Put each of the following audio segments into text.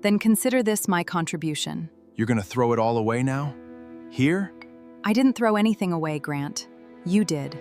Then consider this my contribution. You're gonna throw it all away now? Here? I didn't throw anything away, Grant. You did.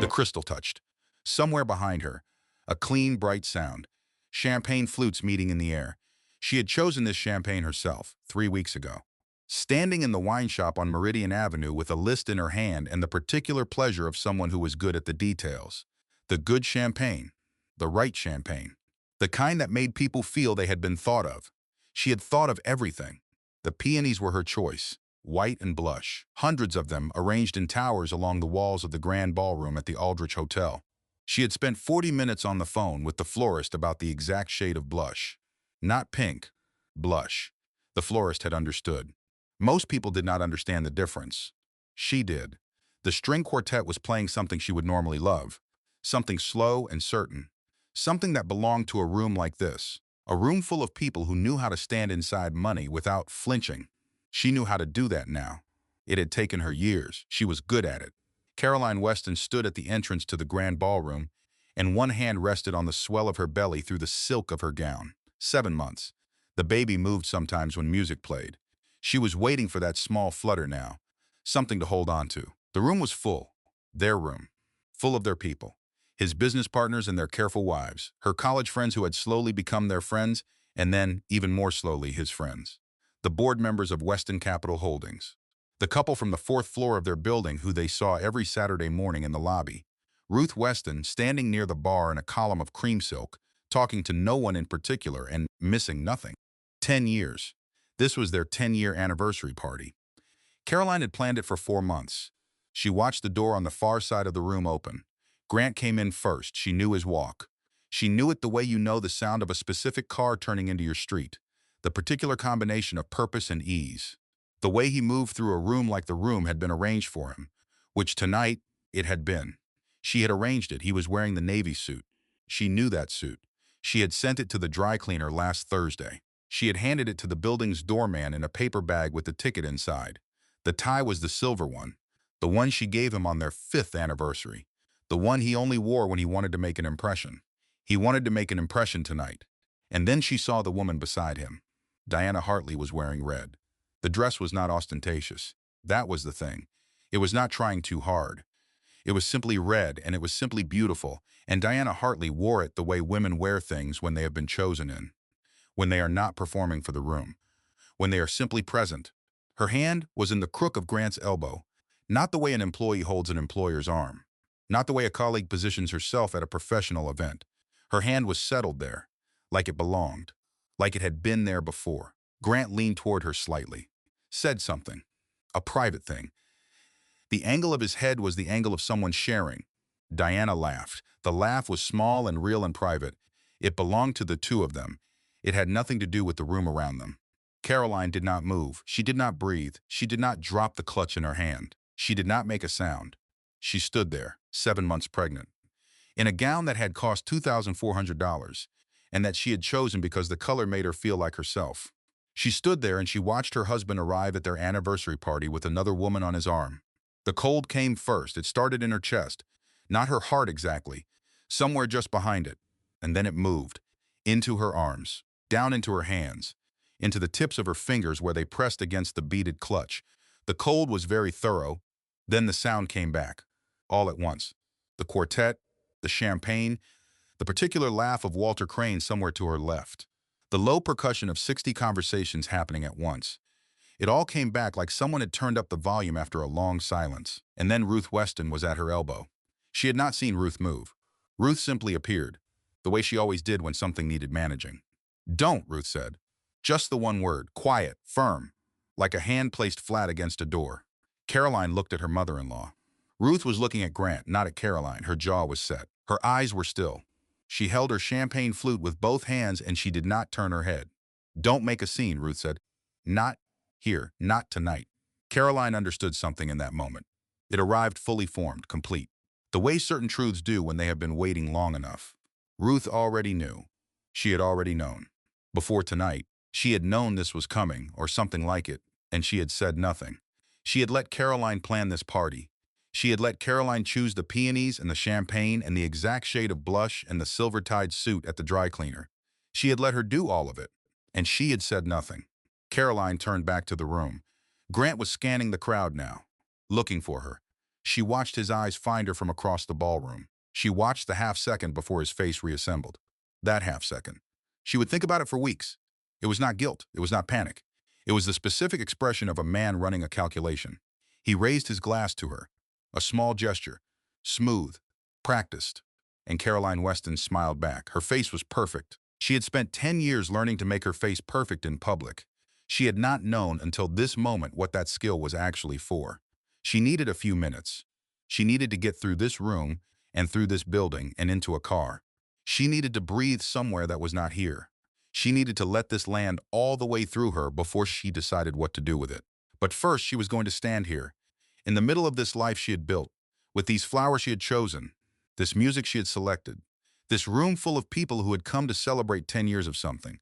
The crystal touched. Somewhere behind her, a clean, bright sound. Champagne flutes meeting in the air. She had chosen this champagne herself, 3 weeks ago. Standing in the wine shop on Meridian Avenue with a list in her hand and the particular pleasure of someone who was good at the details. The good champagne. The right champagne. The kind that made people feel they had been thought of. She had thought of everything. The peonies were her choice, white and blush, hundreds of them arranged in towers along the walls of the grand ballroom at the Aldrich Hotel. She had spent 40 minutes on the phone with the florist about the exact shade of blush. Not pink, blush. The florist had understood. Most people did not understand the difference. She did. The string quartet was playing something she would normally love, something slow and certain, something that belonged to a room like this, a room full of people who knew how to stand inside money without flinching. She knew how to do that now. It had taken her years. She was good at it. Caroline Weston stood at the entrance to the grand ballroom, and one hand rested on the swell of her belly through the silk of her gown. 7 months. The baby moved sometimes when music played. She was waiting for that small flutter now, something to hold on to. The room was full, their room, full of their people, his business partners and their careful wives, her college friends who had slowly become their friends, and then, even more slowly, his friends. The board members of Weston Capital Holdings. The couple from the 4th floor of their building who they saw every Saturday morning in the lobby. Ruth Weston standing near the bar in a column of cream silk, talking to no one in particular and missing nothing. 10 years. This was their 10-year anniversary party. Caroline had planned it for 4 months. She watched the door on the far side of the room open. Grant came in first. She knew his walk. She knew it the way you know the sound of a specific car turning into your street, the particular combination of purpose and ease. The way he moved through a room like the room had been arranged for him, which tonight it had been. She had arranged it. He was wearing the navy suit. She knew that suit. She had sent it to the dry cleaner last Thursday. She had handed it to the building's doorman in a paper bag with the ticket inside. The tie was the silver one, the one she gave him on their 5th anniversary, the one he only wore when he wanted to make an impression. He wanted to make an impression tonight. And then she saw the woman beside him. Diana Hartley was wearing red. The dress was not ostentatious. That was the thing. It was not trying too hard. It was simply red, and it was simply beautiful, and Diana Hartley wore it the way women wear things when they have been chosen in. When they are not performing for the room, when they are simply present. Her hand was in the crook of Grant's elbow, not the way an employee holds an employer's arm, not the way a colleague positions herself at a professional event. Her hand was settled there, like it belonged, like it had been there before. Grant leaned toward her slightly, said something, a private thing. The angle of his head was the angle of someone sharing. Diana laughed. The laugh was small and real and private. It belonged to the two of them. It had nothing to do with the room around them. Caroline did not move. She did not breathe. She did not drop the clutch in her hand. She did not make a sound. She stood there, 7 months pregnant, in a gown that had cost $2,400, and that she had chosen because the color made her feel like herself. She stood there and she watched her husband arrive at their anniversary party with another woman on his arm. The cold came first. It started in her chest, not her heart exactly, somewhere just behind it, and then it moved, into her arms, down into her hands, into the tips of her fingers where they pressed against the beaded clutch. The cold was very thorough. Then the sound came back, all at once. The quartet, the champagne, the particular laugh of Walter Crane somewhere to her left. The low percussion of 60 conversations happening at once. It all came back like someone had turned up the volume after a long silence. And then Ruth Weston was at her elbow. She had not seen Ruth move. Ruth simply appeared, the way she always did when something needed managing. "Don't," Ruth said. Just the one word, quiet, firm, like a hand placed flat against a door. Caroline looked at her mother-in-law. Ruth was looking at Grant, not at Caroline. Her jaw was set. Her eyes were still. She held her champagne flute with both hands and she did not turn her head. "Don't make a scene," Ruth said. "Not here, not tonight." Caroline understood something in that moment. It arrived fully formed, complete. The way certain truths do when they have been waiting long enough. Ruth already knew. She had already known. Before tonight, she had known this was coming, or something like it, and she had said nothing. She had let Caroline plan this party. She had let Caroline choose the peonies and the champagne and the exact shade of blush and the silver-tied suit at the dry cleaner. She had let her do all of it, and she had said nothing. Caroline turned back to the room. Grant was scanning the crowd now, looking for her. She watched his eyes find her from across the ballroom. She watched the half-second before his face reassembled. That half-second. She would think about it for weeks. It was not guilt. It was not panic. It was the specific expression of a man running a calculation. He raised his glass to her. A small gesture. Smooth. Practiced. And Caroline Weston smiled back. Her face was perfect. She had spent 10 years learning to make her face perfect in public. She had not known until this moment what that skill was actually for. She needed a few minutes. She needed to get through this room and through this building and into a car. She needed to breathe somewhere that was not here. She needed to let this land all the way through her before she decided what to do with it. But first, she was going to stand here, in the middle of this life she had built, with these flowers she had chosen, this music she had selected, this room full of people who had come to celebrate 10 years of something.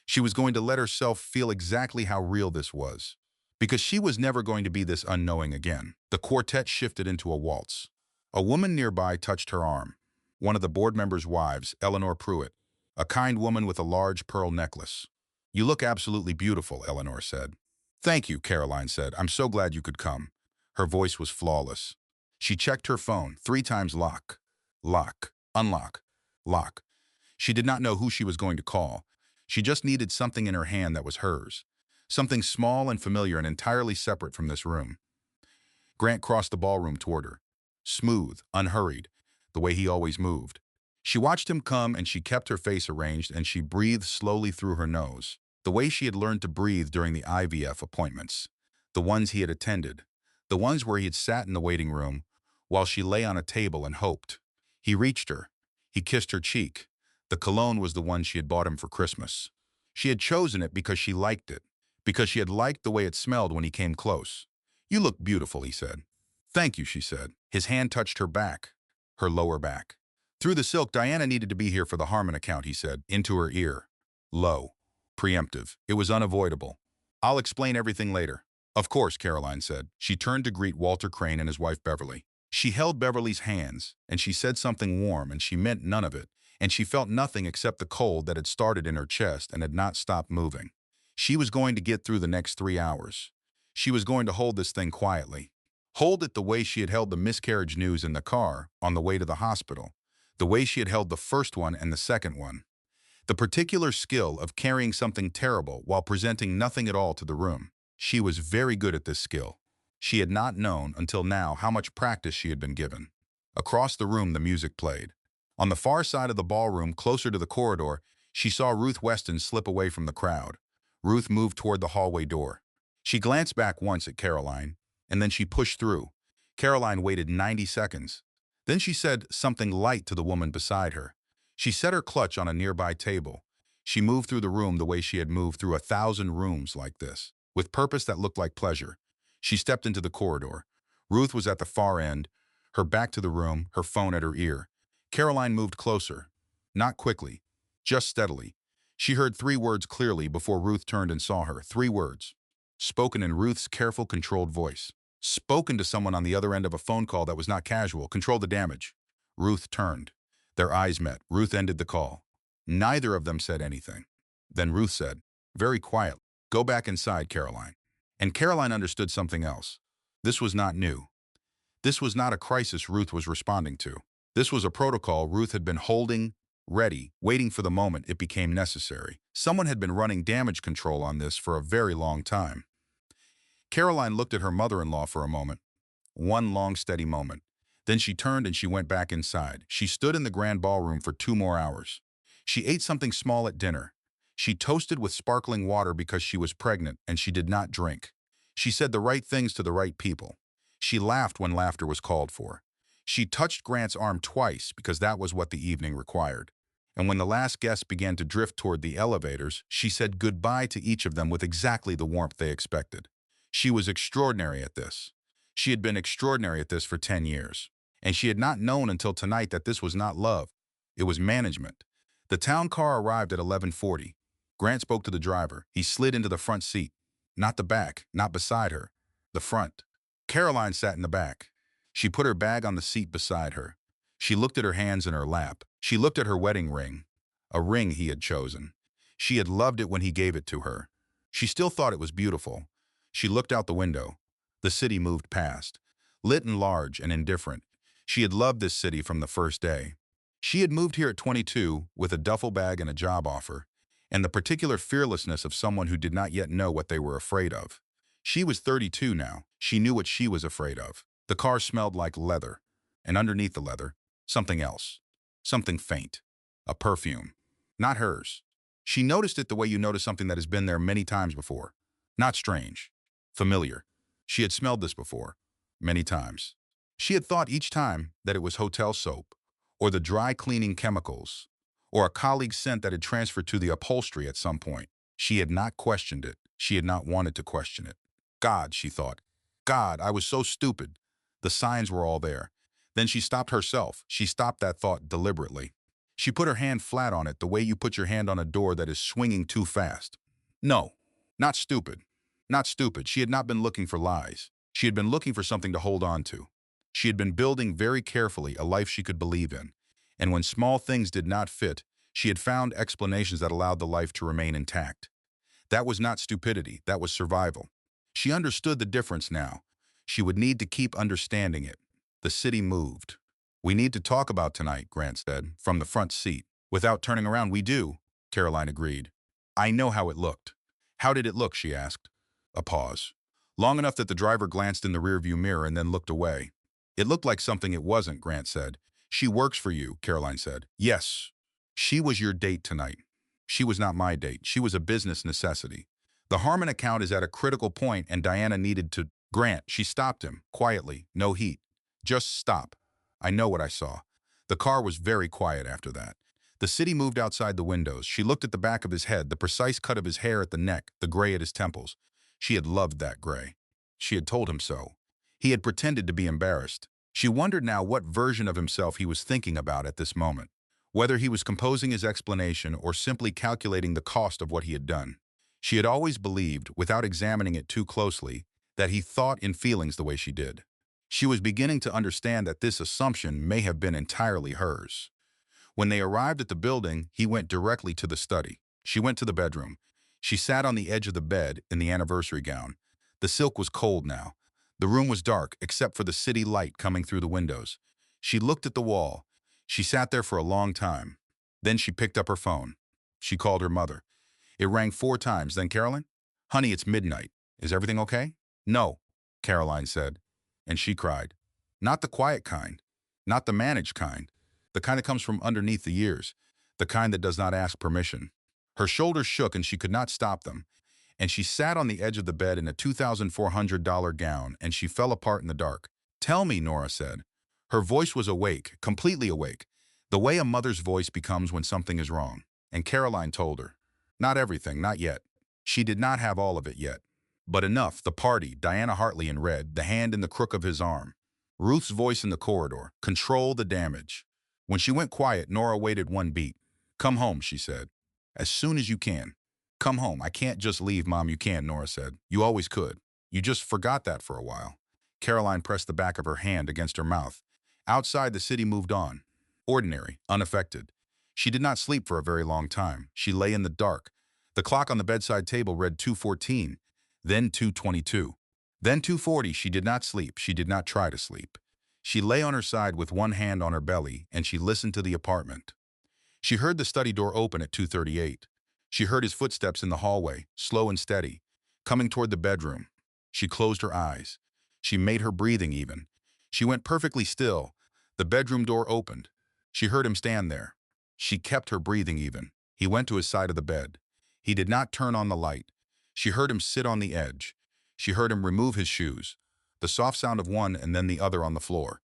She was going to let herself feel exactly how real this was, because she was never going to be this unknowing again. The quartet shifted into a waltz. A woman nearby touched her arm. One of the board members' wives, Eleanor Pruitt, a kind woman with a large pearl necklace. "You look absolutely beautiful," Eleanor said. "Thank you," Caroline said. "I'm so glad you could come." Her voice was flawless. She checked her phone 3 times. Lock, lock, unlock, lock. She did not know who she was going to call. She just needed something in her hand that was hers. Something small and familiar and entirely separate from this room. Grant crossed the ballroom toward her. Smooth, unhurried, the way he always moved. She watched him come and she kept her face arranged and she breathed slowly through her nose, the way she had learned to breathe during the IVF appointments, the ones he had attended, the ones where he had sat in the waiting room while she lay on a table and hoped. He reached her. He kissed her cheek. The cologne was the one she had bought him for Christmas. She had chosen it because she liked it, because she had liked the way it smelled when he came close. "You look beautiful," he said. "Thank you," she said. His hand touched her back, her lower back. Through the silk, "Diana needed to be here for the Harmon account," he said, into her ear. Low. Preemptive. It was unavoidable. "I'll explain everything later." "Of course," Caroline said. She turned to greet Walter Crane and his wife Beverly. She held Beverly's hands, and she said something warm, and she meant none of it, and she felt nothing except the cold that had started in her chest and had not stopped moving. She was going to get through the next 3 hours. She was going to hold this thing quietly. Hold it the way she had held the miscarriage news in the car on the way to the hospital, the way she had held the first one and the second one. The particular skill of carrying something terrible while presenting nothing at all to the room. She was very good at this skill. She had not known until now how much practice she had been given. Across the room, the music played. On the far side of the ballroom, closer to the corridor, she saw Ruth Weston slip away from the crowd. Ruth moved toward the hallway door. She glanced back once at Caroline, and then she pushed through. Caroline waited 90 seconds. Then she said something light to the woman beside her. She set her clutch on a nearby table. She moved through the room the way she had moved through 1,000 rooms like this, with purpose that looked like pleasure. She stepped into the corridor. Ruth was at the far end, her back to the room, her phone at her ear. Caroline moved closer. Not quickly, just steadily. She heard 3 words clearly before Ruth turned and saw her. 3 words. Spoken in Ruth's careful, controlled voice. Spoken to someone on the other end of a phone call that was not casual. "Control the damage." Ruth turned. Their eyes met. Ruth ended the call. Neither of them said anything. Then Ruth said, very quietly, "Go back inside, Caroline." And Caroline understood something else. This was not new. This was not a crisis Ruth was responding to. This was a protocol Ruth had been holding, ready, waiting for the moment it became necessary. Someone had been running damage control on this for a very long time. Caroline looked at her mother-in-law for a moment. One long, steady moment. Then she turned and she went back inside. She stood in the grand ballroom for 2 more hours. She ate something small at dinner. She toasted with sparkling water because she was pregnant and she did not drink. She said the right things to the right people. She laughed when laughter was called for. She touched Grant's arm twice because that was what the evening required. And when the last guests began to drift toward the elevators, she said goodbye to each of them with exactly the warmth they expected. She was extraordinary at this. She had been extraordinary at this for 10 years. And she had not known until tonight that this was not love. It was management. The town car arrived at 11:40. Grant spoke to the driver. He slid into the front seat. Not the back, not beside her. The front. Caroline sat in the back. She put her bag on the seat beside her. She looked at her hands in her lap. She looked at her wedding ring. a ring he had chosen. She had loved it when he gave it to her. She still thought it was beautiful. She looked out the window. The city moved past, lit and large and indifferent. She had loved this city from the first day. She had moved here at 22 with a duffel bag and a job offer, and the particular fearlessness of someone who did not yet know what they were afraid of. She was 32 now. She knew what she was afraid of. The car smelled like leather, and underneath the leather, something else. Something faint. A perfume. Not hers. She noticed it the way you notice something that has been there many times before. Not strange. Familiar. She had smelled this before. Many times. She had thought each time that it was hotel soap, or the dry cleaning chemicals, or a colleague's scent that had transferred to the upholstery at some point. She had not questioned it. She had not wanted to question it. God, she thought. God, I was so stupid. The signs were all there. Then she stopped herself. She stopped that thought deliberately. She put her hand flat on it the way you put your hand on a door that is swinging too fast. No, not stupid. Not stupid. She had not been looking for lies. She had been looking for something to hold on to. She had been building very carefully a life she could believe in. And when small things did not fit, she had found explanations that allowed the life to remain intact. That was not stupidity. That was survival. She understood the difference now. She would need to keep understanding it. The city moved. We need to talk about tonight, Grant said, from the front seat. Without turning around, we do, Caroline agreed. I know how it looked. How did it look, she asked. A pause. Long enough that the driver glanced in the rearview mirror and then looked away. It looked like something it wasn't, Grant said. She works for you, Caroline said. Yes. She was your date tonight. She was not my date. She was a business necessity. The Harmon account is at a critical point and Diana needed to... Grant, she stopped him, quietly, no heat. Just stop. I know what I saw. The car was very quiet after that. The city moved outside the windows. She looked at the back of his head, the precise cut of his hair at the neck, the gray at his temples. She had loved that gray. She had told him so. He had pretended to be embarrassed. She wondered now what version of himself he was thinking about at this moment, whether he was composing his explanation or simply calculating the cost of what he had done. She had always believed, without examining it too closely, that he thought in feelings the way she did. She was beginning to understand that this assumption may have been entirely hers. When they arrived at the building, he went directly to the study. She went to the bedroom. She sat on the edge of the bed in the anniversary gown. The silk was cold now. The room was dark, except for the city light coming through the windows. She looked at the wall. She sat there for a long time. Then she picked up her phone. She called her mother. It rang 4 times. Then, Caroline? Honey, it's midnight. Is everything okay? No, Caroline said. And she cried. Not the quiet kind. Not the managed kind. The kind that comes from underneath the ears. The kind that does not ask permission. Her shoulders shook and she could not stop them. And she sat on the edge of the bed in a $2,400 gown and she fell apart in the dark. Tell me, Nora said. Her voice was awake, completely awake, the way a mother's voice becomes when something is wrong. And Caroline told her. Not everything, not yet. She did not have all of it yet. But enough, the party, Diana Hartley in red, the hand in the crook of his arm. Ruth's voice in the corridor, control the damage. When she went quiet, Nora waited 1 beat. Come home, she said. As soon as you can. Come home. I can't just leave, Mom. You can't, Nora said. You always could. You just forgot that for a while. Caroline pressed the back of her hand against her mouth. Outside, the city moved on. Ordinary, unaffected. She did not sleep for a very long time. She lay in the dark. The clock on the bedside table read 2:14, then 2:22, then 2:40. She did not sleep. She did not try to sleep. She lay on her side with one hand on her belly, and she listened to the apartment. She heard the study door open at 2:38. She heard his footsteps in the hallway, slow and steady, coming toward the bedroom. She closed her eyes. She made her breathing even. She went perfectly still. The bedroom door opened. She heard him stand there. She kept her breathing even. He went to his side of the bed. He did not turn on the light. She heard him sit on the edge. She heard him remove his shoes. The soft sound of one and then the other on the floor.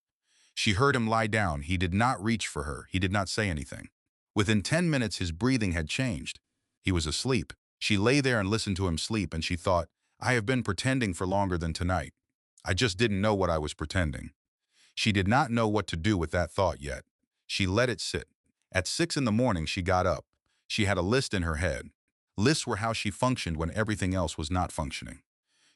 She heard him lie down. He did not reach for her. He did not say anything. Within 10 minutes, his breathing had changed. He was asleep. She lay there and listened to him sleep, and she thought, I have been pretending for longer than tonight. I just didn't know what I was pretending. She did not know what to do with that thought yet. She let it sit. At 6 in the morning, she got up. She had a list in her head. Lists were how she functioned when everything else was not functioning.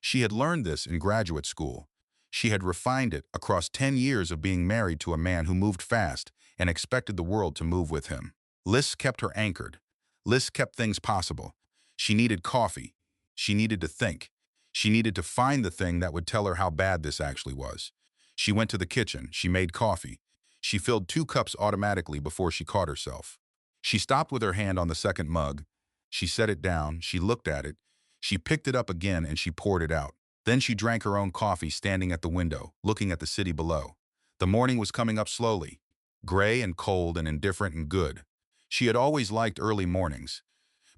She had learned this in graduate school. She had refined it across 10 years of being married to a man who moved fast and expected the world to move with him. Lists kept her anchored. Lists kept things possible. She needed coffee. She needed to think. She needed to find the thing that would tell her how bad this actually was. She went to the kitchen. She made coffee. She filled 2 cups automatically before she caught herself. She stopped with her hand on the second mug. She set it down. She looked at it. She picked it up again and she poured it out. Then she drank her own coffee standing at the window, looking at the city below. The morning was coming up slowly, gray and cold and indifferent and good. She had always liked early mornings,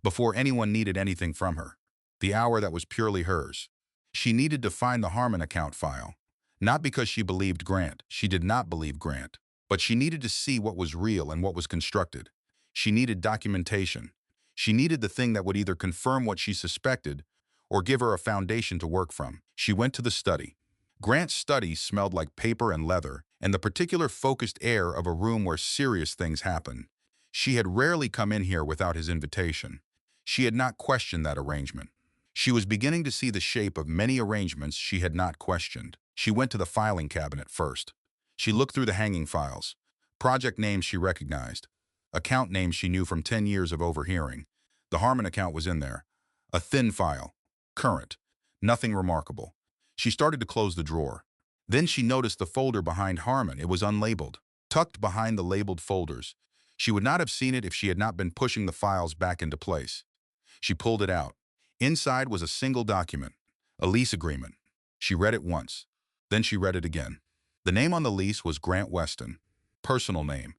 before anyone needed anything from her. The hour that was purely hers. She needed to find the Harmon account file. Not because she believed Grant. She did not believe Grant. But she needed to see what was real and what was constructed. She needed documentation. She needed the thing that would either confirm what she suspected or give her a foundation to work from. She went to the study. Grant's study smelled like paper and leather and the particular focused air of a room where serious things happen. She had rarely come in here without his invitation. She had not questioned that arrangement. She was beginning to see the shape of many arrangements she had not questioned. She went to the filing cabinet first. She looked through the hanging files. Project names she recognized. Account names she knew from 10 years of overhearing. The Harmon account was in there. A thin file. Current. Nothing remarkable. She started to close the drawer. Then she noticed the folder behind Harmon. It was unlabeled, tucked behind the labeled folders. She would not have seen it if she had not been pushing the files back into place. She pulled it out. Inside was a single document, a lease agreement. She read it once. Then she read it again. The name on the lease was Grant Weston. Personal name.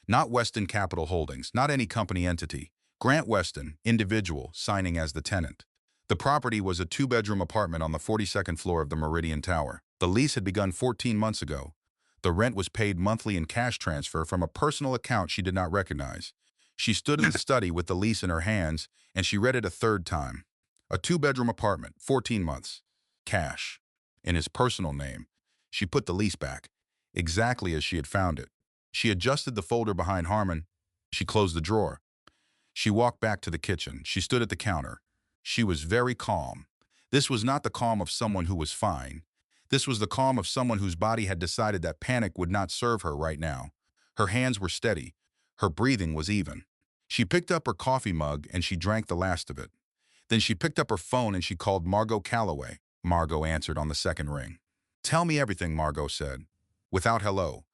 Not Weston Capital Holdings, not any company entity. Grant Weston, individual, signing as the tenant. The property was a 2-bedroom apartment on the 42nd floor of the Meridian Tower. The lease had begun 14 months ago. The rent was paid monthly in cash transfer from a personal account she did not recognize. She stood in the study with the lease in her hands, and she read it a third time. A 2-bedroom apartment, 14 months. Cash. In his personal name. She put the lease back, exactly as she had found it. She adjusted the folder behind Harmon. She closed the drawer. She walked back to the kitchen. She stood at the counter. She was very calm. This was not the calm of someone who was fine. This was the calm of someone whose body had decided that panic would not serve her right now. Her hands were steady. Her breathing was even. She picked up her coffee mug and she drank the last of it. Then she picked up her phone and she called Margot Calloway. Margot answered on the second ring. "Tell me everything," Margot said. Without hello.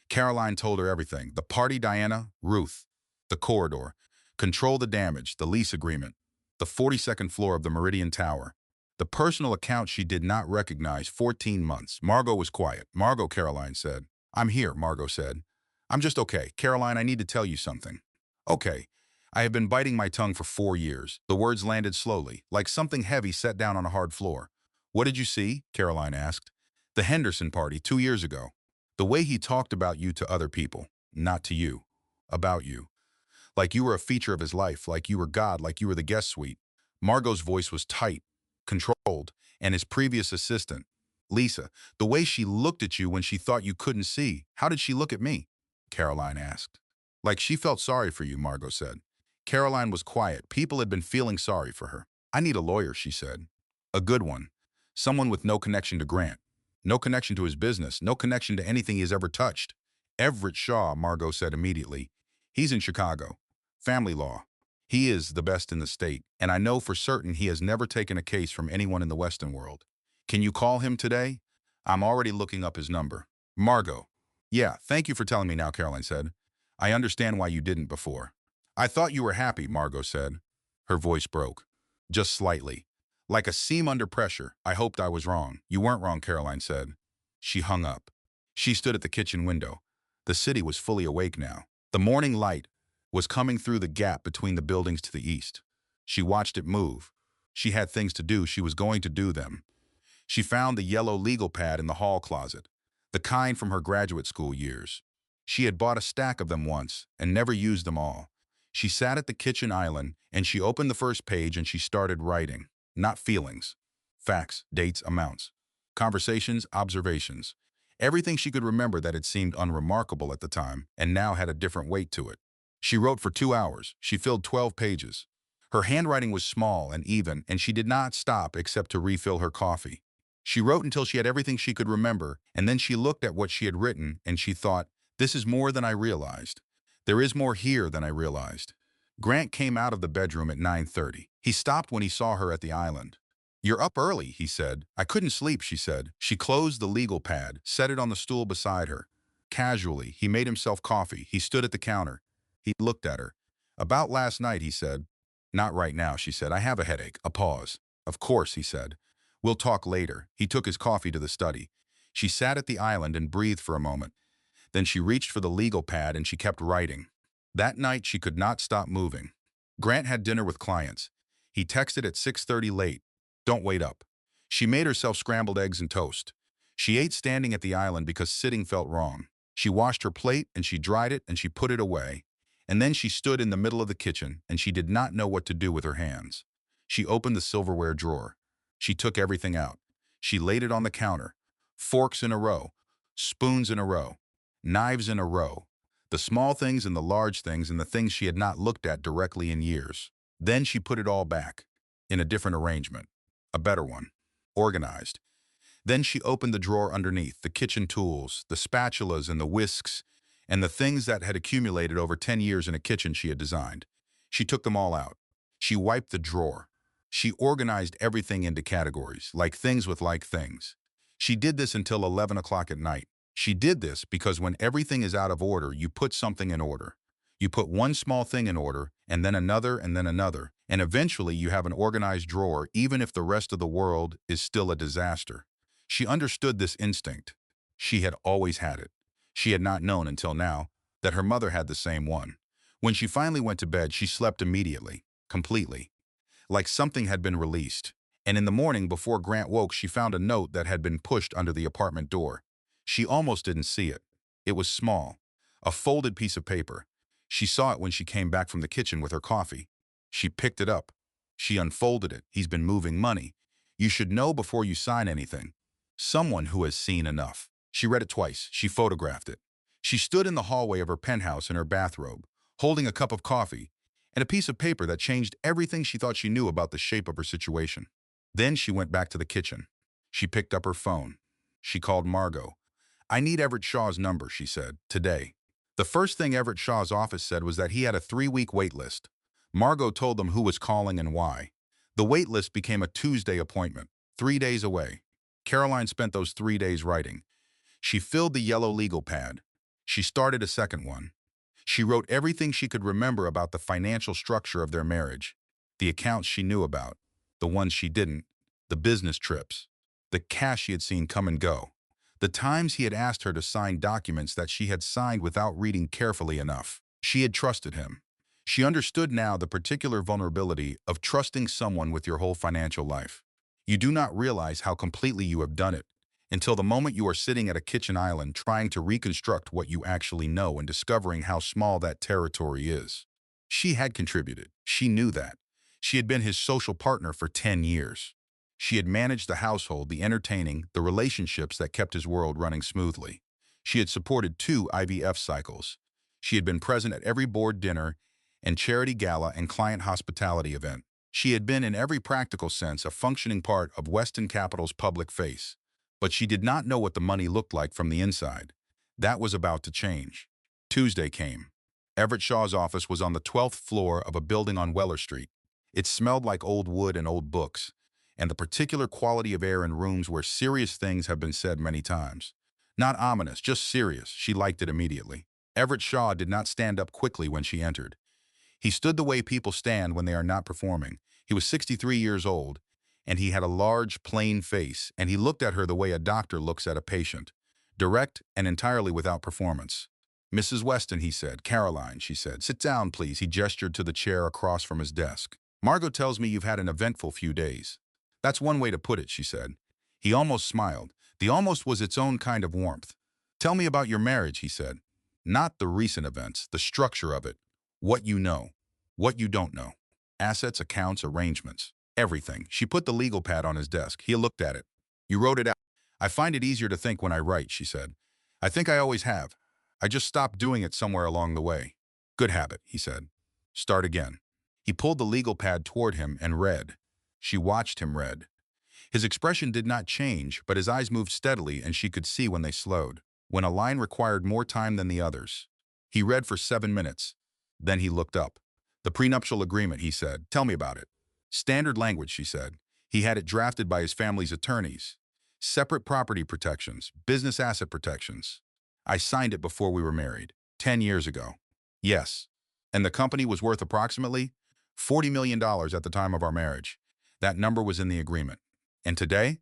Caroline told her everything. The party, Diana, Ruth, the corridor, control the damage, the lease agreement, the 42nd floor of the Meridian Tower, the personal account she did not recognize, 14 months. Margot was quiet. "Margot," Caroline said. "I'm here," Margot said. "I'm just okay. Caroline, I need to tell you something." "Okay. I have been biting my tongue for 4 years." The words landed slowly, like something heavy set down on a hard floor. "What did you see?" Caroline asked. "The Henderson party 2 years ago. The way he talked about you to other people, not to you. About you. Like you were a feature of his life, like you were God, like you were the guest suite." Margot's voice was tight, controlled, and his previous assistant. "Lisa, the way she looked at you when she thought you couldn't see, how did she look at me?" Caroline asked. "Like she felt sorry for you," Margot said. Caroline was quiet. People had been feeling sorry for her. "I need a lawyer," she said. "A good one. Someone with no connection to Grant. No connection to his business. No connection to anything he has ever touched." "Everett Shaw," Margot said immediately. "He's in Chicago. Family law. He is the best in the state, and I know for certain he has never taken a case from anyone in the Western world. Can you call him today? I'm already looking up his number." Margot. "Yeah, thank you for telling me now," Caroline said. "I understand why you didn't before." "I thought you were happy," Margot said. Her voice broke. Just slightly. Like a seam under pressure. "I hoped I was wrong." "You weren't wrong," Caroline said. She hung up. She stood at the kitchen window. The city was fully awake now. The morning light was coming through the gap between the buildings to the east. She watched it move. She had things to do. She was going to do them. She found the yellow legal pad in the hall closet, the kind from her graduate school years. She had bought a stack of them once and never used them all. She sat at the kitchen island and she opened the first page and she started writing. Not feelings. Facts, dates, amounts. Conversations, observations. Everything she could remember that had seemed unremarkable at the time and now had a different weight to it. She wrote for 2 hours. She filled 12 pages. Her handwriting was small and even, and she did not stop except to refill her coffee. She wrote until she had everything she could remember, and then she looked at what she had written and she thought, "This is more than I realized. There is more here than I realized. Grant came out of the bedroom at 9:30. He stopped when he saw her at the island. You're up early, he said. I couldn't sleep, she said. She closed the legal pad, set it on the stool beside her. Casually, he made himself coffee. He stood at the counter. He looked at her. About last night, he said. Not right now, she said. I have a headache. A pause. Of course, he said. We'll talk later. He took his coffee to the study. She sat at the island and breathed for a moment. Then she reached for the legal pad and she kept writing. That night, she could not stop moving. Grant had dinner with clients. He texted at 6:30 late. Don't wait up. She made herself scrambled eggs and toast. She ate standing at the island because sitting felt wrong. She washed her plate and she dried it and she put it away. And then she stood in the middle of the kitchen and she did not know what to do with her hands. She opened the silverware drawer. She took everything out. She laid it on the counter. Forks in a row. Spoons in a row. Knives in a row. The small things and the large things and the things she had not looked at directly in years. Then she put it all back, in a different arrangement, a better one, organized. Then she opened the drawer underneath, the kitchen tools, the spatulas and the whisks, and the things that had accumulated over 10 years in a kitchen she had designed. She took them all out. She wiped the drawer. She organized everything into categories, like things with like things. She did this until 11 o'clock at night. She did this because when everything is out of order, you put something in order. You put one small thing in order, and then another, and eventually you have an organized drawer even if the rest of the world is still a disaster. She understood this instinct. She had always had it. She had not known until now that her mother had the same one. When she finally went to bed, she slept immediately, completely, like something had been released. And in the morning, before Grant woke, she found a note that had been pushed under the apartment door. She almost didn't see it. It was small, a folded piece of paper. She saw it when she came back from the kitchen with her coffee. She picked it up. She unfolded it. He's been moving money. You should know before you sign anything. Someone who has seen enough. She read it twice. She photographed it. She stood in the hallway of her penthouse in her bathrobe, holding a cup of coffee and a piece of paper that changed everything she thought she knew about the shape of her situation. Then she went back to the kitchen. She picked up her phone. She called Margot. I need Everett Shaw's number, she said, today. The first thing Everett Shaw's office said was that he had a 3-week wait list. Margot told them who was calling and why. The wait list became a Tuesday appointment, 3 days away. Caroline spent those 3 days writing. She filled the yellow legal pad. She started a second one. She wrote everything she could remember about the financial structure of their marriage, the accounts she knew about, the ones she didn't, the business trips, the cash she had seen come and go, the times he had asked her to sign documents that she had signed without reading carefully enough. She had trusted him. She understood now the particular vulnerability of trusting someone with your whole financial life. You do not realize how completely you have done it until the moment you are sitting at a kitchen island trying to reconstruct what you actually know and discovering how small that territory is. She had contributed. She knew that. She had been his social partner for 10 years. She had managed the household, the entertaining, the relationships that kept his world running smoothly. She had supported 2 IVF cycles. She had been present at every board dinner and charity gala and client hospitality event. She had been in every practical sense a functioning part of Weston Capital's public face. But she did not know what the money looked like from the inside. That was about to change. Tuesday came. Everett Shaw's office was on the 12th floor of a building on Weller Street. It smelled like old wood and old books, and the particular quality of air in rooms where serious things have been said many times. Not ominous, just serious. She liked it immediately. Everett Shaw did not stand up quickly when she entered. He stood the way people stand when they are not performing. He was 63 years old, and he had a large, plain face, and he looked at her the way a doctor looks at a patient, direct and entirely without performance. Mrs. Weston, he said. Caroline, she said. Sit down, please. He gestured to the chair across from his desk. Margot tells me you've had an eventful few days. That's one way to put it, she said. He almost smiled. The almost was its own kind of warmth. Tell me about your marriage, he said. Not the recent events, the structure of it. What you know. What you don't know. Assets, accounts, arrangements. Everything. She put the legal pad on his desk. He looked at it. You wrote it out. I find it easier to think when I write, she said. I think I always have. I just stopped doing it somewhere along the way. Good habit, he said. Start again. He pulled the legal pad toward him and read. She watched him read. His expression did not change, but his eyes moved steadily and she could see when they slowed, when a line required more time than the others. He read for 7 minutes. Then he looked up. The prenuptial agreement, he said. Tell me about it. Standard language, she said. He had it drafted by his family's attorneys. Separate property protections, business asset protections. I signed it before we were married, 10 years ago. Yes. And the company was worth approximately $40 million at the time of our marriage. That number was in the agreement. And today?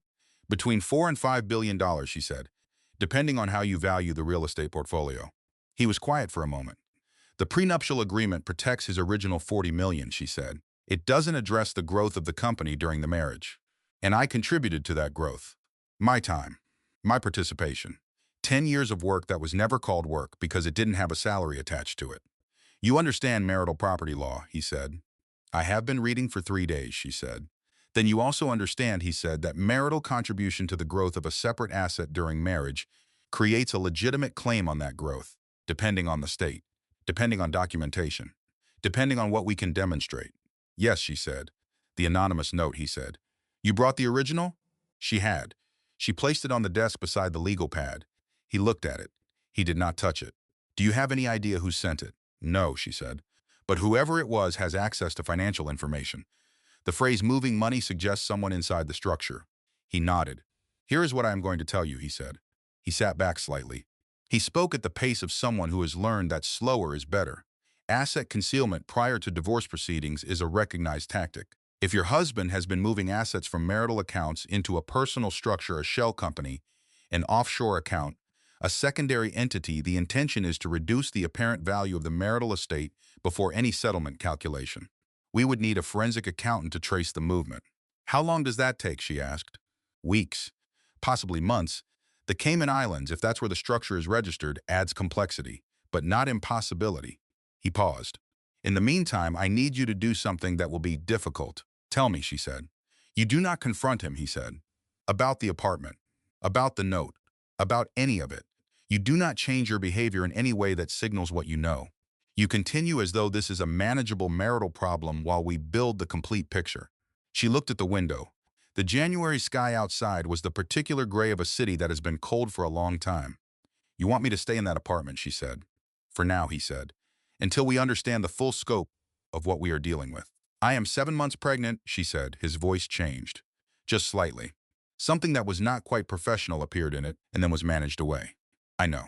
Between $4 and $5 billion, she said, depending on how you value the real estate portfolio. He was quiet for a moment. The prenuptial agreement protects his original $40 million, she said. It doesn't address the growth of the company during the marriage. And I contributed to that growth. My time. My participation. 10 years of work that was never called work because it didn't have a salary attached to it. You understand marital property law, he said. I have been reading for 3 days, she said. Then you also understand, he said, that marital contribution to the growth of a separate asset during marriage creates a legitimate claim on that growth, depending on the state, depending on documentation, depending on what we can demonstrate. Yes, she said. The anonymous note, he said. You brought the original? She had. She placed it on the desk beside the legal pad. He looked at it. He did not touch it. Do you have any idea who sent it? No, she said. But whoever it was has access to financial information. The phrase moving money suggests someone inside the structure. He nodded. Here is what I am going to tell you, he said. He sat back slightly. He spoke at the pace of someone who has learned that slower is better. Asset concealment prior to divorce proceedings is a recognized tactic. If your husband has been moving assets from marital accounts into a personal structure, a shell company, an offshore account, a secondary entity, the intention is to reduce the apparent value of the marital estate before any settlement calculation. We would need a forensic accountant to trace the movement. How long does that take, she asked. Weeks, possibly months. The Cayman Islands, if that's where the structure is registered, adds complexity, but not impossibility. He paused. In the meantime, I need you to do something that will be difficult. Tell me, she said. You do not confront him, he said. About the apartment, about the note, about any of it. You do not change your behavior in any way that signals what you know. You continue as though this is a manageable marital problem while we build the complete picture. She looked at the window. The January sky outside was the particular gray of a city that has been cold for a long time. You want me to stay in that apartment, she said. For now, he said, until we understand the full scope of what we are dealing with. I am 7 months pregnant, she said. His voice changed. Just slightly. Something that was not quite professional appeared in it and then was managed away. I know.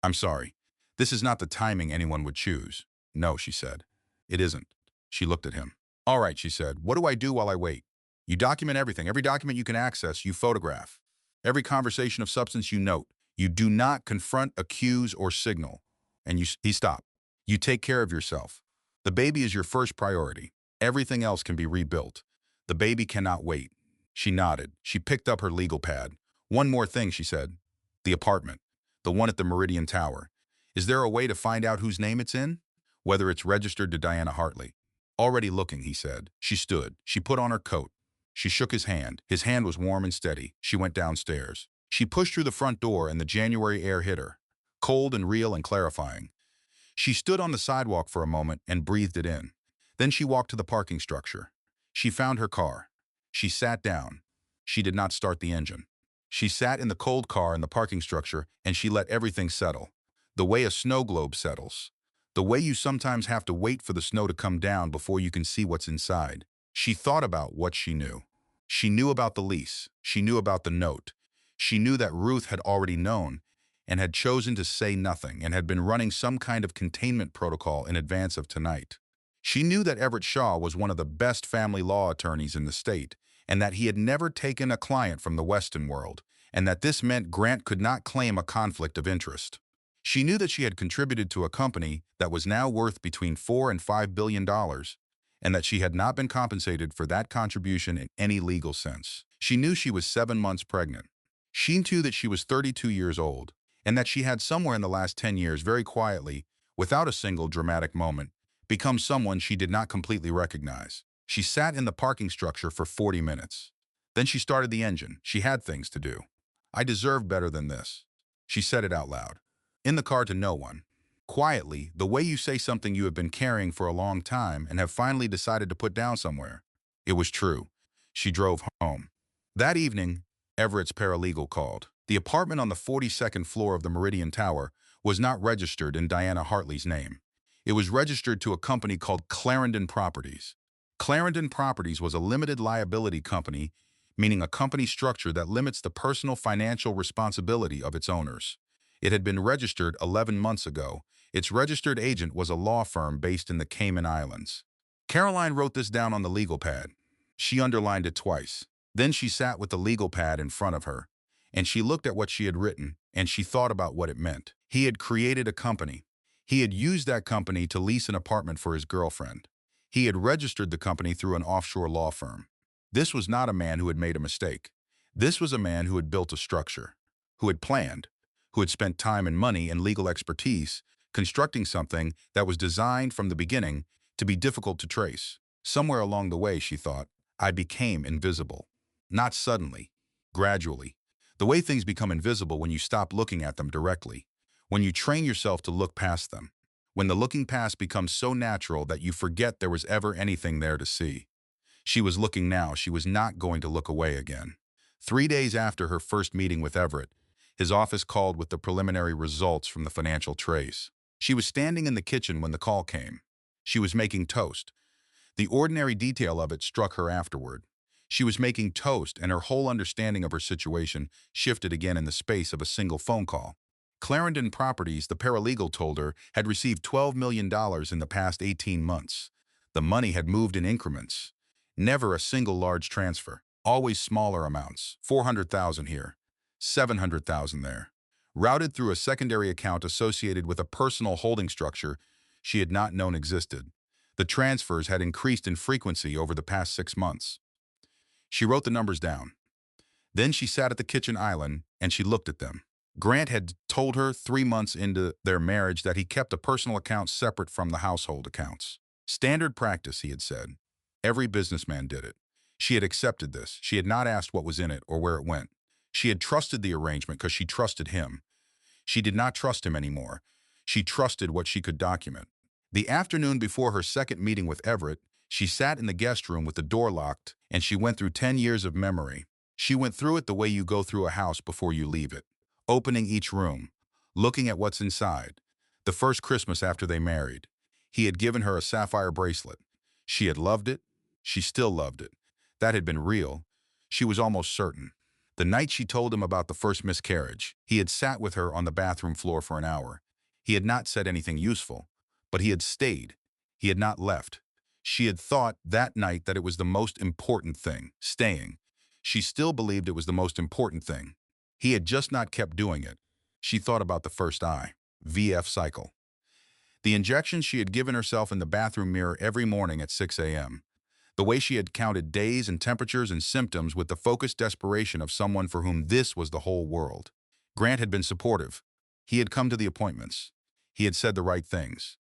I'm sorry. This is not the timing anyone would choose. No, she said. It isn't. She looked at him. All right, she said. What do I do while I wait? You document everything. Every document you can access, you photograph. Every conversation of substance you note. You do not confront, accuse, or signal. And he stopped. You take care of yourself. The baby is your first priority. Everything else can be rebuilt. The baby cannot wait. She nodded. She picked up her legal pad. One more thing, she said. The apartment. The one at the Meridian Tower. Is there a way to find out whose name it's in? Whether it's registered to Diana Hartley. Already looking, he said. She stood. She put on her coat. She shook his hand. His hand was warm and steady. She went downstairs. She pushed through the front door and the January air hit her. Cold and real and clarifying. She stood on the sidewalk for a moment and breathed it in. Then she walked to the parking structure. She found her car. She sat down. She did not start the engine. She sat in the cold car in the parking structure and she let everything settle. The way a snow globe settles. The way you sometimes have to wait for the snow to come down before you can see what's inside. She thought about what she knew. She knew about the lease. She knew about the note. She knew that Ruth had already known and had chosen to say nothing and had been running some kind of containment protocol in advance of tonight. She knew that Everett Shaw was one of the best family law attorneys in the state and that he had never taken a client from the Western world and that this meant Grant could not claim a conflict of interest. She knew that she had contributed to a company that was now worth between $4 and $5 billion and that she had not been compensated for that contribution in any legal sense. She knew she was 7 months pregnant. She knew that she was 32 years old and that she had somewhere in the last 10 years very quietly, without a single dramatic moment, become someone she did not completely recognize. She sat in the parking structure for 40 minutes. Then she started the engine. She had things to do. I deserve better than this. She said it out loud. In the car to no one. Quietly, the way you say something you have been carrying for a long time and have finally decided to put down somewhere. It was true. She drove home. That evening, Everett's paralegal called. The apartment on the 42nd floor of the Meridian Tower was not registered in Diana Hartley's name. It was registered to a company called Clarendon Properties. Clarendon Properties was a limited liability company, meaning a company structure that limits the personal financial responsibility of its owners. It had been registered 11 months ago. Its registered agent was a law firm based in the Cayman Islands. Caroline wrote this down on the legal pad. She underlined it twice. Then she sat with the legal pad in front of her, and she looked at what she had written, and she thought about what it meant. He had created a company. He had used that company to lease an apartment for his girlfriend. He had registered the company through an offshore law firm. This was not a man who had made a mistake. This was a man who had built a structure, who had planned, who had spent time and money and legal expertise constructing something that was designed from the beginning to be difficult to trace. Somewhere along the way, she thought, I became invisible. Not suddenly, gradually. The way things become invisible when you stop looking at them directly, when you train yourself to look past them, when the looking past becomes so natural that you forget there was ever anything there to see. She was looking now. She was not going to look away again. 3 days after her first meeting with Everett, his office called with the preliminary results from the financial trace. She was standing in the kitchen when the call came. She was making toast. The ordinary detail of it struck her afterward. She was making toast, and her whole understanding of her situation shifted again in the space of a single phone call. Clarendon Properties, the paralegal told her, had received $12 million in the past 18 months. The money had moved in increments. Never a single large transfer. Always smaller amounts. 400,000 here, 700,000 there. Routed through a secondary account associated with a personal holding structure she had not known existed. The transfers had increased in frequency over the past 6 months. She wrote the numbers down. Then she sat at the kitchen island and she looked at them. Grant had told her 3 months into their marriage that he kept a personal account separate from the household accounts. Standard practice, he had said. Every businessman did it. She had accepted this. She had not asked what was in it or where it went. She had trusted the arrangement because she trusted him. She did not trust him anymore. She trusted what she could document. The afternoon before her second meeting with Everett, she sat in the guest room with the door locked, and she went through 10 years of memory. She went through it the way you go through a house before you leave it, opening each room, looking at what's inside. The first Christmas after they married, he had given her a sapphire bracelet. She had loved it. She still loved it. That had been real. She was almost certain. The night she told him about the first miscarriage, he had sat with her on the bathroom floor for an hour. He had not said anything useful, but he had stayed. He had not left. She had thought that night that it was the most important thing, staying. She still believed it was the most important thing. He had just not kept doing it. She thought about the first eye, VF cycle. The injections she had given herself in the bathroom mirror every morning at 6 a.m. The way she had counted days and temperatures and symptoms with the focused desperation of someone for whom this was the whole world. Grant had been supportive. He had come to the appointments. He had said the right things.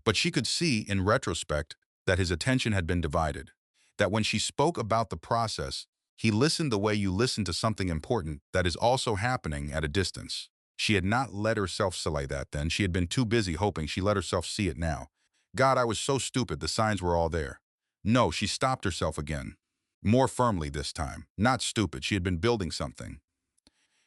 But she could see, in retrospect, that his attention had been divided. That when she spoke about the process, he listened the way you listen to something important that is also happening at a distance. She had not let herself say that then. She had been too busy hoping. She let herself see it now. God, I was so stupid. The signs were all there. No, she stopped herself again. More firmly this time. Not stupid. She had been building something.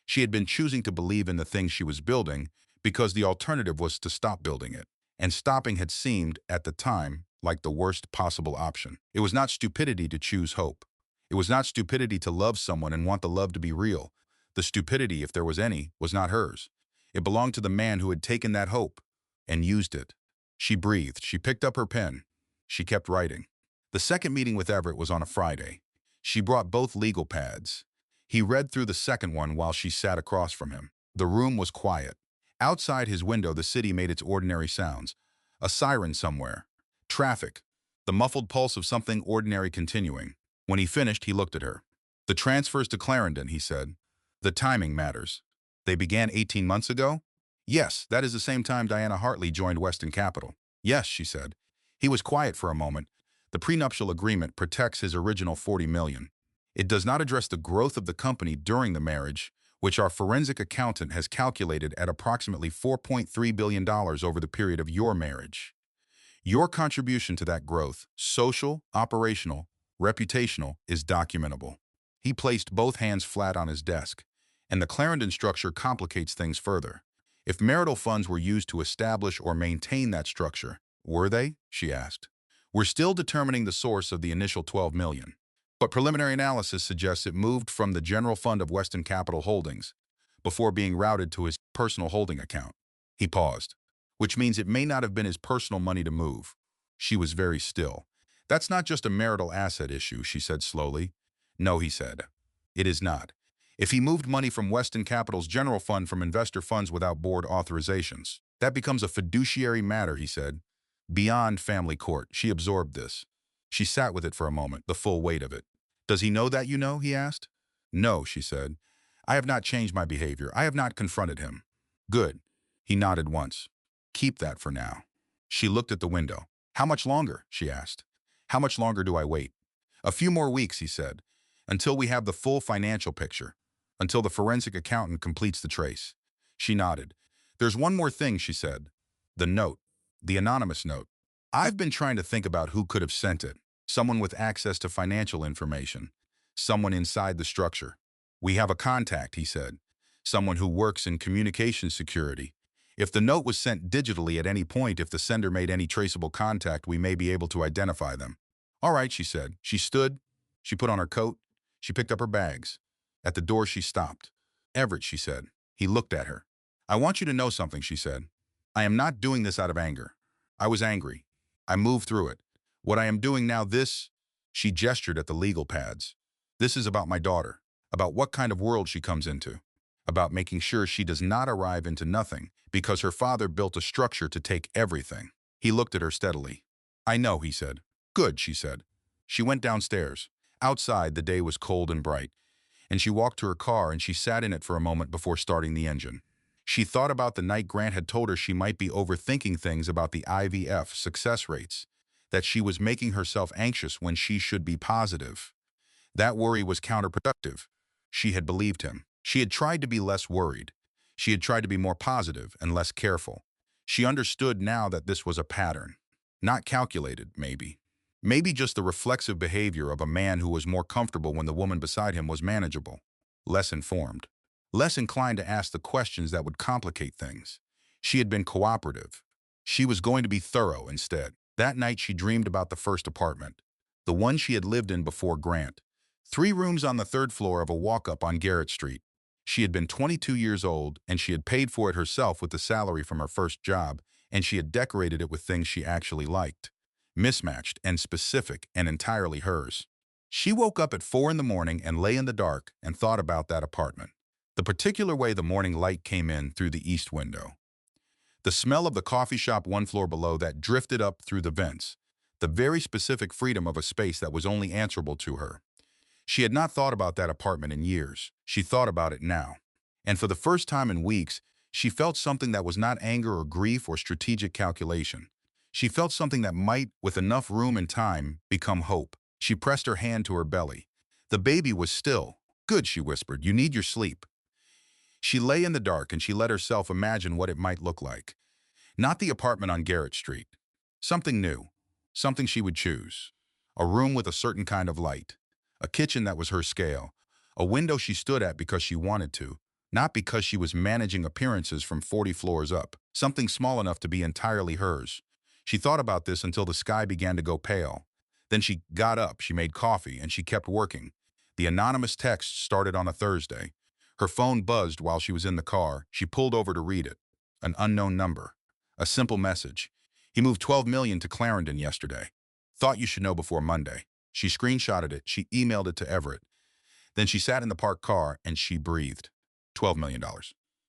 She had been choosing to believe in the thing she was building because the alternative was to stop building it. And stopping had seemed, at the time, like the worst possible option. It was not stupidity to choose hope. It was not stupidity to love someone and want the love to be real. The stupidity, if there was any, was not hers. It belonged to the man who had taken that hope and used it. She breathed. She picked up her pen. She kept writing. The second meeting with Everett was on a Friday. She brought both legal pads. He read through the second one while she sat across from him. The room was quiet. Outside his window, the city made its ordinary sounds. A siren somewhere. Traffic. The muffled pulse of something ordinary continuing. When he finished, he looked at her. The transfers to Clarendon, he said. The timing matters. They began 18 months ago? Yes, that is the same time Diana Hartley joined Weston Capital. Yes, she said. He was quiet for a moment. The prenuptial agreement protects his original $40 million. It does not address the growth of the company during the marriage, which our forensic accountant has calculated at approximately $4.3 billion over the period of your marriage. Your contribution to that growth, social, operational, reputational, is documentable. He placed both hands flat on his desk, and the Clarendon structure complicates things further. If marital funds were used to establish or maintain that structure, were they? She asked. We're still determining the source of the initial 12 million. But preliminary analysis suggests it moved from the general fund of Weston Capital Holdings before being routed to his personal holding account. He paused, which means it may not have been his personal money to move. She was very still. That's not just a marital asset issue, she said slowly. No, he said. It is not. If he moved money from Weston Capital's general fund from investor funds without board authorizations, that becomes a fiduciary matter, he said. Beyond family court, she absorbed this. She sat with it for a moment, the full weight of it. Does he know that you know? He asked. No, she said. I have not changed my behavior. I have not confronted him. Good. He nodded once. Keep that for now. She looked at the window. How much longer? She asked. How much longer do I wait? A few more weeks, he said, until we have the full financial picture, until the forensic accountant completes the trace. She nodded. There's one more thing, she said. The note. The anonymous note. I've been trying to think about who could have sent it. Someone with access to financial information. Someone inside the structure. We have a contact, he said. Someone who works in communication security. If the note was sent digitally at any point, if the sender made any traceable contact, we may be able to identify them. All right, she said. She stood. She put on her coat. She picked up her bags. At the door, she stopped. Everett, she said. He looked at her. I want you to know something, she said. I am not doing this out of anger. I was angry. I moved through it. What I am doing now, she gestured at the legal pads. This is about my daughter, about what kind of world she comes into, about making sure she does not arrive into nothing because her father built a structure to take everything. He looked at her steadily. I know, he said. Good, she said. She went downstairs. Outside, the day was cold and bright, and she walked to her car and she sat in it for a moment before starting the engine. She thought about the night Grant had told her she might be overthinking things about the IVF success rates, that she was making herself anxious when she should be positive. That worry was counterproductive. She had believed him. She had tried to be less worried. She had tried to be more positive and less careful. She understood now that this was a pattern. Not calculated, maybe. Maybe just the reflexive behavior of a man who was more comfortable when the woman beside him was manageable, less informed, less inclined to ask the questions that would complicate things. She had been cooperative. She was going to be thorough instead. That night she dreamed about the first apartment, the one she had lived in before Grant. 3 rooms on the 3rd floor of a walk-up on Garrett Street. She had been 22 years old, and she had paid for it herself with the salary from her first job, and she had decorated it with things she actually liked. Mismatched and specific and entirely hers. She woke up at 4 in the morning and lay in the dark and thought about that apartment. The particular way the morning light came in through the east window. The smell of the coffee shop 1 floor below that drifted up through the vents. The very specific freedom of a space that was only answerable to her. She had not thought about that apartment in years. She thought about it now. And for the first time in weeks, she felt something that was not anger or grief or strategic calculation. She felt something that might, with enough room and time, become hope. She pressed her hand to her belly. The baby was still. Good, she whispered. You need your sleep. She lay in the dark and she let herself imagine what it might look like. Not the apartment on Garrett Street. Something new. Something she would choose. A room with a certain kind of light. A kitchen that was her scale. A window she stood at because she wanted to, not because she was managing appearances from 40 floors up. Something small enough to be entirely hers. She thought about this until the sky began to go pale. Then she got up, she made coffee, and she kept working. The anonymous text started on a Thursday. Her phone buzzed while she was in the car. She pulled over to read it. An unknown number. A simple message. He moved 12 million to Clarendon yesterday. Thought you should know before Monday. She screenshotted it. She emailed it to Everett. Then she sat in the parked car and she breathed. $12 million.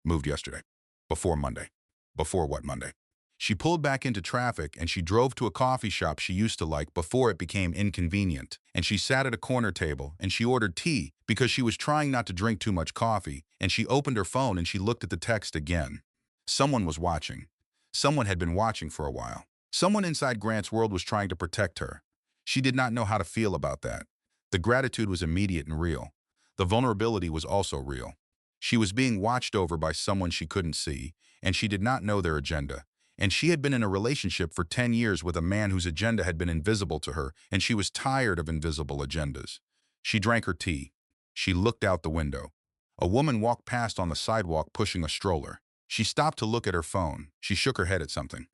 Moved yesterday. Before Monday. Before what Monday? She pulled back into traffic and she drove to a coffee shop she used to like before it became inconvenient. And she sat at a corner table and she ordered tea because she was trying not to drink too much coffee. And she opened her phone and she looked at the text again. Someone was watching. Someone had been watching for a while. Someone inside Grant's world was trying to protect her. She did not know how to feel about that. The gratitude was immediate and real. The vulnerability was also real. She was being watched over by someone she couldn't see, and she did not know their agenda. And she had been in a relationship for 10 years with a man whose agenda had been invisible to her, and she was tired of invisible agendas. She drank her tea. She looked out the window. A woman walked past on the sidewalk pushing a stroller. She stopped to look at her phone. She shook her head at something.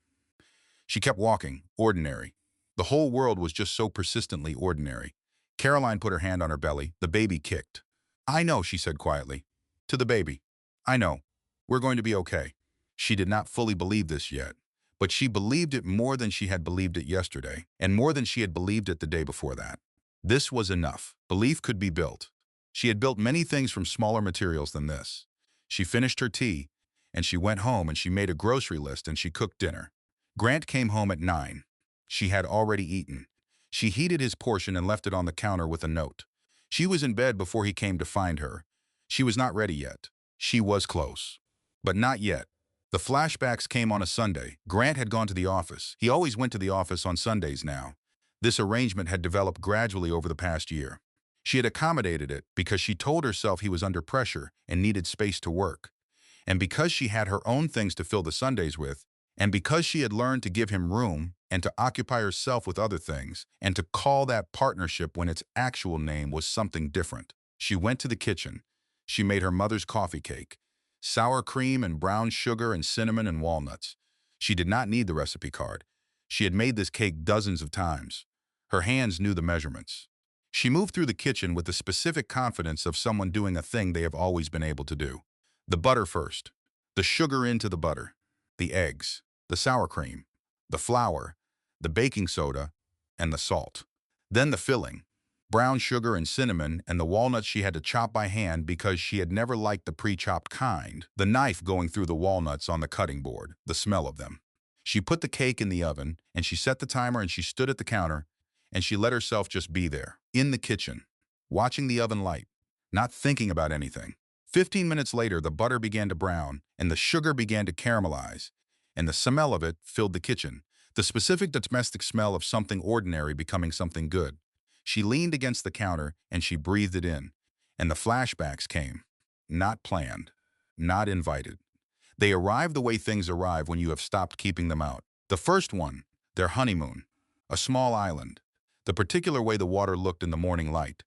She kept walking, ordinary. The whole world was just so persistently ordinary. Caroline put her hand on her belly. The baby kicked. "I know," she said quietly. To the baby. "I know. We're going to be okay." She did not fully believe this yet, but she believed it more than she had believed it yesterday, and more than she had believed it the day before that. This was enough. Belief could be built. She had built many things from smaller materials than this. She finished her tea, and she went home and she made a grocery list and she cooked dinner. Grant came home at 9. She had already eaten. She heated his portion and left it on the counter with a note. She was in bed before he came to find her. She was not ready yet. She was close. But not yet. The flashbacks came on a Sunday. Grant had gone to the office. He always went to the office on Sundays now. This arrangement had developed gradually over the past year. She had accommodated it because she told herself he was under pressure and needed space to work. And because she had her own things to fill the Sundays with, and because she had learned to give him room and to occupy herself with other things, and to call that partnership when its actual name was something different. She went to the kitchen. She made her mother's coffee cake. Sour cream and brown sugar and cinnamon and walnuts. She did not need the recipe card. She had made this cake dozens of times. Her hands knew the measurements. She moved through the kitchen with the specific confidence of someone doing a thing they have always been able to do. The butter first. The sugar into the butter. The eggs. The sour cream. The flour. The baking soda. And the salt. Then the filling. Brown sugar and cinnamon and the walnuts she had to chop by hand because she had never liked the pre-chopped kind. The knife going through the walnuts on the cutting board. The smell of them. She put the cake in the oven and she set the timer and she stood at the counter and she let herself just be there, in the kitchen, watching the oven light, not thinking about anything. 15 minutes later, the butter began to brown and the sugar began to caramelize, and the smell of it filled the kitchen, the specific domestic smell of something ordinary becoming something good. She leaned against the counter and she breathed it in, and the flashbacks came. Not planned, not invited. They arrive the way things arrive when you have stopped keeping them out. The first one, their honeymoon, a small island, the particular way the water looked in the morning light.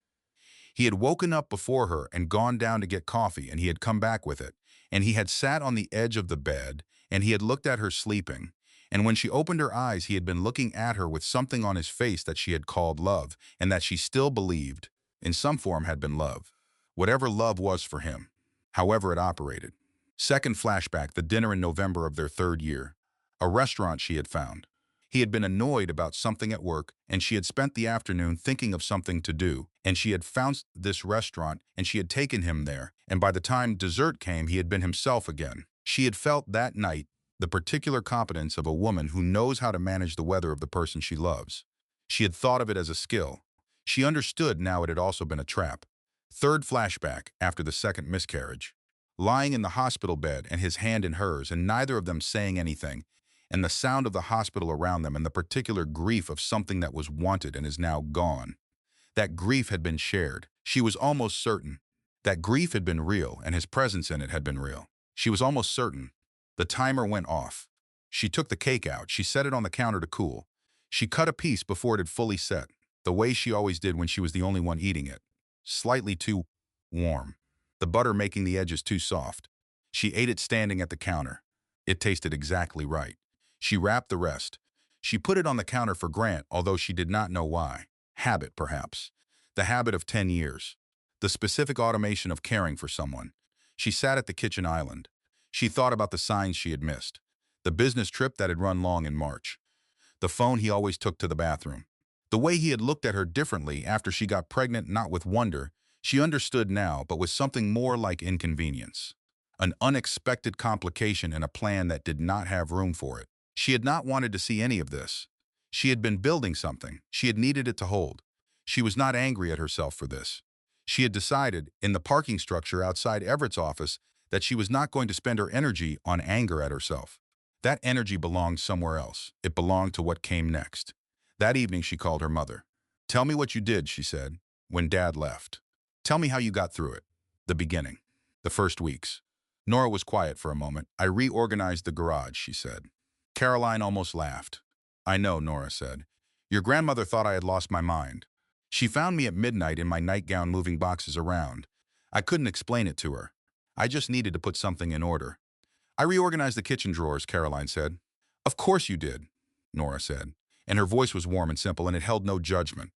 He had woken up before her and gone down to get coffee, and he had come back with it, and he had sat on the edge of the bed, and he had looked at her sleeping, and when she opened her eyes, he had been looking at her with something on his face that she had called love, and that she still believed, in some form, had been love. Whatever love was for him, however it operated. Second flashback, the dinner in November of their 3rd year. A restaurant she had found. He had been annoyed about something at work, and she had spent the afternoon thinking of something to do, and she had found this restaurant, and she had taken him there, and by the time dessert came, he had been himself again. She had felt that night the particular competence of a woman who knows how to manage the weather of the person she loves. She had thought of it as a skill. She understood now it had also been a trap. Third flashback, after the second miscarriage. Lying in the hospital bed and his hand in hers, and neither of them saying anything, and the sound of the hospital around them and the particular grief of something that was wanted and is now gone. That grief had been shared. She was almost certain. That grief had been real, and his presence in it had been real. She was almost certain. The timer went off. She took the cake out. She set it on the counter to cool. She cut a piece before it had fully set, the way she always did when she was the only one eating it. Slightly too warm. The butter making the edges too soft. She ate it standing at the counter. It tasted exactly right. She wrapped the rest. She put it on the counter for Grant, although she did not know why. Habit, perhaps. The habit of 10 years. The specific automation of caring for someone. She sat at the kitchen island. She thought about the signs she had missed. The business trip that had run long in March. The phone he always took to the bathroom. The way he had looked at her differently after she got pregnant, not with wonder. She understood now, but with something more like inconvenience. An unexpected complication in a plan that did not have room for it. She had not wanted to see any of this. She had been building something. She had needed it to hold. She was not angry at herself for this. She had decided, in the parking structure outside Everett's office, that she was not going to spend her energy on anger at herself. That energy belonged somewhere else. It belonged to what came next. That evening she called her mother. "Tell me what you did," she said, when Dad left. "Tell me how you got through it." The beginning. The first weeks. Nora was quiet for a moment. "I reorganized the garage," she said. Caroline almost laughed. "I know," Nora said. "Your grandmother thought I had lost my mind. She found me at midnight in my nightgown moving boxes around. I couldn't explain it to her. I just needed to put something in order. I reorganized the kitchen drawers, Caroline said. Of course you did, Nora said, and her voice was warm and simple, and it held no judgment.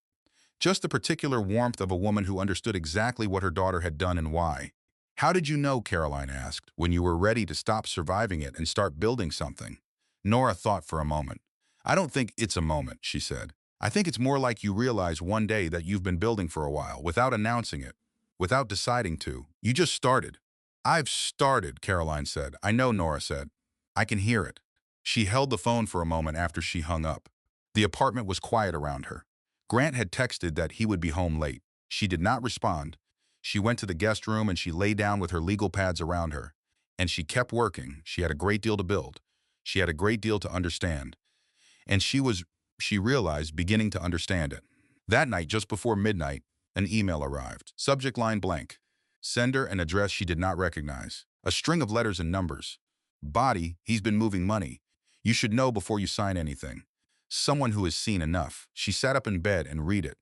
Just the particular warmth of a woman who understood exactly what her daughter had done and why. How did you know, Caroline asked, when you were ready to stop surviving it and start building something? Nora thought for a moment. I don't think it's a moment, she said. I think it's more like you realize one day that you've been building for a while, without announcing it, without deciding to. You just started. I've started, Caroline said. I know, Nora said. I can hear it. She held the phone for a moment after she hung up. The apartment was quiet around her. Grant had texted that he would be home late. She did not respond. She went to the guest room and she lay down with her legal pads around her. And she kept working. She had a great deal to build. She had a great deal to understand. And she realized, beginning to understand it. That night, just before midnight, an email arrived. Subject line blank. Sender and address she did not recognize. A string of letters and numbers. Body, he's been moving money. You should know before you sign anything. Someone who has seen enough. She sat up in bed and read it.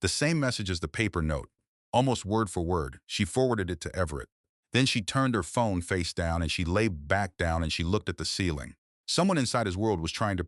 The same message as the paper note. Almost word for word. She forwarded it to Everett. Then she turned her phone face down and she lay back down and she looked at the ceiling. Someone inside his world was trying to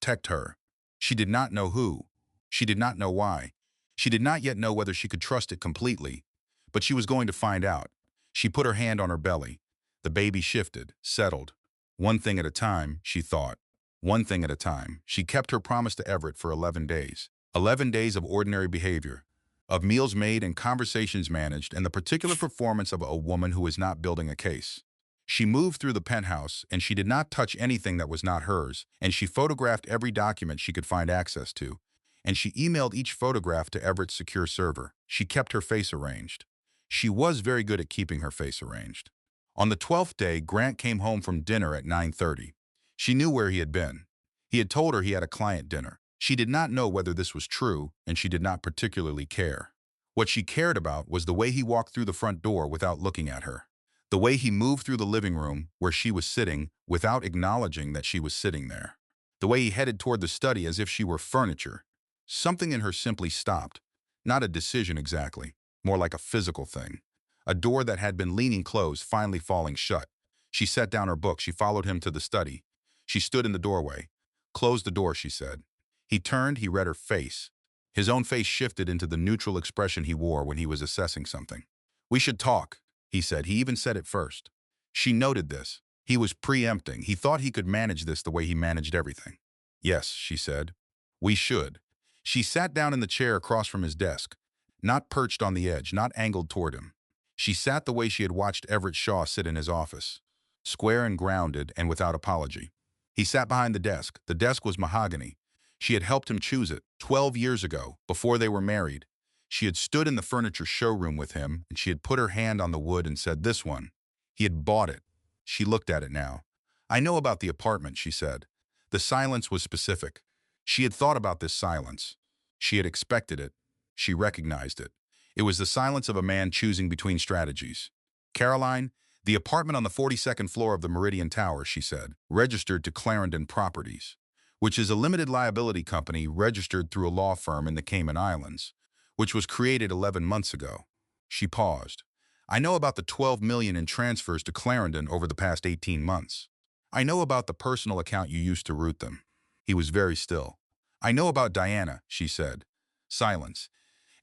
protect her. She did not know who. She did not know why. She did not yet know whether she could trust it completely. But she was going to find out. She put her hand on her belly. The baby shifted, settled. One thing at a time, she thought. One thing at a time. She kept her promise to Everett for 11 days. 11 days of ordinary behavior, of meals made and conversations managed, and the particular performance of a woman who is not building a case. She moved through the penthouse, and she did not touch anything that was not hers, and she photographed every document she could find access to, and she emailed each photograph to Everett's secure server. She kept her face arranged. She was very good at keeping her face arranged. On the 12th day, Grant came home from dinner at 9:30. She knew where he had been. He had told her he had a client dinner. She did not know whether this was true, and she did not particularly care. What she cared about was the way he walked through the front door without looking at her. The way he moved through the living room where she was sitting without acknowledging that she was sitting there. The way he headed toward the study as if she were furniture. Something in her simply stopped. Not a decision exactly, more like a physical thing. A door that had been leaning closed finally falling shut. She set down her book. She followed him to the study. She stood in the doorway. Close the door, she said. He turned, he read her face. His own face shifted into the neutral expression he wore when he was assessing something. We should talk, he said. He even said it first. She noted this. He was preempting. He thought he could manage this the way he managed everything. Yes, she said. We should. She sat down in the chair across from his desk, not perched on the edge, not angled toward him. She sat the way she had watched Everett Shaw sit in his office, square and grounded and without apology. He sat behind the desk. The desk was mahogany. She had helped him choose it 12 years ago, before they were married. She had stood in the furniture showroom with him, and she had put her hand on the wood and said, "This one." He had bought it. She looked at it now. I know about the apartment, she said. The silence was specific. She had thought about this silence. She had expected it. She recognized it. It was the silence of a man choosing between strategies. Caroline, the apartment on the 42nd floor of the Meridian Tower, she said, registered to Clarendon Properties, which is a limited liability company registered through a law firm in the Cayman Islands, which was created 11 months ago. She paused. I know about the $12 million in transfers to Clarendon over the past 18 months. I know about the personal account you used to root them. He was very still. I know about Diana, she said. Silence.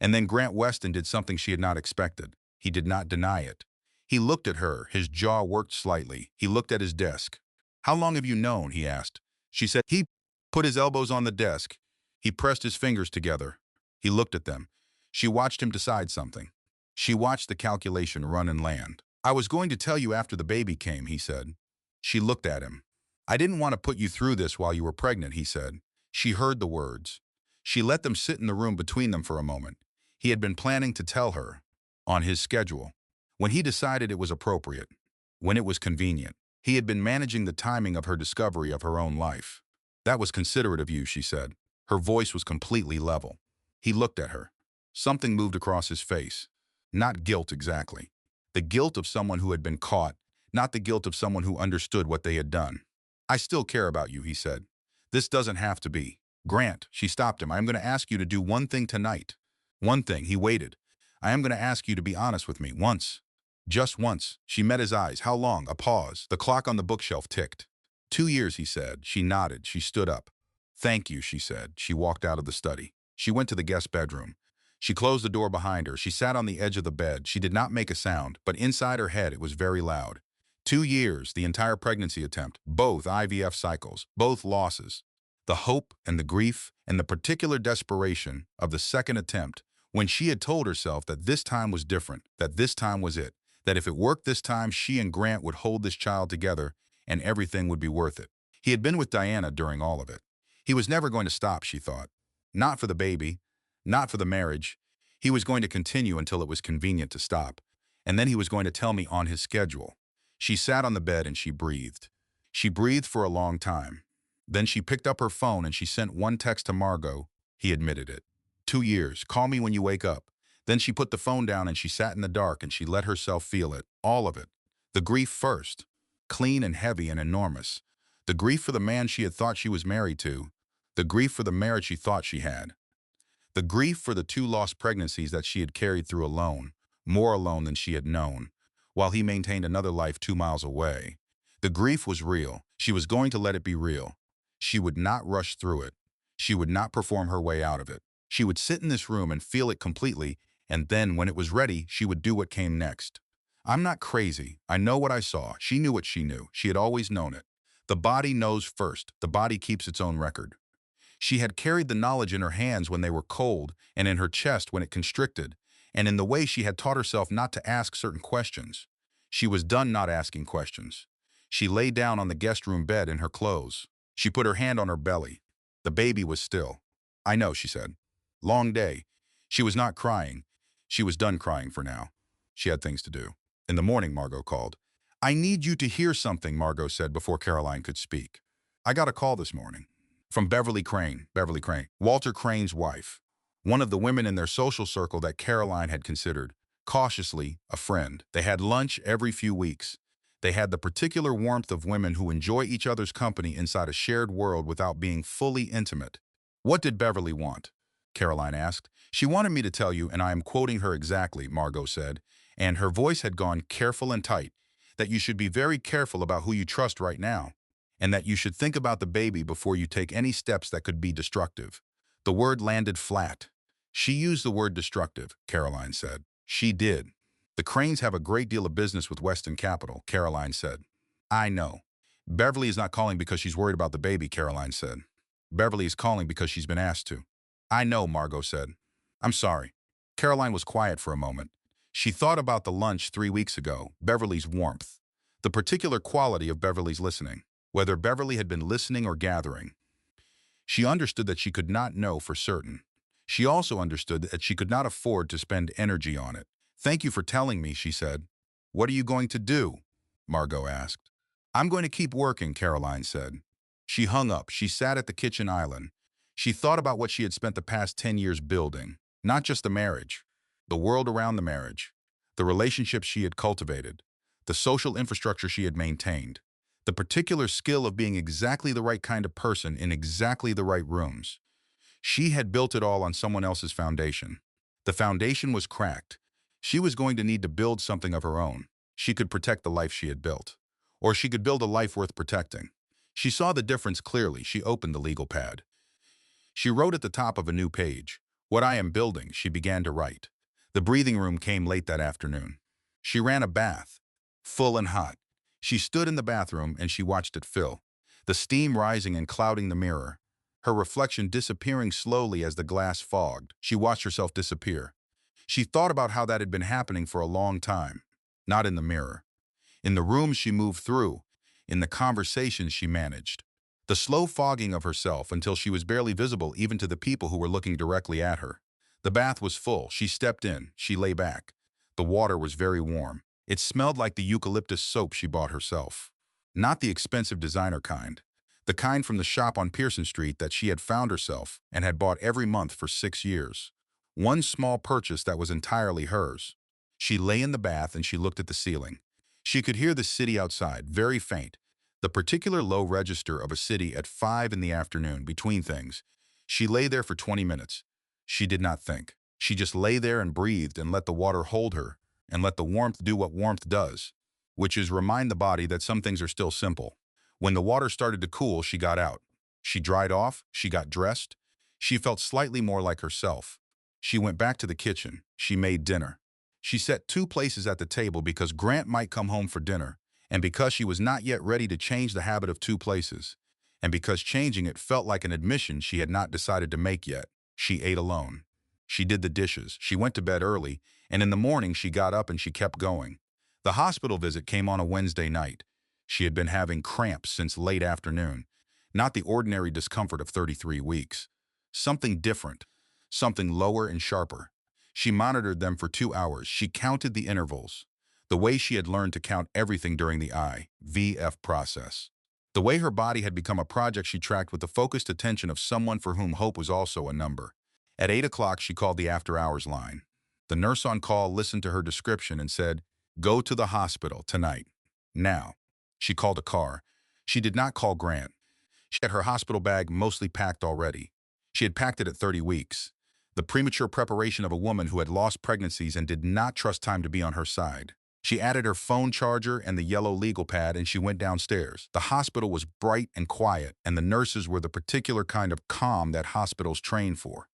And then Grant Weston did something she had not expected. He did not deny it. He looked at her. His jaw worked slightly. He looked at his desk. How long have you known? He asked. She said. He put his elbows on the desk. He pressed his fingers together. He looked at them. She watched him decide something. She watched the calculation run and land. I was going to tell you after the baby came, he said. She looked at him. I didn't want to put you through this while you were pregnant, he said. She heard the words. She let them sit in the room between them for a moment. He had been planning to tell her, on his schedule, when he decided it was appropriate, when it was convenient. He had been managing the timing of her discovery of her own life. That was considerate of you, she said. Her voice was completely level. He looked at her. Something moved across his face. Not guilt exactly. The guilt of someone who had been caught, not the guilt of someone who understood what they had done. I still care about you, he said. This doesn't have to be. Grant, she stopped him. I am going to ask you to do one thing tonight. One thing. He waited. I am going to ask you to be honest with me once. Just once. She met his eyes. How long? A pause. The clock on the bookshelf ticked. 2 years, he said. She nodded. She stood up. Thank you, she said. She walked out of the study. She went to the guest bedroom. She closed the door behind her. She sat on the edge of the bed. She did not make a sound, but inside her head it was very loud. 2 years, the entire pregnancy attempt, both IVF cycles, both losses. The hope and the grief and the particular desperation of the second attempt, when she had told herself that this time was different, that this time was it, that if it worked this time, she and Grant would hold this child together and everything would be worth it. He had been with Diana during all of it. He was never going to stop, she thought. Not for the baby, not for the marriage. He was going to continue until it was convenient to stop, and then he was going to tell me on his schedule. She sat on the bed and she breathed. She breathed for a long time. Then she picked up her phone and she sent one text to Margot. He admitted it. 2 years. Call me when you wake up. Then she put the phone down and she sat in the dark and she let herself feel it, all of it. The grief first, clean and heavy and enormous. The grief for the man she had thought she was married to. The grief for the marriage she thought she had. The grief for the 2 lost pregnancies that she had carried through alone, more alone than she had known, while he maintained another life 2 miles away. The grief was real. She was going to let it be real. She would not rush through it. She would not perform her way out of it. She would sit in this room and feel it completely, and then, when it was ready, she would do what came next. I'm not crazy. I know what I saw. She knew what she knew. She had always known it. The body knows first. The body keeps its own record. She had carried the knowledge in her hands when they were cold and in her chest when it constricted, and in the way she had taught herself not to ask certain questions. She was done not asking questions. She lay down on the guest room bed in her clothes. She put her hand on her belly. The baby was still. I know, she said. Long day. She was not crying. She was done crying for now. She had things to do. In the morning, Margot called. I need you to hear something, Margot said before Caroline could speak. I got a call this morning. From Beverly Crane, Walter Crane's wife. One of the women in their social circle that Caroline had considered, cautiously, a friend. They had lunch every few weeks. They had the particular warmth of women who enjoy each other's company inside a shared world without being fully intimate. What did Beverly want? Caroline asked. She wanted me to tell you, and I am quoting her exactly, Margot said, and her voice had gone careful and tight, that you should be very careful about who you trust right now, and that you should think about the baby before you take any steps that could be destructive. The word landed flat. She used the word destructive, Caroline said. She did. The Cranes have a great deal of business with Weston Capital, Caroline said. I know. Beverly is not calling because she's worried about the baby, Caroline said. Beverly is calling because she's been asked to. I know, Margot said. I'm sorry. Caroline was quiet for a moment. She thought about the lunch 3 weeks ago, Beverly's warmth, the particular quality of Beverly's listening, whether Beverly had been listening or gathering. She understood that she could not know for certain. She also understood that she could not afford to spend energy on it. Thank you for telling me, she said. What are you going to do? Margot asked. I'm going to keep working, Caroline said. She hung up. She sat at the kitchen island. She thought about what she had spent the past 10 years building, not just the marriage, the world around the marriage, the relationships she had cultivated, the social infrastructure she had maintained, the particular skill of being exactly the right kind of person in exactly the right rooms. She had built it all on someone else's foundation. The foundation was cracked. She was going to need to build something of her own. She could protect the life she had built. Or she could build a life worth protecting. She saw the difference clearly. She opened the legal pad. She wrote at the top of a new page, "What I am building," she began to write. The breathing room came late that afternoon. She ran a bath, full and hot. She stood in the bathroom and she watched it fill, the steam rising and clouding the mirror, her reflection disappearing slowly as the glass fogged. She watched herself disappear. She thought about how that had been happening for a long time, not in the mirror, in the rooms she moved through, in the conversations she managed. The slow fogging of herself until she was barely visible even to the people who were looking directly at her. The bath was full. She stepped in. She lay back. The water was very warm. It smelled like the eucalyptus soap she bought herself. Not the expensive designer kind. The kind from the shop on Pearson Street that she had found herself and had bought every month for 6 years. One small purchase that was entirely hers. She lay in the bath and she looked at the ceiling. She could hear the city outside, very faint, the particular low register of a city at 5 in the afternoon, between things. She lay there for 20 minutes. She did not think. She just lay there and breathed and let the water hold her, and let the warmth do what warmth does, which is remind the body that some things are still simple. When the water started to cool, she got out. She dried off, she got dressed. She felt slightly more like herself. She went back to the kitchen. She made dinner. She set two places at the table because Grant might come home for dinner, and because she was not yet ready to change the habit of two places, and because changing it felt like an admission she had not decided to make yet. She ate alone. She did the dishes. She went to bed early, and in the morning she got up and she kept going. The hospital visit came on a Wednesday night. She had been having cramps since late afternoon, not the ordinary discomfort of 33 weeks. Something different, something lower and sharper. She monitored them for 2 hours. She counted the intervals, the way she had learned to count everything during the IVF process. The way her body had become a project she tracked with the focused attention of someone for whom hope was also a number. At 8 o'clock, she called the after-hours line. The nurse on call listened to her description and said, "Go to the hospital tonight. Now." She called a car. She did not call Grant. She had her hospital bag mostly packed already. She had packed it at 30 weeks. The premature preparation of a woman who had lost pregnancies and did not trust time to be on her side. She added her phone charger and the yellow legal pad and she went downstairs. The hospital was bright and quiet, and the nurses were the particular kind of calm that hospitals train for.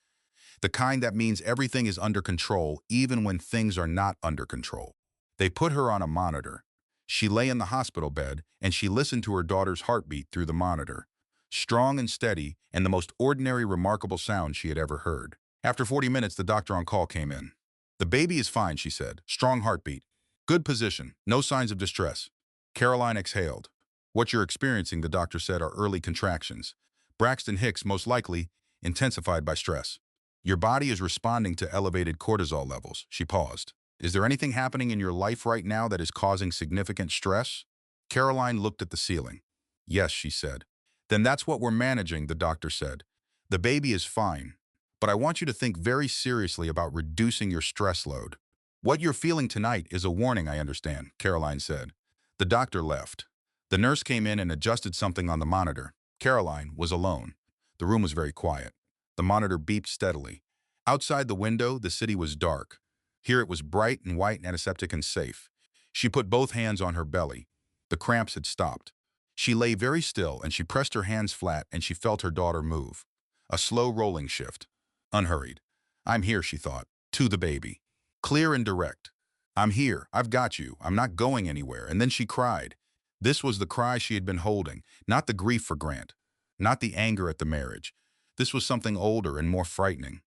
The kind that means everything is under control even when things are not under control. They put her on a monitor. She lay in the hospital bed and she listened to her daughter's heartbeat through the monitor. Strong and steady, and the most ordinary, remarkable sound she had ever heard. After 40 minutes, the doctor on call came in. "The baby is fine," she said. "Strong heartbeat. Good position. No signs of distress." Caroline exhaled. "What you're experiencing," the doctor said, "are early contractions. Braxton Hicks, most likely, intensified by stress. Your body is responding to elevated cortisol levels." She paused. "Is there anything happening in your life right now that is causing significant stress?" Caroline looked at the ceiling. "Yes," she said. "Then that's what we're managing," the doctor said. "The baby is fine, but I want you to think very seriously about reducing your stress load." "What you're feeling tonight is a warning, I understand," Caroline said. The doctor left. The nurse came in and adjusted something on the monitor. Caroline was alone. The room was very quiet. The monitor beeped steadily. Outside the window, the city was dark. Here it was bright and white, antiseptic and safe. She put both hands on her belly. The cramps had stopped. She lay very still and she pressed her hands flat and she felt her daughter move. A slow rolling shift. Unhurried. "I'm here," she thought. To the baby. Clear and direct. "I'm here. I've got you. I'm not going anywhere." And then she cried. This was the cry she had been holding, not the grief for Grant, not the anger at the marriage. This was something older and more frightening.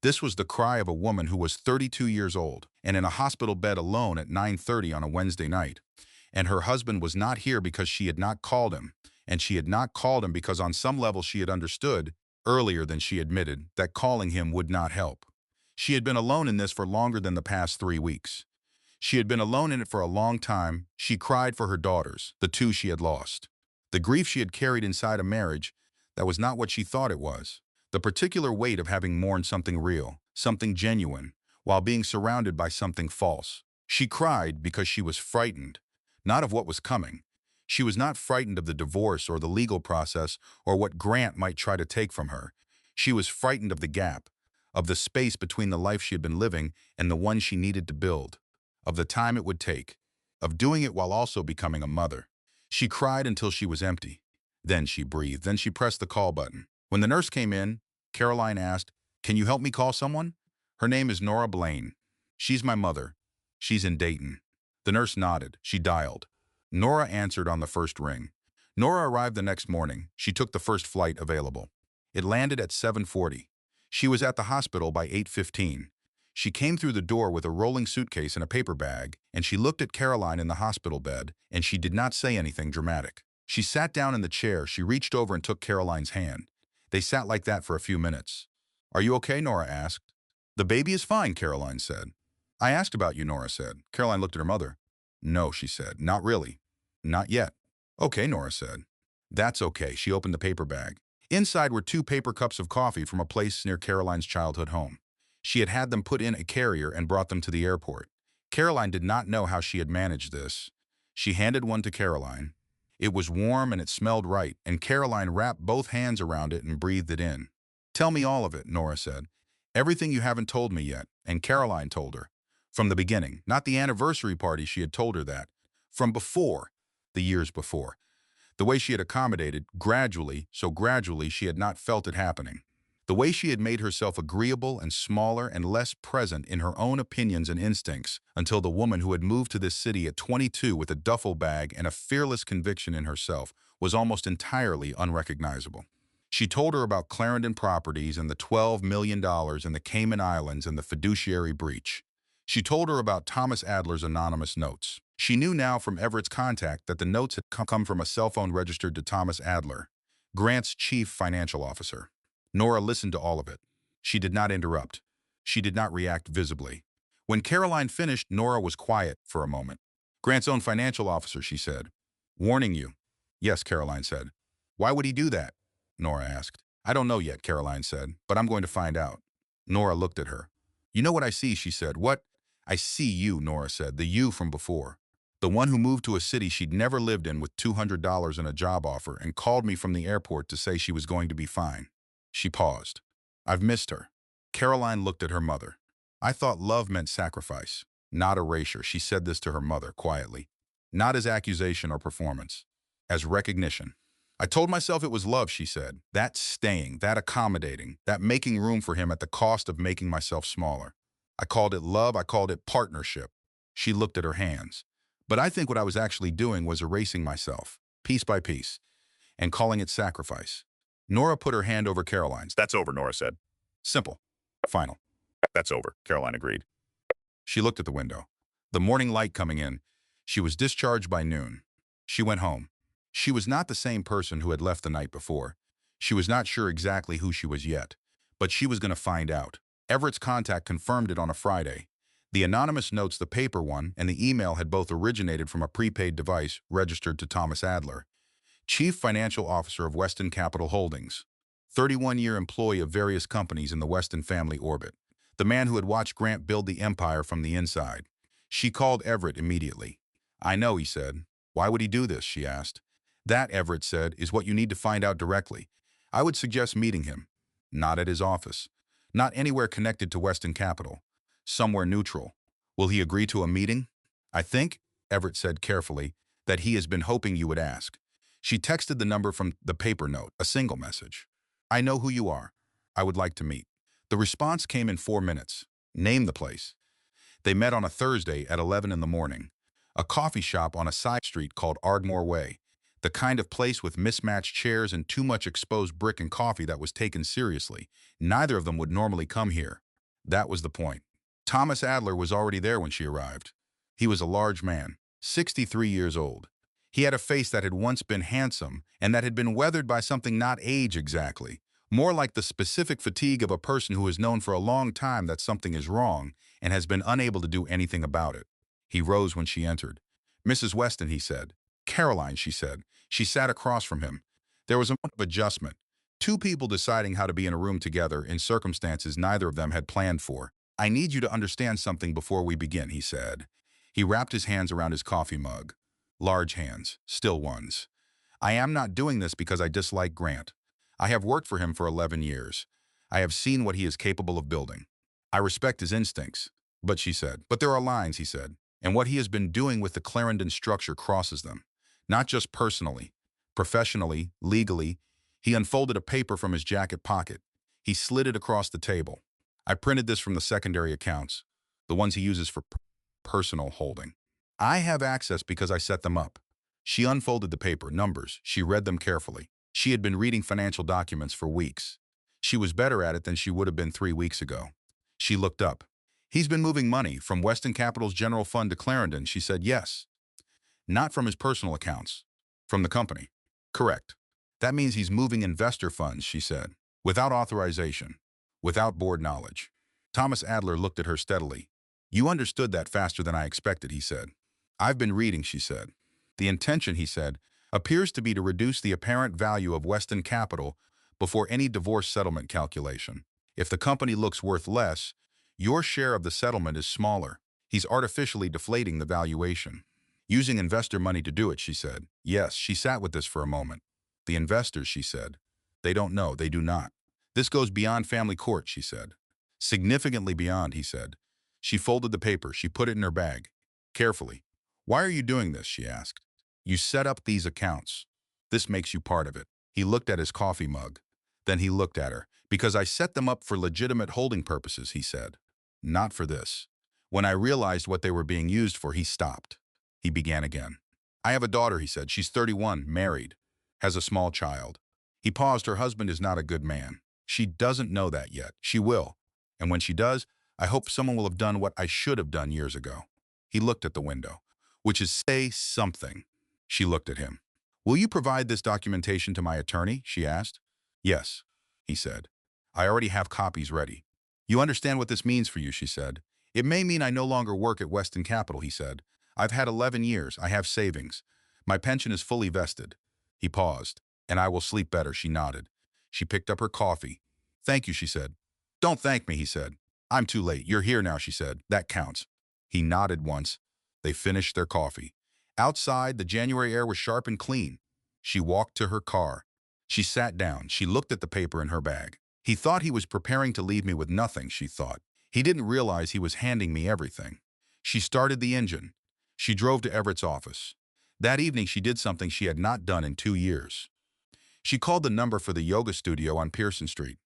This was the cry of a woman who was 32 years old and in a hospital bed alone at 9:30 on a Wednesday night. And her husband was not here because she had not called him, and she had not called him because on some level she had understood, earlier than she admitted, that calling him would not help. She had been alone in this for longer than the past 3 weeks. She had been alone in it for a long time. She cried for her daughters, the two she had lost. The grief she had carried inside a marriage that was not what she thought it was. The particular weight of having mourned something real, something genuine, while being surrounded by something false. She cried because she was frightened, not of what was coming. She was not frightened of the divorce or the legal process or what Grant might try to take from her. She was frightened of the gap, of the space between the life she had been living and the one she needed to build, of the time it would take, of doing it while also becoming a mother. She cried until she was empty. Then she breathed. Then she pressed the call button. When the nurse came in, Caroline asked, "Can you help me call someone?" "Her name is Nora Blaine. She's my mother. She's in Dayton." The nurse nodded. She dialed. Nora answered on the first ring. Nora arrived the next morning. She took the first flight available. It landed at 7:40. She was at the hospital by 8:15. She came through the door with a rolling suitcase and a paper bag, and she looked at Caroline in the hospital bed, and she did not say anything dramatic. She sat down in the chair. She reached over and took Caroline's hand. They sat like that for a few minutes. "Are you okay?" Nora asked. "The baby is fine," Caroline said. "I asked about you," Nora said. Caroline looked at her mother. "No," she said. "Not really. Not yet." "Okay," Nora said. "That's okay." She opened the paper bag. Inside were 2 paper cups of coffee from a place near Caroline's childhood home. She had had them put in a carrier and brought them to the airport. Caroline did not know how she had managed this. She handed one to Caroline. It was warm and it smelled right, and Caroline wrapped both hands around it and breathed it in. "Tell me all of it," Nora said. "Everything you haven't told me yet," and Caroline told her. From the beginning, not the anniversary party she had told her that. From before, the years before. The way she had accommodated, gradually, so gradually she had not felt it happening. The way she had made herself agreeable and smaller and less present in her own opinions and instincts until the woman who had moved to this city at 22 with a duffel bag and a fearless conviction in herself was almost entirely unrecognizable. She told her about Clarendon Properties and the $12 million in the Cayman Islands and the fiduciary breach. She told her about Thomas Adler's anonymous notes. She knew now from Everett's contact that the notes had come from a cell phone registered to Thomas Adler, Grant's chief financial officer. Nora listened to all of it. She did not interrupt. She did not react visibly. When Caroline finished, Nora was quiet for a moment. Grant's own financial officer, she said. Warning you. Yes, Caroline said. Why would he do that? Nora asked. I don't know yet, Caroline said, but I'm going to find out. Nora looked at her. You know what I see, she said. What? I see you, Nora said, the you from before. The one who moved to a city she'd never lived in with $200 in a job offer and called me from the airport to say she was going to be fine. She paused. I've missed her. Caroline looked at her mother. I thought love meant sacrifice, not erasure. She said this to her mother quietly. Not as accusation or performance, as recognition. I told myself it was love, she said. That staying, that accommodating, that making room for him at the cost of making myself smaller. I called it love, I called it partnership. She looked at her hands. But I think what I was actually doing was erasing myself, piece by piece, and calling it sacrifice. Nora put her hand over Caroline's. That's over, Nora said. Simple. Final. That's over, Caroline agreed. She looked at the window. The morning light coming in. She was discharged by noon. She went home. She was not the same person who had left the night before. She was not sure exactly who she was yet, but she was going to find out. Everett's contact confirmed it on a Friday. The anonymous notes, the paper one, and the email had both originated from a prepaid device registered to Thomas Adler, Chief Financial Officer of Weston Capital Holdings, 31-year employee of various companies in the Weston family orbit, the man who had watched Grant build the empire from the inside. She called Everett immediately. I know, he said. Why would he do this, she asked. That, Everett said, is what you need to find out directly. I would suggest meeting him. Not at his office. Not anywhere connected to Weston Capital. Somewhere neutral. Will he agree to a meeting? I think, Everett said carefully, that he has been hoping you would ask. She texted the number from the paper note, a single message. I know who you are. I would like to meet. The response came in 4 minutes. Name the place. They met on a Thursday at 11 in the morning. A coffee shop on a side street called Ardmore Way. The kind of place with mismatched chairs and too much exposed brick and coffee that was taken seriously. Neither of them would normally come here. That was the point. Thomas Adler was already there when she arrived. He was a large man, 63 years old. He had a face that had once been handsome and that had been weathered by something not age exactly, more like the specific fatigue of a person who has known for a long time that something is wrong and has been unable to do anything about it. He rose when she entered. Mrs. Weston, he said. Caroline, she said. She sat across from him. There was a moment of adjustment. Two people deciding how to be in a room together in circumstances neither of them had planned for. I need you to understand something before we begin, he said. He wrapped his hands around his coffee mug. Large hands, still ones. I am not doing this because I dislike Grant. I have worked for him for 11 years. I have seen what he is capable of building. I respect his instincts. But, she said, but there are lines, he said, and what he has been doing with the Clarendon structure crosses them. Not just personally, professionally, legally. He unfolded a paper from his jacket pocket. He slid it across the table. I printed this from the secondary accounts, the ones he uses for personal holding. I have access because I set them up. She unfolded the paper, numbers. She read them carefully. She had been reading financial documents for weeks. She was better at it than she would have been 3 weeks ago. She looked up. He's been moving money from Weston Capital's general fund to Clarendon, she said. Yes. Not from his personal accounts. From the company. Correct. That means he's moving investor funds, she said. Without authorization. Without board knowledge. Thomas Adler looked at her steadily. You understood that faster than I expected, he said. I've been reading, she said. The intention, he said, appears to be to reduce the apparent value of Weston Capital before any divorce settlement calculation. If the company looks worth less, your share of the settlement is smaller. He's artificially deflating the valuation. Using investor money to do it, she said. Yes, she sat with this for a moment. The investors, she said. They don't know, they do not. This goes beyond family court, she said. Significantly beyond, he said. She folded the paper. She put it in her bag. Carefully. "Why are you doing this?" she asked. "You set up these accounts. This makes you part of it." He looked at his coffee mug. Then he looked at her. "Because I set them up for legitimate holding purposes," he said. "Not for this." When I realized what they were being used for, he stopped. He began again. "I have a daughter," he said. "She's 31, married, has a small child." He paused. "Her husband is not a good man. She doesn't know that yet. She will. And when she does, I hope someone will have done what I should have done years ago." He looked at the window. "Which is say something." She looked at him. "Will you provide this documentation to my attorney?" she asked. "Yes," he said. "I already have copies ready." "You understand what this means for you," she said. "It may mean I no longer work at Weston Capital," he said. "I've had 11 years. I have savings. My pension is fully vested." He paused. "And I will sleep better," she nodded. She picked up her coffee. "Thank you," she said. "Don't thank me," he said. "I'm too late. You're here now," she said. "That counts." He nodded once. They finished their coffee. Outside, the January air was sharp and clean. She walked to her car. She sat down. She looked at the paper in her bag. "He thought he was preparing to leave me with nothing," she thought. "He didn't realize he was handing me everything." She started the engine. She drove to Everett's office. That evening, she did something she had not done in 2 years. She called the number for the yoga studio on Pearson Street.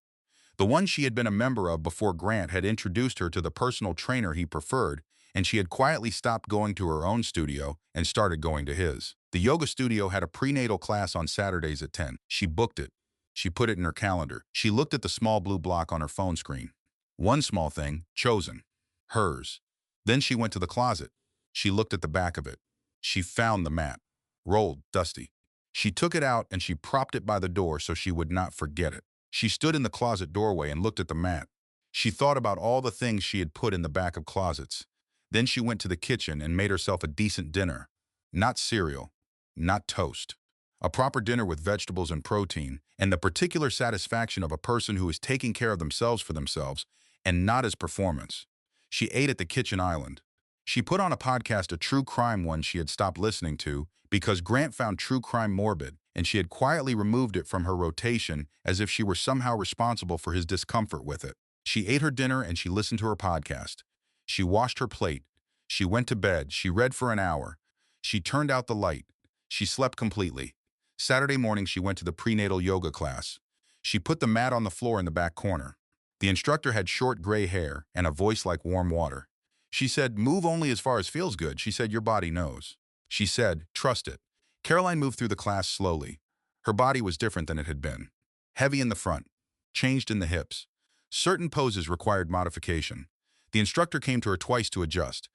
The one she had been a member of before Grant had introduced her to the personal trainer he preferred, and she had quietly stopped going to her own studio and started going to his. The yoga studio had a prenatal class on Saturdays at 10. She booked it. She put it in her calendar. She looked at the small blue block on her phone screen. One small thing, chosen. Hers. Then she went to the closet. She looked at the back of it. She found the mat. Rolled, dusty. She took it out and she propped it by the door so she would not forget it. She stood in the closet doorway and looked at the mat. She thought about all the things she had put in the back of closets. Then she went to the kitchen and made herself a decent dinner. Not cereal. Not toast. A proper dinner with vegetables and protein, and the particular satisfaction of a person who is taking care of themselves for themselves, and not as performance. She ate at the kitchen island. She put on a podcast, a true crime one she had stopped listening to, because Grant found true crime morbid, and she had quietly removed it from her rotation as if she were somehow responsible for his discomfort with it. She ate her dinner and she listened to her podcast. She washed her plate. She went to bed. She read for an hour. She turned out the light. She slept completely. Saturday morning, she went to the prenatal yoga class. She put the mat on the floor in the back corner. The instructor had short gray hair and a voice like warm water. She said, "Move only as far as feels good." She said, "Your body knows." She said, "Trust it." Caroline moved through the class slowly. Her body was different than it had been. Heavy in the front, changed in the hips. Certain poses required modification. The instructor came to her twice to adjust.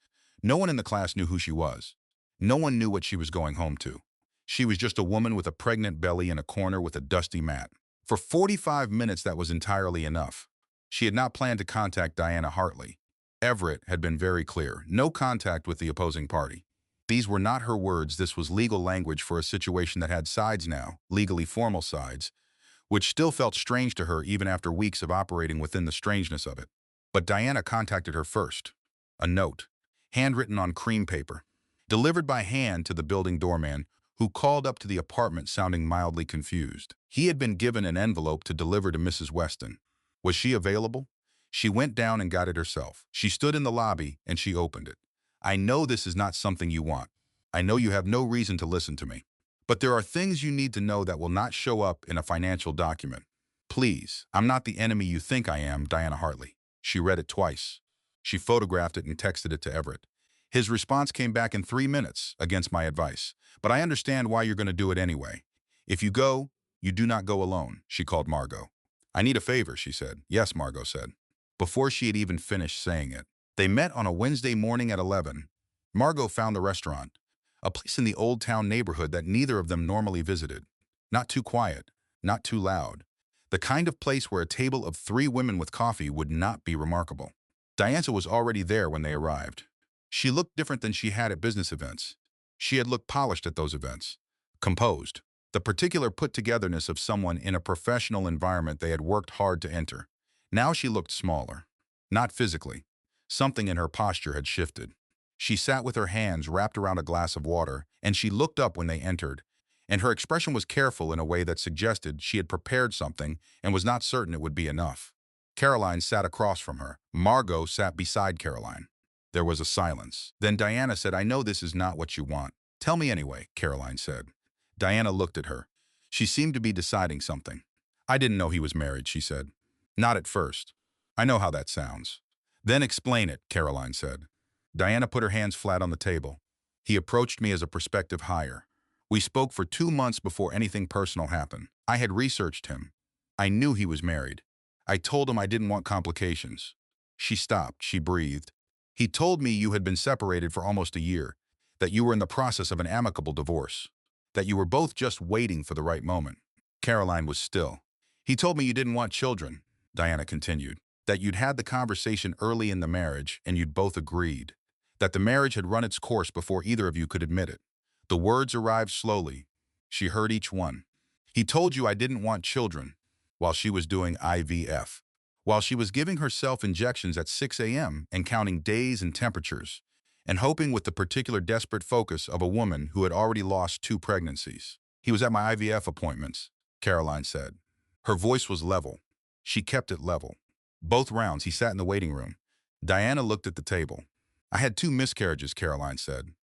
No one in the class knew who she was. No one knew what she was going home to. She was just a woman with a pregnant belly in a corner with a dusty mat. For 45 minutes, that was entirely enough. She had not planned to contact Diana Hartley. Everett had been very clear. No contact with the opposing party. These were not her words. This was legal language for a situation that had sides now, legally formal sides, which still felt strange to her even after weeks of operating within the strangeness of it. But Diana contacted her first. A note, handwritten on cream paper, delivered by hand to the building doorman, who called up to the apartment sounding mildly confused. He had been given an envelope to deliver to Mrs. Weston. Was she available? She went down and got it herself. She stood in the lobby and she opened it. "I know this is not something you want. I know you have no reason to listen to me. But there are things you need to know that will not show up in a financial document. Please, I'm not the enemy you think I am, Diana Hartley." She read it twice. She photographed it and texted it to Everett. His response came back in 3 minutes, against my advice. "But I understand why you're going to do it anyway. If you go, you do not go alone," she called Margot. "I need a favor," she said. "Yes," Margot said. Before she had even finished saying it, they met on a Wednesday morning at 11. Margot found the restaurant, a place in the Old Town neighborhood that neither of them normally visited. Not too quiet, not too loud. The kind of place where a table of 3 women with coffee would not be remarkable. Diana was already there when they arrived. She looked different than she had at business events. She had looked polished at those events. Composed. The particular put-togetherness of someone in a professional environment they had worked hard to enter. Now she looked smaller. Not physically. Something in her posture had shifted. She sat with her hands wrapped around a glass of water, and she looked up when they entered, and her expression was careful in a way that suggested she had prepared something and was not certain it would be enough. Caroline sat across from her. Margot sat beside Caroline. There was a silence. Then Diana said, "I know this is not what you want. Tell me anyway," Caroline said. Diana looked at her. She seemed to be deciding something. "I didn't know he was married," she said. "Not at first. I know how that sounds." "Then explain it," Caroline said. Diana put her hands flat on the table. "He approached me as a prospective hire. We spoke for 2 months before anything personal happened. I had researched him. I knew he was married. I told him I didn't want complications." She stopped. She breathed. "He told me you had been separated for almost a year, that you were in the process of an amicable divorce, that you were both just waiting for the right moment." Caroline was still. "He told me you didn't want children," Diana continued, "that you'd had the conversation early in the marriage and you'd both agreed, that the marriage had run its course before either of you could admit it." The words arrived slowly. She heard each one. "He told you I didn't want children," while she was doing IVF, while she was giving herself injections at 6 a.m. and counting days and temperatures, and hoping with the particular desperate focus of a woman who had already lost 2 pregnancies. "He was at my IVF appointments," Caroline said. Her voice was level. She kept it level. "Both rounds he sat in the waiting room." Diana looked at the table. "I had 2 miscarriages," Caroline said,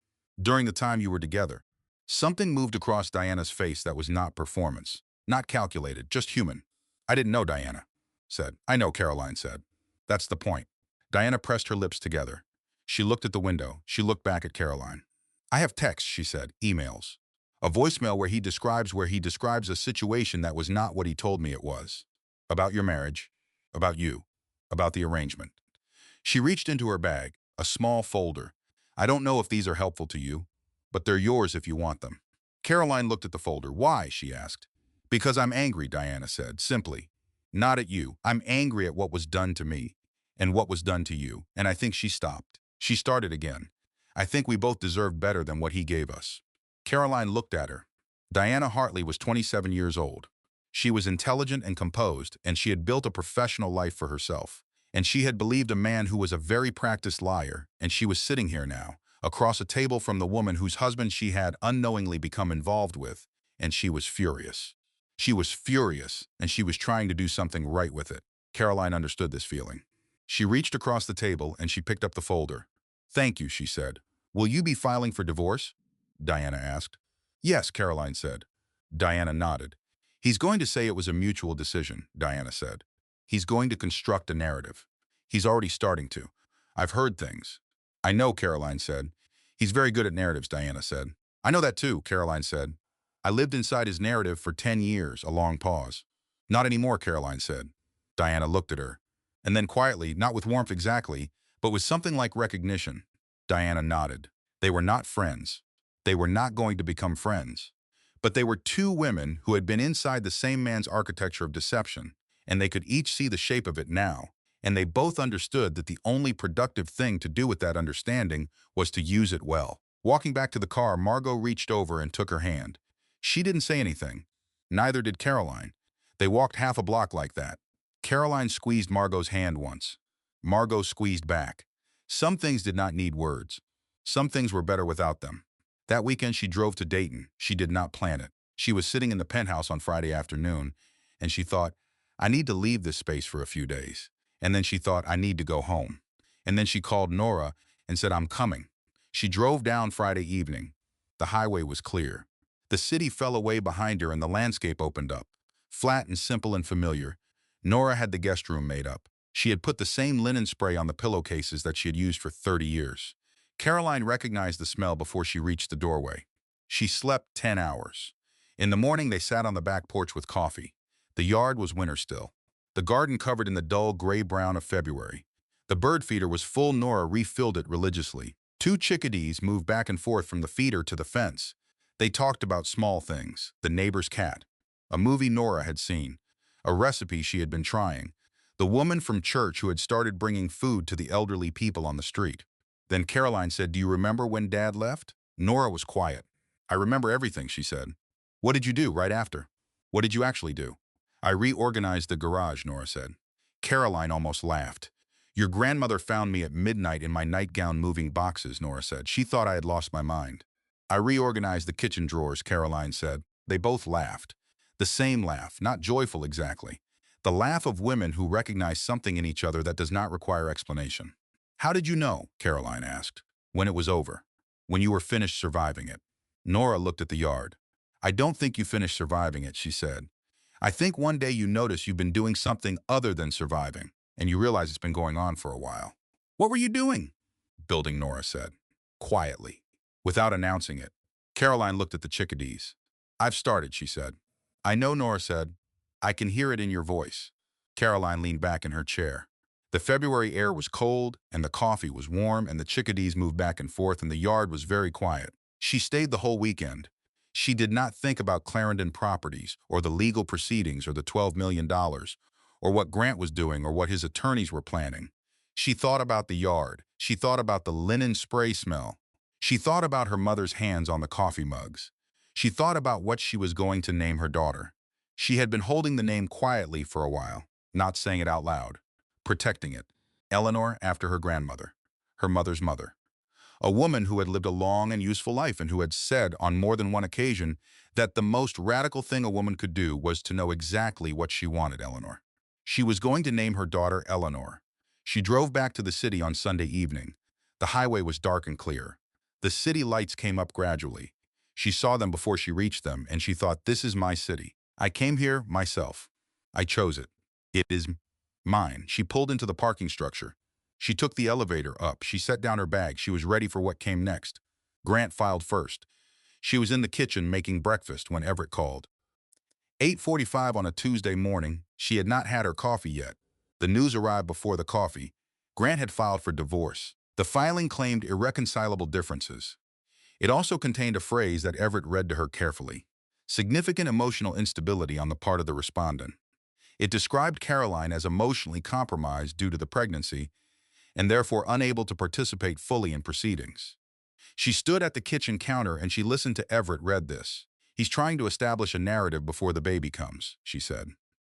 "during the time you were together." Something moved across Diana's face that was not performance, not calculated, just human. "I didn't know," Diana said. "I know," Caroline said. "That's the point." Diana pressed her lips together. She looked at the window. She looked back at Caroline. "I have texts," she said, "emails. A voicemail where he describes a situation that was not what he told me it was. About your marriage, about you, about the arrangement." She reached into her bag, a small folder. "I don't know if these are helpful to you, but they're yours if you want them." Caroline looked at the folder. "Why?" she asked. "Because I'm angry," Diana said, simply. "Not at you. I'm angry at what was done to me and what was done to you." And I think she stopped. She started again. "I think we both deserved better than what he gave us." Caroline looked at her. Diana Hartley was 27 years old. She was intelligent and composed, and she had built a professional life for herself. And she had believed a man who was a very practiced liar, and she was sitting here now, across a table from the woman whose husband she had unknowingly become involved with, and she was furious. She was furious, and she was trying to do something right with it. Caroline understood this feeling. She reached across the table and she picked up the folder. "Thank you," she said. "Will you be filing for divorce?" Diana asked. "Yes," Caroline said. Diana nodded. "He's going to say it was a mutual decision," Diana said. "He's going to construct a narrative. He's already starting to. I've heard things." "I know," Caroline said. "He's very good at narratives," Diana said. "I know that too," Caroline said. "I lived inside his narrative for 10 years," a long pause. "Not anymore," Caroline said. Diana looked at her. And then quietly, not with warmth exactly, but with something like recognition, Diana nodded. They were not friends. They were not going to become friends. But they were 2 women who had been inside the same man's architecture of deception, and they could each see the shape of it now, and they both understood that the only productive thing to do with that understanding was to use it well. Walking back to the car, Margot reached over and took her hand. She didn't say anything. Neither did Caroline. They walked half a block like that. Caroline squeezed Margot's hand once. Margot squeezed back. Some things did not need words. Some things were better without them. That weekend she drove to Dayton. She did not plan it. She was sitting in the penthouse on Friday afternoon, and she thought, "I need to leave this space for a few days." And then she thought, "I need to go home." And then she called Nora and said, "I'm coming." She drove down Friday evening. The highway was clear. The city fell away behind her and the landscape opened up. Flat and simple and familiar. Nora had the guest room made up. She had put the same linen spray on the pillowcases that she had used for 30 years. Caroline recognized the smell before she reached the doorway. She slept 10 hours. In the morning, they sat on the back porch with coffee. The yard was winter still. The garden covered in the dull gray-brown of February. The bird feeder was full. Nora refilled it religiously. 2 chickadees moved back and forth from the feeder to the fence. They talked about small things, the neighbor's cat, a movie Nora had seen, a recipe she had been trying, the woman from church who had started bringing food to the elderly people on the street. Then Caroline said, "Do you remember when Dad left?" Nora was quiet. "I remember everything," she said. "What did you do right after?" "What did you actually do?" "I reorganized the garage," Nora said. Caroline almost laughed. "Your grandmother found me at midnight in my nightgown moving boxes," Nora said. "She thought I had lost my mind." "I reorganized the kitchen drawers," Caroline said. They both laughed. The same laugh, not joyful exactly. The laugh of women who recognize something in each other that does not require explanation. How did you know? Caroline asked. When it was over. When you were finished surviving it. Nora looked at the yard. I don't think you finished surviving it, she said. I think one day you notice you've been doing something other than surviving, and you realize it's been going on for a while. What were you doing? Building, Nora said. Quietly. Without announcing it. Caroline looked at the chickadees. I've started, she said. I know, Nora said. I can hear it in your voice. Caroline leaned back in her chair. The February air was cold, and the coffee was warm, and the chickadees moved back and forth, and the yard was very quiet. She stayed the whole weekend. She did not think about Clarendon Properties, or the legal proceedings, or the $12 million, or what Grant was doing, or what his attorneys were planning. She thought about the yard. She thought about the linen spray smell. She thought about her mother's hands on the coffee mugs. She thought about what she was going to name her daughter. She had been holding the name quietly for a while, not saying it out loud, protecting it. Eleanor after her grandmother, her mother's mother. A woman who had lived a long and useful life and who had said on more than one occasion that the most radical thing a woman could do was to know exactly what she wanted, Eleanor. She was going to name her daughter Eleanor. She drove back to the city on Sunday evening. The highway was dark and clear. The city lights came up gradually. She saw them before she reached them, and she thought, this is my city. I came here myself. I chose it. It is mine. She pulled into the parking structure. She took the elevator up. She set down her bag. She was ready for what came next. Grant filed first. She was in the kitchen making breakfast when Everett called. 8:45 on a Tuesday morning. She had not had her coffee yet. The news arrived before the coffee. Grant had filed for divorce. The filing claimed irreconcilable differences. It also contained a phrase that Everett read to her carefully. Significant emotional instability on the part of the respondent. It described Caroline as emotionally compromised due to the pregnancy and therefore unable to participate fully in proceedings. She stood at the kitchen counter and she listened to Everett read this. He's trying to establish a narrative before the baby comes, she said.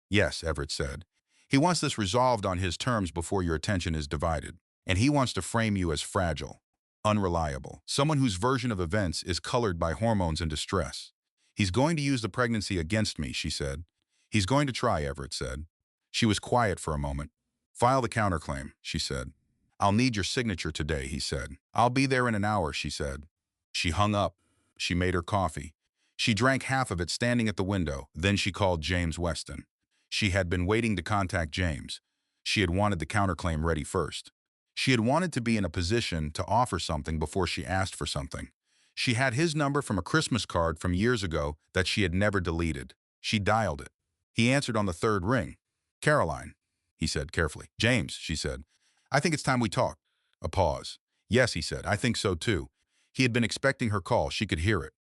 Yes, Everett said. He wants this resolved on his terms before your attention is divided. And he wants to frame you as fragile, unreliable, someone whose version of events is colored by hormones and distress. He's going to use the pregnancy against me, she said. He's going to try, Everett said. She was quiet for a moment. File the counterclaim, she said. I'll need your signature today, he said. I'll be there in an hour, she said. She hung up. She made her coffee. She drank half of it standing at the window. Then she called James Weston. She had been waiting to contact James. She had wanted the counterclaim ready first. She had wanted to be in a position to offer something before she asked for something. She had his number from a Christmas card from years ago that she had never deleted. She dialed it. He answered on the third ring. Caroline, he said carefully. James, she said. I think it's time we talk. A pause. Yes, he said. I think so too. He had been expecting her call. She could hear it.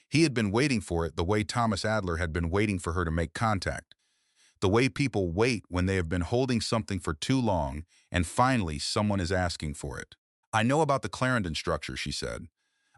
He had been waiting for it the way Thomas Adler had been waiting for her to make contact. The way people wait when they have been holding something for too long and finally someone is asking for it. I know about the Clarendon structure, she said.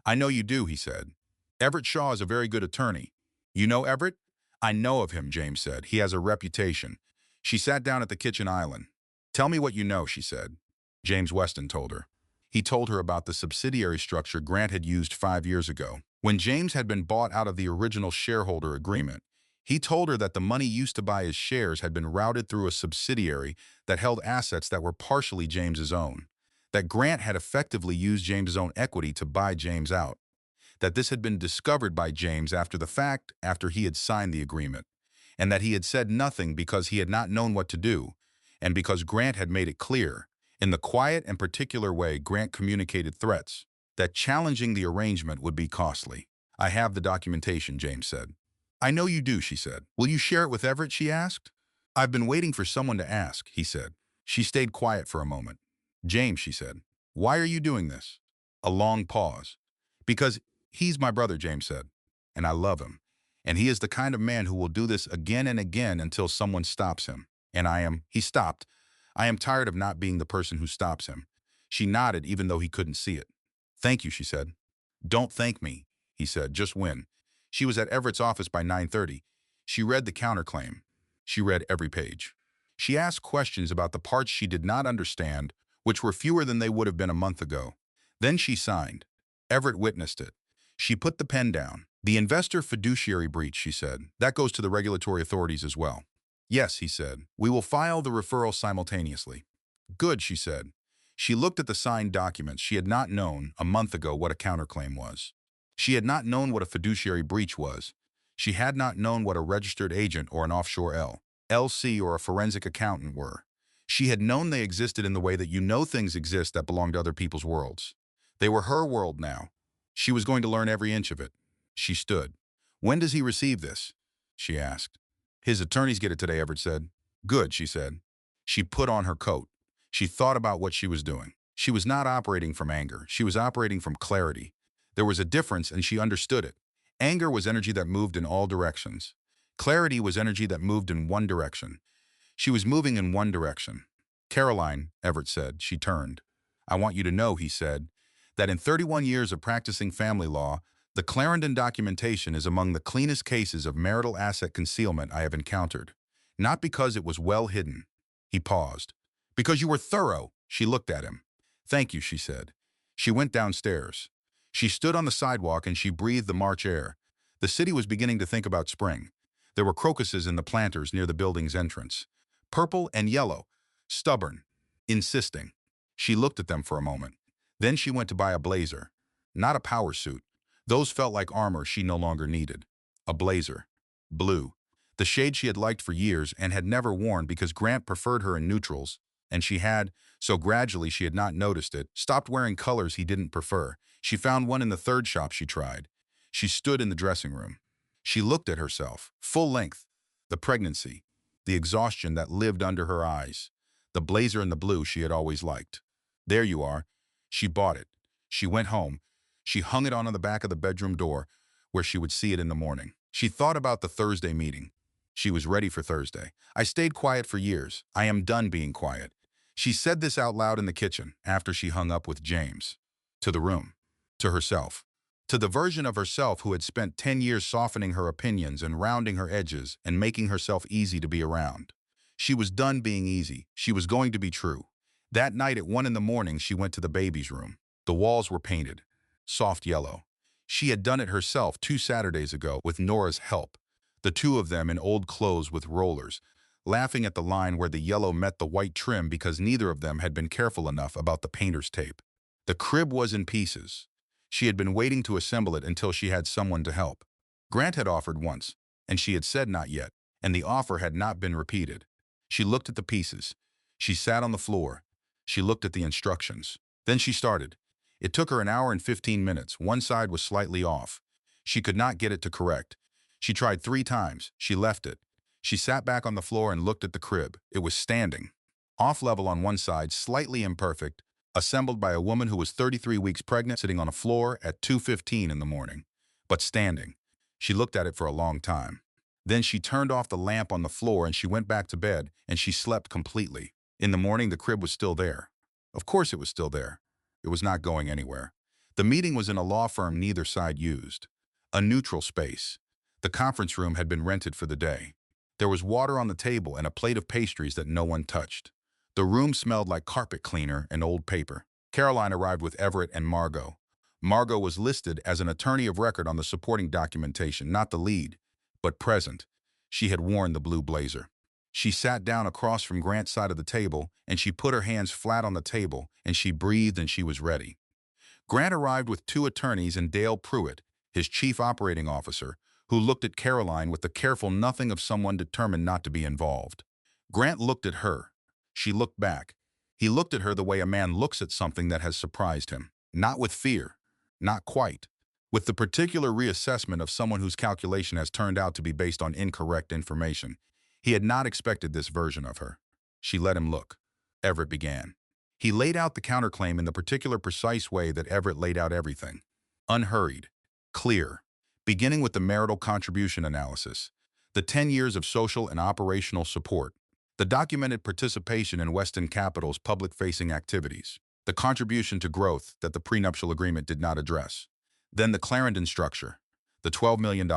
I know you do, he said. Everett Shaw is a very good attorney. You know Everett? I know of him, James said. He has a reputation. She sat down at the kitchen island. Tell me what you know, she said. James Weston told her. He told her about the subsidiary structure Grant had used 5 years ago. When James had been bought out of the original shareholder agreement, he told her that the money used to buy his shares had been routed through a subsidiary that held assets that were partially James's own. That Grant had effectively used James's own equity to buy James out. That this had been discovered by James after the fact, after he had signed the agreement. And that he had said nothing because he had not known what to do, and because Grant had made it clear, in the quiet and particular way Grant communicated threats, that challenging the arrangement would be costly. I have the documentation, James said. I know you do, she said. Will you share it with Everett, she asked. I've been waiting for someone to ask, he said. She stayed quiet for a moment. James, she said, why are you doing this? A long pause. Because he's my brother, James said, and I love him. And he is the kind of man who will do this again and again until someone stops him. And he stopped. I am tired of not being the person who stops him. She nodded even though he couldn't see it. Thank you, she said. Don't thank me, he said, just win. She was at Everett's office by 9:30. She read the counterclaim. She read every page. She asked questions about the parts she did not understand, which were fewer than they would have been a month ago. Then she signed. Everett witnessed it. She put the pen down. The investor fiduciary breach, she said. That goes to the regulatory authorities as well. Yes, he said. We will file the referral simultaneously. Good, she said. She looked at the signed documents. She had not known, a month ago, what a counterclaim was. She had not known what a fiduciary breach was. She had not known what a registered agent or an offshore LC or a forensic accountant were. She had known they existed in the way that you know things exist that belong to other people's worlds. They were her world now. She was going to learn every inch of it. She stood. "When does he receive this?" she asked. "His attorneys get it today," Everett said. "Good," she said. She put on her coat. She thought about what she was doing. She was not operating from anger. She was operating from clarity. There was a difference, and she understood it. Anger was energy that moved in all directions. Clarity was energy that moved in one direction. She was moving in one direction. "Caroline," Everett said. She turned. "I want you to know," he said, "that in 31 years of practicing family law, the Clarendon documentation is among the cleanest cases of marital asset concealment I have encountered. Not because it was well hidden." He paused. "Because you were thorough." She looked at him. "Thank you," she said. She went downstairs. She stood on the sidewalk and she breathed the March air. The city was beginning to think about spring. There were crocuses in the planters near the building's entrance. Purple and yellow, stubborn, insisting. She looked at them for a moment. Then she went to buy a blazer. Not a power suit. Those felt like armor she no longer needed. A blazer. Blue. The shade she had liked for years and had never worn because Grant preferred her in neutrals, and she had, so gradually she had not noticed it, stopped wearing colors he didn't prefer. She found one in the third shop she tried. She stood in the dressing room. She looked at herself, full length, the pregnancy, the exhaustion that lived under her eyes, the blazer in the blue she had always liked. "There you are." She bought it. She went home. She hung it on the back of the bedroom door where she would see it in the morning. She thought about the Thursday meeting. She was ready for Thursday. "I stayed quiet for years. I am done being quiet." She said this out loud in the kitchen after she hung up with James. To the room. To herself. To the version of herself who had spent 10 years softening her opinions and rounding her edges and making herself easy to be around. She was done being easy. She was going to be true. That night at 1 in the morning, she went to the baby's room. The walls were painted. Soft yellow. She had done it herself 2 Saturdays ago with Nora's help. The two of them in old clothes with rollers, laughing at the line where the yellow met the white trim because neither of them had been careful enough about the painter's tape. The crib was in pieces. She had been waiting to assemble it until she had someone to help. Grant had offered once, and she had said not yet, and the offer had not been repeated. She looked at the pieces. She sat on the floor. She looked at the instructions. Then she started. It took her an hour and 15 minutes. One side was slightly off. She could not get it to correct. She tried 3 times. She left it. She sat back on the floor and looked at the crib. It was standing. Off level on one side, slightly imperfect, assembled by a woman who was 33 weeks pregnant, sitting on a floor at 2:15 in the morning. But standing. She looked at it for a long time. Then she turned off the lamp on the floor and she went back to bed and she slept completely. In the morning, the crib was still there. Of course it was still there. It was not going anywhere. The meeting was in a law firm neither side used. A neutral space. The conference room had been rented for the day. There was water on the table and a plate of pastries that no one touched. The room smelled like carpet cleaner and old paper. Caroline arrived with Everett and Margot. Margot was listed as an attorney of record on the supporting documentation, not the lead, but present. She had worn the blue blazer. She sat down across from Grant's side of the table, and she put her hands flat on the table, and she breathed and she was ready. Grant arrived with 2 attorneys and Dale Pruitt, his chief operating officer, who looked at Caroline with the careful nothing of someone determined not to be involved. Grant looked at her. She looked back. He looked at her the way a man looks at something that has surprised him. Not with fear. Not quite. With the particular reassessment of someone whose calculation has turned out to be based on incorrect information. He had not expected this version of her. She let him look. Everett began. He laid out the counterclaim in the particular precise way that Everett laid out everything. Unhurried. Clear. Beginning with the marital contribution analysis, the 10 years of social and operational support, the documented participation in Weston Capital's public-facing activities, the contribution to growth that the prenuptial agreement did not address, then the Clarendon structure, the $12 million,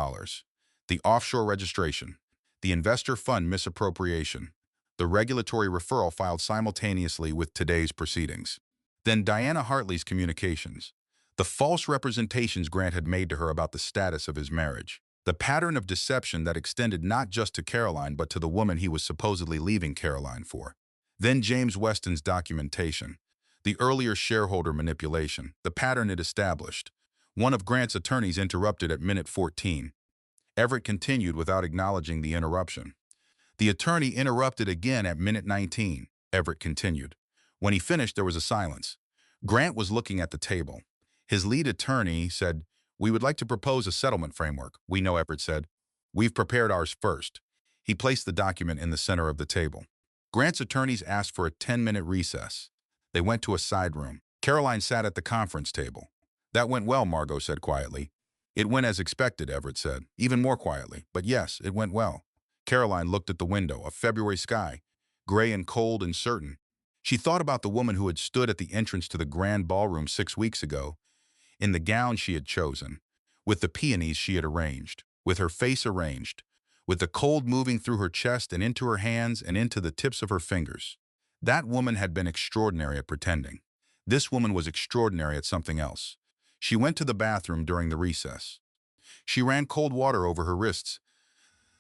the offshore registration, the investor fund misappropriation, the regulatory referral filed simultaneously with today's proceedings, then Diana Hartley's communications, the false representations Grant had made to her about the status of his marriage, the pattern of deception that extended not just to Caroline but to the woman he was supposedly leaving Caroline for. Then James Weston's documentation, The earlier shareholder manipulation, the pattern it established. One of Grant's attorneys interrupted at minute 14. Everett continued without acknowledging the interruption. The attorney interrupted again at minute 19. Everett continued. When he finished, there was a silence. Grant was looking at the table. His lead attorney said, "We would like to propose a settlement framework." "We know," Everett said. "We've prepared ours first." He placed the document in the center of the table. Grant's attorneys asked for a 10-minute recess. They went to a side room. Caroline sat at the conference table. "That went well," Margot said quietly. "It went as expected," Everett said, even more quietly. "But yes, it went well." Caroline looked at the window, a February sky, gray and cold and certain. She thought about the woman who had stood at the entrance to the grand ballroom 6 weeks ago, in the gown she had chosen, with the peonies she had arranged, with her face arranged, with the cold moving through her chest and into her hands and into the tips of her fingers. That woman had been extraordinary at pretending. This woman was extraordinary at something else. She went to the bathroom during the recess. She ran cold water over her wrists.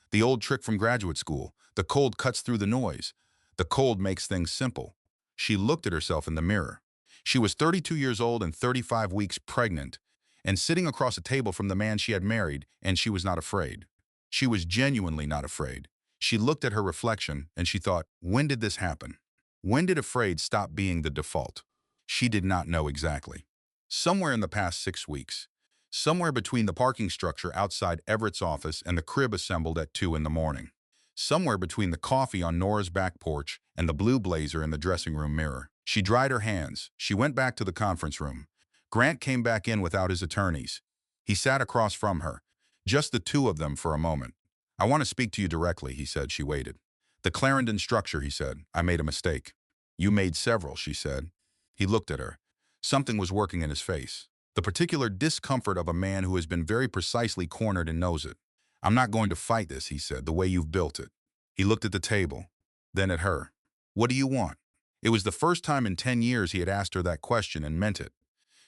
The old trick from graduate school. The cold cuts through the noise. The cold makes things simple. She looked at herself in the mirror. She was 32 years old and 35 weeks pregnant, and sitting across a table from the man she had married, and she was not afraid. She was genuinely not afraid. She looked at her reflection, and she thought, when did this happen? When did afraid stop being the default? She did not know exactly. Somewhere in the past 6 weeks. Somewhere between the parking structure outside Everett's office and the crib assembled at 2 in the morning. Somewhere between the coffee on Nora's back porch and the blue blazer in the dressing room mirror. She dried her hands. She went back to the conference room. Grant came back in without his attorneys. He sat across from her, just the two of them for a moment. "I want to speak to you directly," he said. She waited. "The Clarendon structure," he said. "I made a mistake." "You made several," she said. He looked at her. Something was working in his face. The particular discomfort of a man who has been very precisely cornered and knows it. "I'm not going to fight this," he said, "the way you've built it." He looked at the table, then at her. "What do you want?" It was the first time in 10 years he had asked her that question and meant it.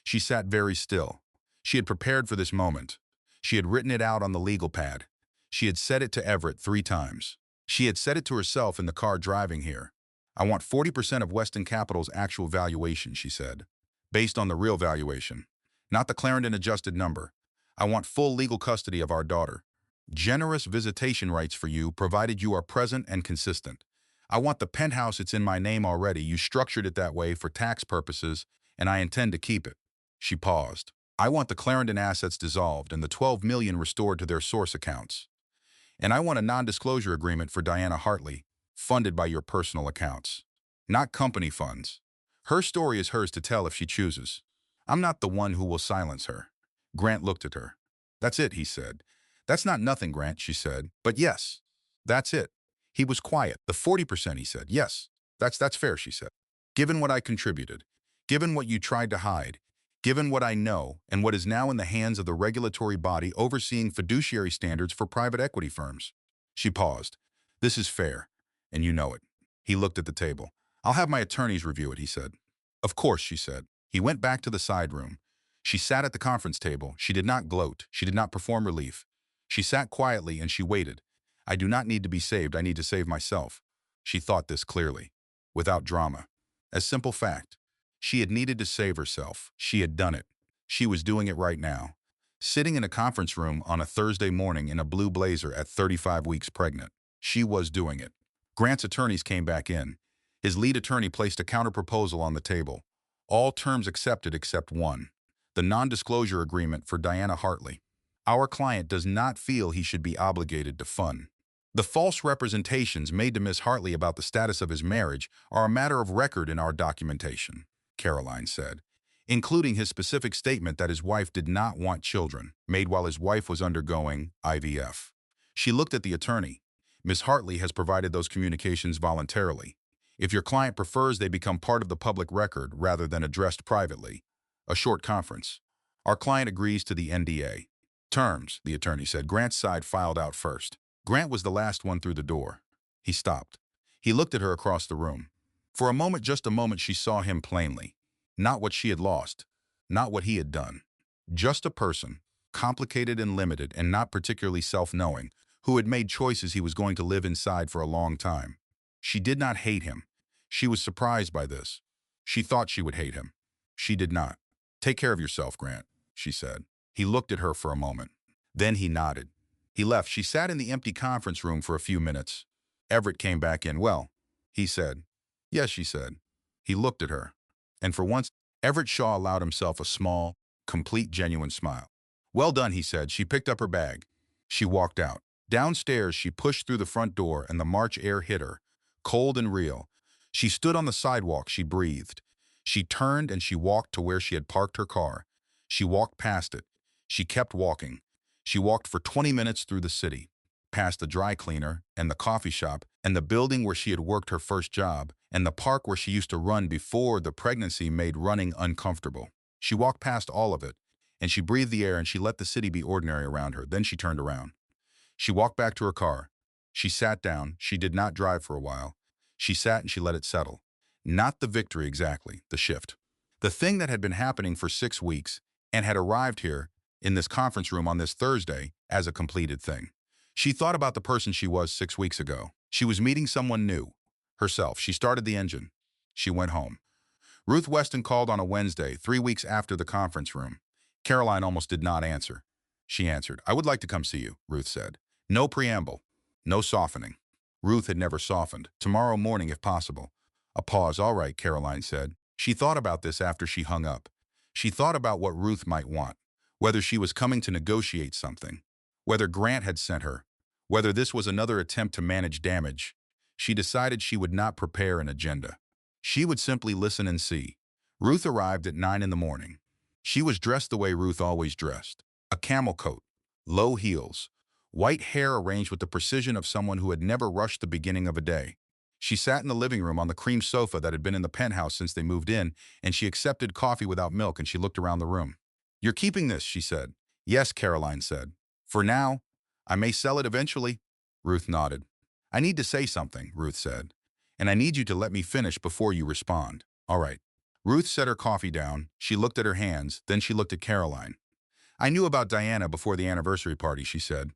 She sat very still. She had prepared for this moment. She had written it out on the legal pad. She had said it to Everett 3 times. She had said it to herself in the car driving here. "I want 40% of Weston Capital's actual valuation," she said. "Based on the real valuation. Not the Clarendon adjusted number. I want full legal custody of our daughter. Generous visitation rights for you, provided you are present and consistent. I want the penthouse. It's in my name already. You structured it that way for tax purposes, and I intend to keep it." She paused. "I want the Clarendon assets dissolved and the $12 million restored to their source accounts. And I want a non-disclosure agreement for Diana Hartley, funded by your personal accounts. Not company funds. Her story is hers to tell if she chooses. I'm not the one who will silence her." Grant looked at her. "That's it," he said. "That's not nothing, Grant," she said. "But yes, that's it." He was quiet. "The 40%, he said. "Yes, that's fair," she said. "Given what I contributed, given what you tried to hide, given what I know and what is now in the hands of the regulatory body overseeing fiduciary standards for private equity firms." She paused. "This is fair, and you know it." He looked at the table. "I'll have my attorneys review it," he said. "Of course," she said. He went back to the side room. She sat at the conference table. She did not gloat. She did not perform relief. She sat quietly and she waited. "I do not need to be saved. I need to save myself." She thought this clearly, without drama. As simple fact. She had needed to save herself. She had done it. She was doing it right now. Sitting in a conference room on a Thursday morning in a blue blazer at 35 weeks pregnant. She was doing it. Grant's attorneys came back in. His lead attorney placed a counterproposal on the table. All terms accepted except one. The non-disclosure agreement for Diana Hartley. Our client does not feel he should be obligated to fund. The false representations made to Miss Hartley about the status of his marriage are a matter of record in our documentation, Caroline said, including his specific statement that his wife did not want children, made while his wife was undergoing IVF. She looked at the attorney. "Miss Hartley has provided those communications voluntarily. If your client prefers, they become part of the public record rather than addressed privately. A short conference. Our client agrees to the NDA. Terms," the attorney said. Grant's side filed out first. Grant was the last one through the door. He stopped. He looked at her across the room. For a moment, just a moment, she saw him plainly. Not what she had lost. Not what he had done. Just a person, complicated and limited and not particularly self-knowing, who had made choices he was going to live inside for a long time. She did not hate him. She was surprised by this. She thought she would hate him. She did not. "Take care of yourself, Grant," she said. He looked at her for a moment. Then he nodded. He left. She sat in the empty conference room for a few minutes. Everett came back in. "Well," he said. "Yes," she said. He looked at her. And for once, Everett Shaw allowed himself a small, complete, genuine smile. "Well done," he said. She picked up her bag. She walked out. Downstairs, she pushed through the front door and the March air hit her, cold and real. She stood on the sidewalk. She breathed. She turned and she walked to where she had parked her car. She walked past it. She kept walking. She walked for 20 minutes through the city, past the dry cleaner and the coffee shop and the building where she had worked her first job and the park where she used to run before the pregnancy made running uncomfortable. She walked past all of it, and she breathed the air and she let the city be ordinary around her. Then she turned around. She walked back to her car. She sat down. She did not drive for a while. She sat and she let it settle. Not the victory exactly, the shift. The thing that had been happening for 6 weeks and had arrived here in this conference room on this Thursday as a completed thing. She thought about the person she was 6 weeks ago. She was meeting someone new, herself. She started the engine. She went home. Ruth Weston called on a Wednesday, 3 weeks after the conference room. Caroline almost did not answer. She answered. "I would like to come see you," Ruth said. No preamble. No softening. Ruth had never softened. "Tomorrow morning, if possible." A pause. "All right," Caroline said. She thought about this after she hung up. She thought about what Ruth might want, whether she was coming to negotiate something, whether Grant had sent her, whether this was another attempt to manage damage. She decided she would not prepare an agenda. She would simply listen and see. Ruth arrived at 9 in the morning. She was dressed the way Ruth always dressed. A camel coat, low heels, white hair arranged with the precision of someone who had never rushed the beginning of a day. She sat in the living room on the cream sofa that had been in the penthouse since they moved in, and she accepted coffee without milk, and she looked around the room. "You're keeping this," she said. "Yes," Caroline said. "For now. I may sell it eventually." Ruth nodded. "I need to say something," Ruth said, "and I need you to let me finish before you respond." "All right." Ruth set her coffee down. She looked at her hands, then she looked at Caroline. "I knew about Diana before the anniversary party," she said.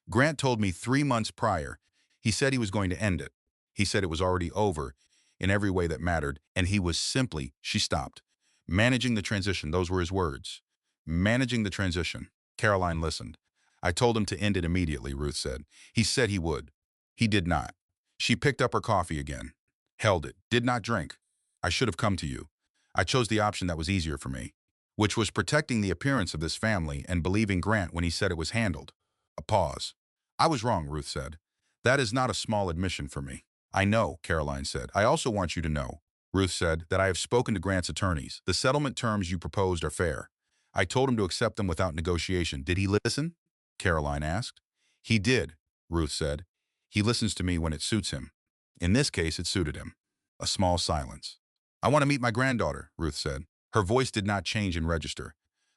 "Grant told me 3 months prior. He said he was going to end it. He said it was already over in every way that mattered, and he was simply," she stopped, "managing the transition." Those were his words. "Managing the transition." Caroline listened. "I told him to end it immediately," Ruth said. "He said he would. He did not." She picked up her coffee again, held it, did not drink. "I should have come to you. I chose the option that was easier for me, which was protecting the appearance of this family and believing Grant when he said it was handled." A pause. "I was wrong," Ruth said. "That is not a small admission for me." "I know," Caroline said. "I also want you to know," Ruth said, "that I have spoken to Grant's attorneys. The settlement terms you proposed are fair. I told him to accept them without negotiation." "Did he listen?" Caroline asked. "He did," Ruth said. "He listens to me when it suits him. In this case, it suited him." A small silence. "I want to meet my granddaughter," Ruth said. Her voice did not change and register,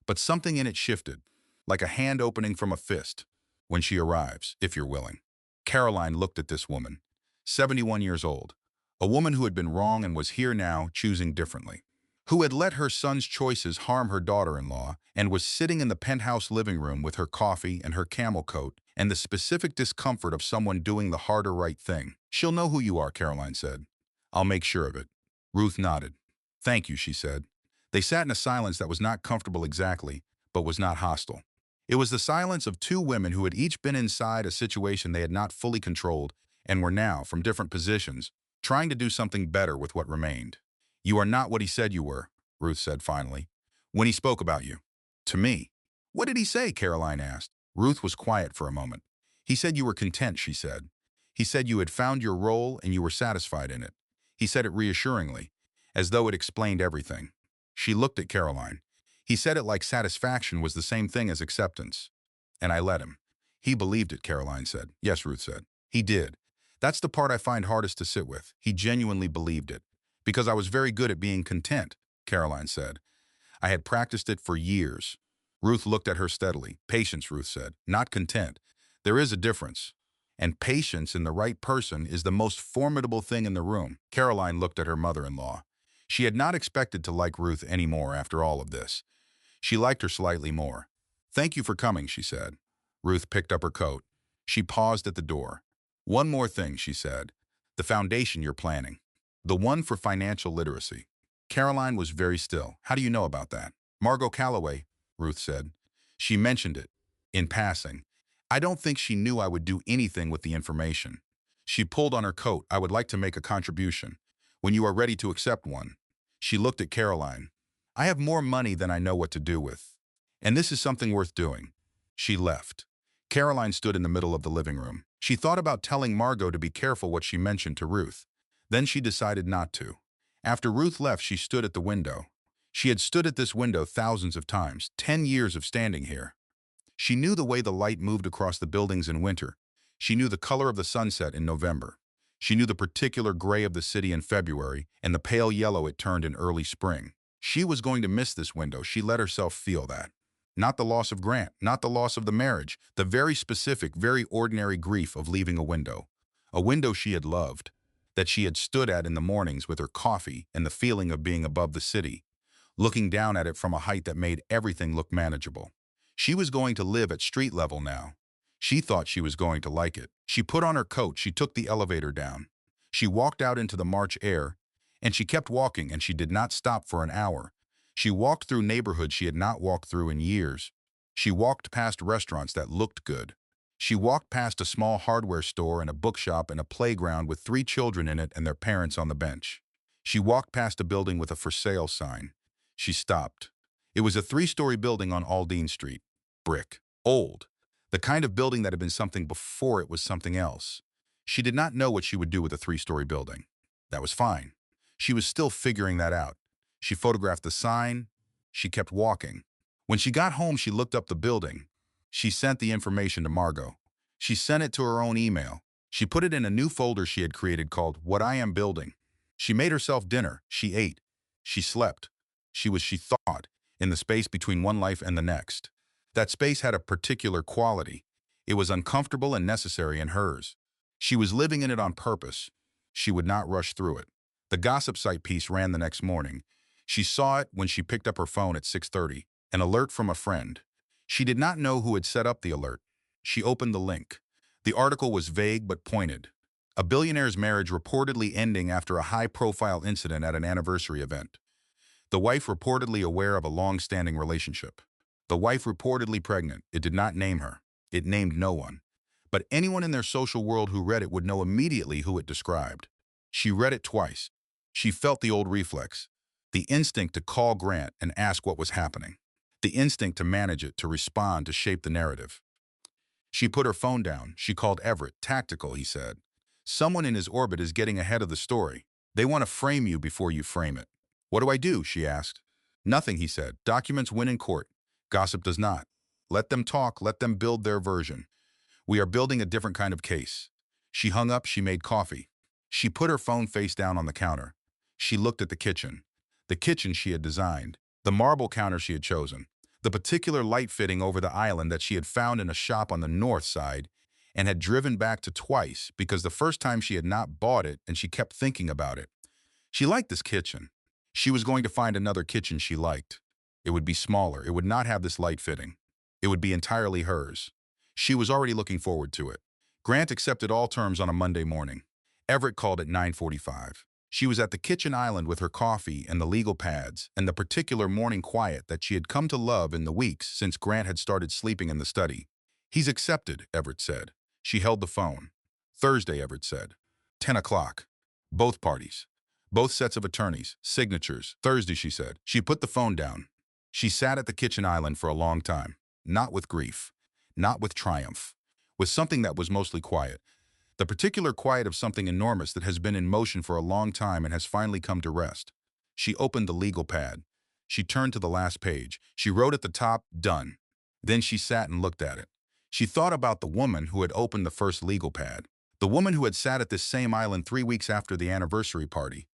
but something in it shifted, like a hand opening from a fist. "When she arrives, if you're willing." Caroline looked at this woman, 71 years old, a woman who had been wrong and was here now, choosing differently, who had let her son's choices harm her daughter-in-law and was sitting in the penthouse living room with her coffee and her camel coat and the specific discomfort of someone doing the harder right thing. "She'll know who you are," Caroline said. "I'll make sure of it." Ruth nodded. "Thank you," she said. They sat in a silence that was not comfortable exactly, but was not hostile. It was the silence of two women who had each been inside a situation they had not fully controlled and were now, from different positions, trying to do something better with what remained. "You are not what he said you were," Ruth said finally, "when he spoke about you." "To me?" "What did he say?" Caroline asked. Ruth was quiet for a moment. "He said you were content," she said. "He said you had found your role and you were satisfied in it." He said it reassuringly, as though it explained everything. She looked at Caroline. "He said it like satisfaction was the same thing as acceptance." "And I let him." "He believed it," Caroline said. "Yes," Ruth said. "He did. That's the part I find hardest to sit with. He genuinely believed it. Because I was very good at being content," Caroline said. "I had practiced it for years." Ruth looked at her steadily. "Patience," Ruth said, "not content. There is a difference. And patience in the right person is the most formidable thing in the room." Caroline looked at her mother-in-law. She had not expected to like Ruth any more after all of this. She liked her slightly more. "Thank you for coming," she said. Ruth picked up her coat. She paused at the door. "One more thing," she said. "The foundation you're planning. The one for financial literacy." Caroline was very still. How do you know about that? Margot Calloway, Ruth said. She mentioned it, in passing. I don't think she knew I would do anything with the information. She pulled on her coat. I would like to make a contribution. When you are ready to accept one. She looked at Caroline. I have more money than I know what to do with. And this is something worth doing. She left. Caroline stood in the middle of the living room. She thought about telling Margot to be careful what she mentioned to Ruth. Then she decided not to. After Ruth left, she stood at the window. She had stood at this window thousands of times, 10 years of standing here. She knew the way the light moved across the buildings in winter. She knew the color of the sunset in November. She knew the particular gray of the city in February and the pale yellow it turned in early spring. She was going to miss this window. She let herself feel that. Not the loss of Grant, not the loss of the marriage, the very specific, very ordinary grief of leaving a window she had loved, that she had stood at in the mornings with her coffee and the feeling of being above the city, looking down at it from a height that made everything look manageable. She was going to live at street level now. She thought she was going to like it. She put on her coat, she took the elevator down. She walked out into the March air, and she kept walking, and she did not stop for an hour. She walked through neighborhoods she had not walked through in years. She walked past restaurants that looked good. She walked past a small hardware store and a bookshop and a playground with 3 children in it and their parents on the bench. She walked past a building with a for sale sign. She stopped. It was a 3-story building on Aldine Street. Brick. Old. The kind of building that had been something before it was something else. She did not know what she would do with a 3-story building. That was fine. She was still figuring that out. She photographed the sign. She kept walking. When she got home, she looked up the building. She sent the information to Margot. She sent it to her own email. She put it in a new folder she had created called What I Am Building. She made herself dinner. She ate. She slept. She thought, in the space between one life and the next. That space had a particular quality. It was uncomfortable and necessary in hers. She was living in it on purpose. She would not rush through it. The gossip site piece ran the next morning. She saw it when she picked up her phone at 6:30, an alert from a friend. She did not know who had set up the alert. She opened the link. The article was vague but pointed. A billionaire's marriage reportedly ending after a high-profile incident at an anniversary event. The wife reportedly aware of a long-standing relationship. The wife reportedly pregnant. It did not name her. It named no one. But anyone in their social world who read it would know immediately who it described. She read it twice. She felt the old reflex. The instinct to call Grant and ask what was happening. The instinct to manage it, to respond, to shape the narrative. She put her phone down. She called Everett. Tactical, he said. Someone in his orbit is getting ahead of the story. They want to frame you before you frame it. What do I do? She asked. Nothing, he said. Documents win in court. Gossip does not. Let them talk. Let them build their version. We are building a different kind of case. She hung up. She made coffee. She put her phone face down on the counter. She looked at the kitchen. The kitchen she had designed. The marble counter she had chosen. The particular light fitting over the island that she had found in a shop on the north side and had driven back to twice because the first time she had not bought it and she kept thinking about it. She liked this kitchen. She was going to find another kitchen she liked. It would be smaller. It would not have this light fitting. It would be entirely hers. She was already looking forward to it. Grant accepted all terms on a Monday morning. Everett called at 9:45. She was at the kitchen island with her coffee and the legal pads and the particular morning quiet that she had come to love in the weeks since Grant had started sleeping in the study. He's accepted, Everett said. She held the phone. Thursday, Everett said. 10 o'clock. Both parties. Both sets of attorneys. Signatures. Thursday, she said. She put the phone down. She sat at the kitchen island for a long time. Not with grief. Not with triumph. With something that was mostly quiet. The particular quiet of something enormous that has been in motion for a long time and has finally come to rest. She opened the legal pad. She turned to the last page. She wrote at the top, done. Then she sat and looked at it. She thought about the woman who had opened the first legal pad. The woman who had sat at this same island 3 weeks after the anniversary party,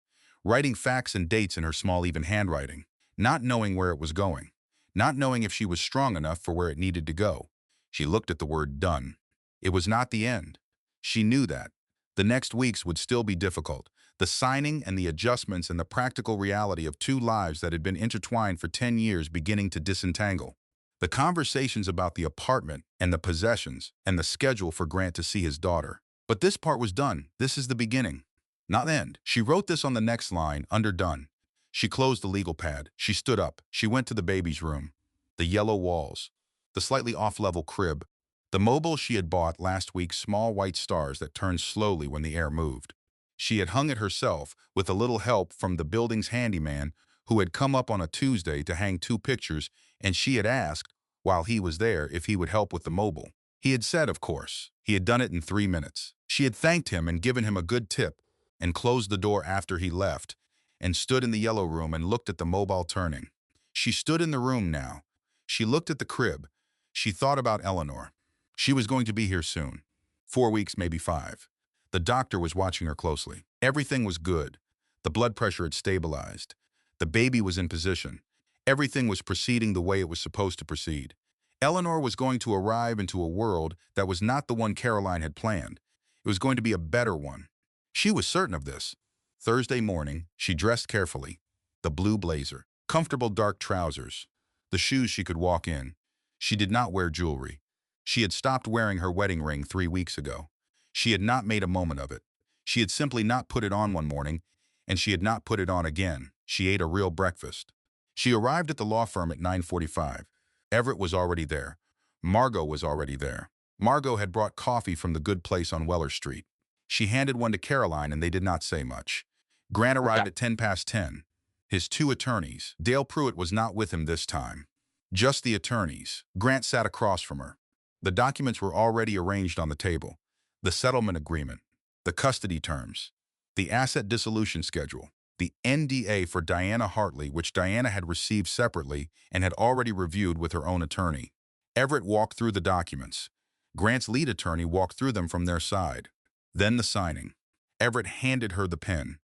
writing facts and dates in her small, even handwriting, not knowing where it was going, not knowing if she was strong enough for where it needed to go. She looked at the word done. It was not the end. She knew that. The next weeks would still be difficult. The signing and the adjustments and the practical reality of 2 lives that had been intertwined for 10 years beginning to disentangle. The conversations about the apartment and the possessions and the schedule for Grant to see his daughter. But this part was done. This is the beginning, not the end. She wrote this on the next line, under done. She closed the legal pad. She stood up. She went to the baby's room. The yellow walls, the slightly off-level crib, the mobile she had bought last week, small white stars that turned slowly when the air moved. She had hung it herself with a little help from the building's handyman who had come up on a Tuesday to hang 2 pictures, and she had asked, while he was there, if he would help with the mobile. He had said, of course. He had done it in 3 minutes. She had thanked him and given him a good tip and closed the door after he left and stood in the yellow room and looked at the mobile turning. She stood in the room now. She looked at the crib. She thought about Eleanor. She was going to be here soon. 4 weeks, maybe 5. The doctor was watching her closely. Everything was good. The blood pressure had stabilized. The baby was in position. Everything was proceeding the way it was supposed to proceed. Eleanor was going to arrive into a world that was not the one Caroline had planned. It was going to be a better one. She was certain of this. Thursday morning, she dressed carefully. The blue blazer, comfortable dark trousers, the shoes she could walk in. She did not wear jewelry. She had stopped wearing her wedding ring 3 weeks ago. She had not made a moment of it. She had simply not put it on one morning, and she had not put it on again. She ate a real breakfast. She arrived at the law firm at 9:45. Everett was already there. Margot was already there. Margot had brought coffee from the good place on Weller Street. She handed one to Caroline, and they did not say much. Grant arrived at 10:10. His 2 attorneys. Dale Pruitt was not with him this time. Just the attorneys. Grant sat across from her. The documents were already arranged on the table. The settlement agreement, the custody terms, the asset dissolution schedule, the NDA for Diana Hartley, which Diana had received separately and had already reviewed with her own attorney. Everett walked through the documents. Grant's lead attorney walked through them from their side. Then the signing. Everett handed her the pen.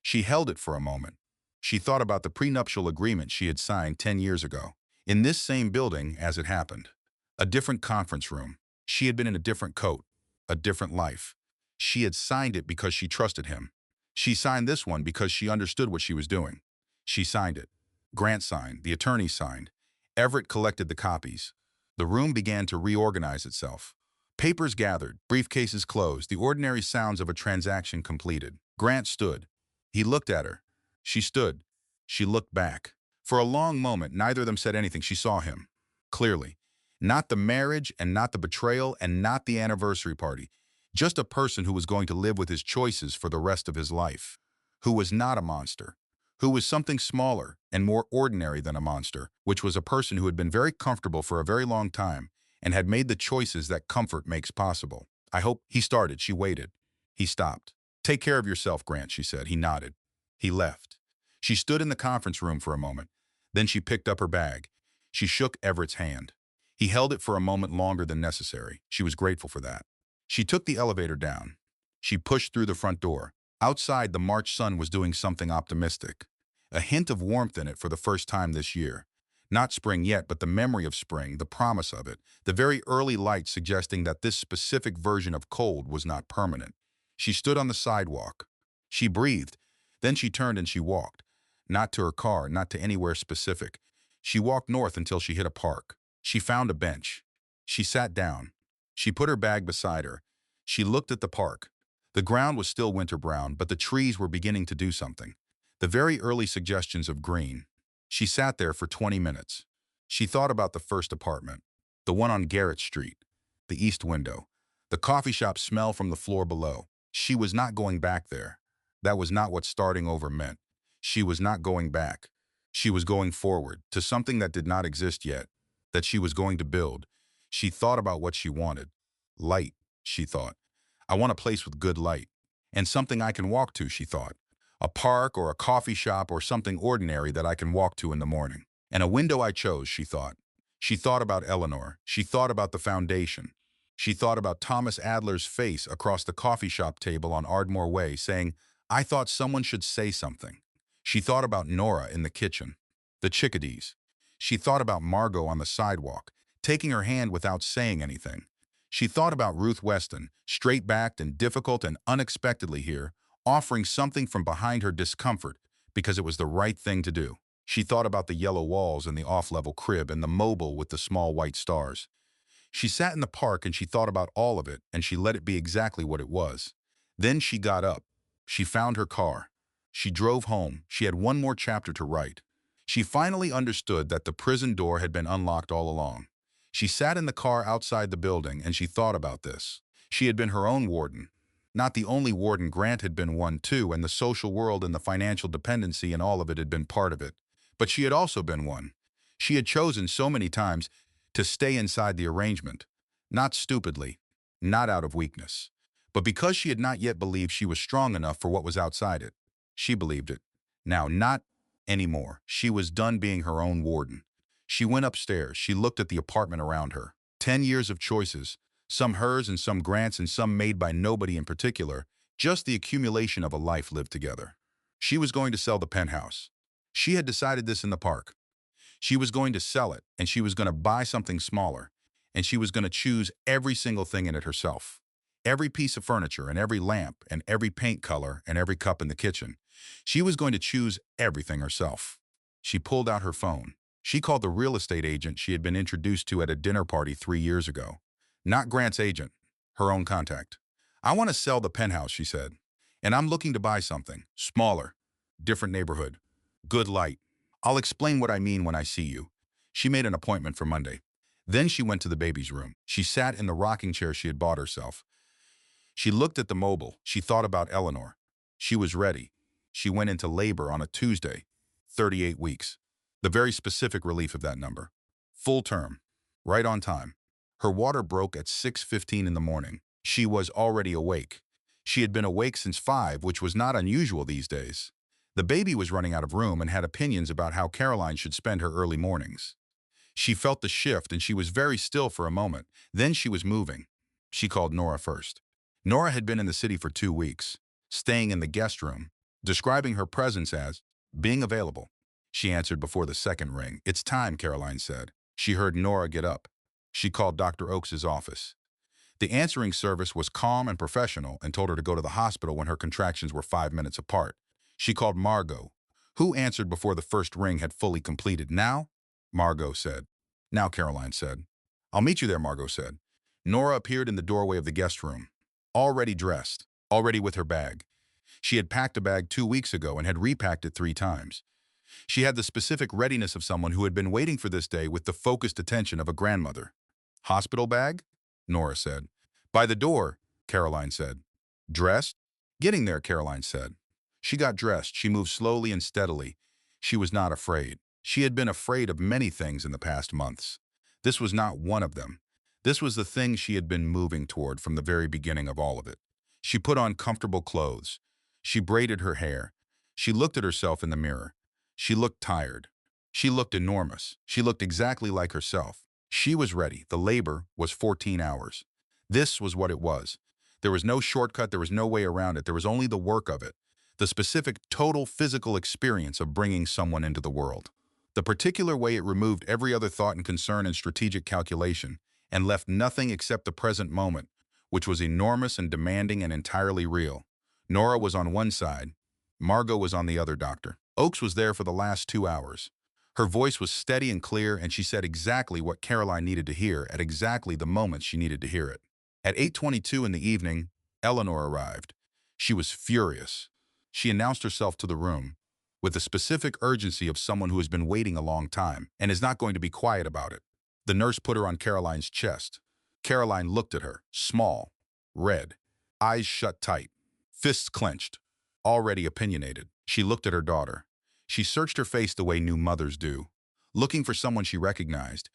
She held it for a moment. She thought about the prenuptial agreement she had signed 10 years ago, in this same building as it happened. A different conference room. She had been in a different coat, a different life. She had signed it because she trusted him. She signed this one because she understood what she was doing. She signed it. Grant signed. The attorney signed. Everett collected the copies. The room began to reorganize itself. Papers gathered, briefcases closed, the ordinary sounds of a transaction completed. Grant stood. He looked at her. She stood. She looked back. For a long moment, neither of them said anything. She saw him. Clearly. Not the marriage and not the betrayal and not the anniversary party. Just a person who was going to live with his choices for the rest of his life. Who was not a monster. Who was something smaller and more ordinary than a monster, which was a person who had been very comfortable for a very long time and had made the choices that comfort makes possible. I hope he started. She waited. He stopped. Take care of yourself, Grant, she said. He nodded. He left. She stood in the conference room for a moment. Then she picked up her bag. She shook Everett's hand. He held it for a moment longer than necessary. She was grateful for that. She took the elevator down. She pushed through the front door. Outside, the March sun was doing something optimistic. A hint of warmth in it for the first time this year. Not spring yet, but the memory of spring, the promise of it, the very early light suggesting that this specific version of cold was not permanent. She stood on the sidewalk. She breathed. Then she turned and she walked. Not to her car, not to anywhere specific. She walked north until she hit a park. She found a bench. She sat down. She put her bag beside her. She looked at the park. The ground was still winter brown, but the trees were beginning to do something. The very early suggestions of green. She sat there for 20 minutes. She thought about the first apartment, the one on Garrett Street, the east window, the coffee shop smell from the floor below. She was not going back there. That was not what starting over meant. She was not going back. She was going forward to something that did not exist yet, that she was going to build. She thought about what she wanted. Light, she thought. I want a place with good light. And something I can walk to, she thought. A park or a coffee shop or something ordinary that I can walk to in the morning. And a window I chose, she thought. She thought about Eleanor. She thought about the foundation. She thought about Thomas Adler's face across the coffee shop table on Ardmore Way saying, I thought someone should say something. She thought about Nora in the kitchen. The chickadees. She thought about Margot on the sidewalk, taking her hand without saying anything. She thought about Ruth Weston, straight-backed and difficult and unexpectedly here, offering something from behind her discomfort because it was the right thing to do. She thought about the yellow walls and the off-level crib and the mobile with the small white stars. She sat in the park and she thought about all of it and she let it be exactly what it was. Then she got up. She found her car. She drove home. She had one more chapter to write. She finally understood that the prison door had been unlocked all along. She sat in the car outside the building and she thought about this. She had been her own warden. Not the only warden. Grant had been one too, and the social world and the financial dependency and all of it had been part of it. But she had also been one. She had chosen so many times to stay inside the arrangement. Not stupidly, not out of weakness, but because she had not yet believed she was strong enough for what was outside it. She believed it. Now, not anymore. She was done being her own warden. She went upstairs. She looked at the apartment around her. 10 years of choices, some hers and some Grant's and some made by nobody in particular, just the accumulation of a life lived together. She was going to sell the penthouse. She had decided this in the park. She was going to sell it, and she was going to buy something smaller, and she was going to choose every single thing in it herself. Every piece of furniture and every lamp and every paint color and every cup in the kitchen. She was going to choose everything herself. She pulled out her phone. She called the real estate agent she had been introduced to at a dinner party 3 years ago. Not Grant's agent, her own contact. "I want to sell the penthouse," she said, "and I'm looking to buy something smaller, different neighborhood, good light. I'll explain what I mean when I see you." She made an appointment for Monday. Then she went to the baby's room. She sat in the rocking chair she had bought herself. She looked at the mobile. She thought about Eleanor. She was ready. She went into labor on a Tuesday, 38 weeks. The very specific relief of that number. Full term. Right on time. Her water broke at 6:15 in the morning. She was already awake. She had been awake since 5, which was not unusual these days. The baby was running out of room and had opinions about how Caroline should spend her early mornings. She felt the shift and she was very still for a moment. Then she was moving. She called Nora first. Nora had been in the city for 2 weeks, staying in the guest room, describing her presence as being available. She answered before the second ring. "It's time," Caroline said. She heard Nora get up. She called Dr. Oakes' office. The answering service was calm and professional and told her to go to the hospital when her contractions were 5 minutes apart. She called Margot, who answered before the first ring had fully completed. "Now?" Margot said. "Now," Caroline said. "I'll meet you there," Margot said. Nora appeared in the doorway of the guest room, already dressed, already with her bag. She had packed a bag 2 weeks ago and had repacked it 3 times. She had the specific readiness of someone who had been waiting for this day with the focused attention of a grandmother. "Hospital bag?" Nora said. "By the door," Caroline said. "Dressed?" "Getting there," Caroline said. She got dressed. She moved slowly and steadily. She was not afraid. She had been afraid of many things in the past months. This was not one of them. This was the thing she had been moving toward from the very beginning of all of it. She put on comfortable clothes. She braided her hair. She looked at herself in the mirror. She looked tired. She looked enormous. She looked exactly like herself. She was ready. The labor was 14 hours. This was what it was. There was no shortcut. There was no way around it. There was only the work of it. The specific, total physical experience of bringing someone into the world. The particular way it removed every other thought and concern and strategic calculation and left nothing except the present moment, which was enormous and demanding and entirely real. Nora was on one side. Margot was on the other. Dr. Oakes was there for the last 2 hours. Her voice was steady and clear, and she said exactly what Caroline needed to hear at exactly the moment she needed to hear it. At 8:22 in the evening, Eleanor arrived. She was furious. She announced herself to the room with the specific urgency of someone who has been waiting a long time and is not going to be quiet about it. The nurse put her on Caroline's chest. Caroline looked at her, small, red, eyes shut tight, fists clenched, already opinionated. She looked at her daughter. She searched her face the way new mothers do, looking for someone she recognized.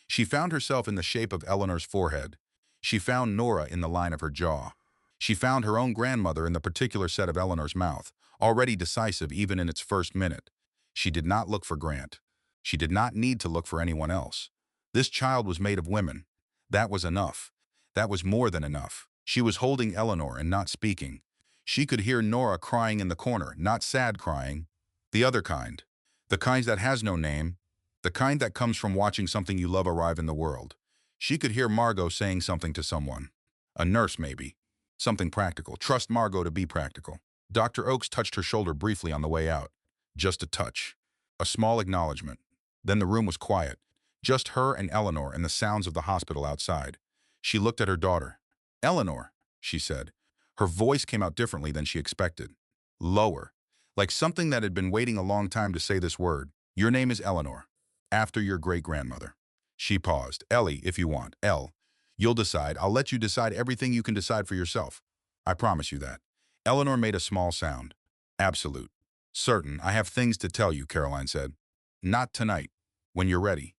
She found herself in the shape of Eleanor's forehead. She found Nora in the line of her jaw. She found her own grandmother in the particular set of Eleanor's mouth, already decisive even in its first minute. She did not look for Grant. She did not need to look for anyone else. This child was made of women. That was enough. That was more than enough. She was holding Eleanor and not speaking. She could hear Nora crying in the corner, not sad crying, the other kind. The kind that has no name, the kind that comes from watching something you love arrive in the world. She could hear Margot saying something to someone. A nurse, maybe. Something practical. Trust Margot to be practical. Dr. Oakes touched her shoulder briefly on the way out. Just a touch. A small acknowledgement. Then the room was quiet. Just her and Eleanor and the sounds of the hospital outside. She looked at her daughter. "Eleanor," she said. Her voice came out differently than she expected. Lower. like something that had been waiting a long time to say this word. Your name is Eleanor, after your great-grandmother. She paused. Ellie, if you want. Elle. You'll decide. I'll let you decide everything you can decide for yourself. I promise you that. Eleanor made a small sound. Absolute. Certain. I have things to tell you, Caroline said. Not tonight. When you're ready.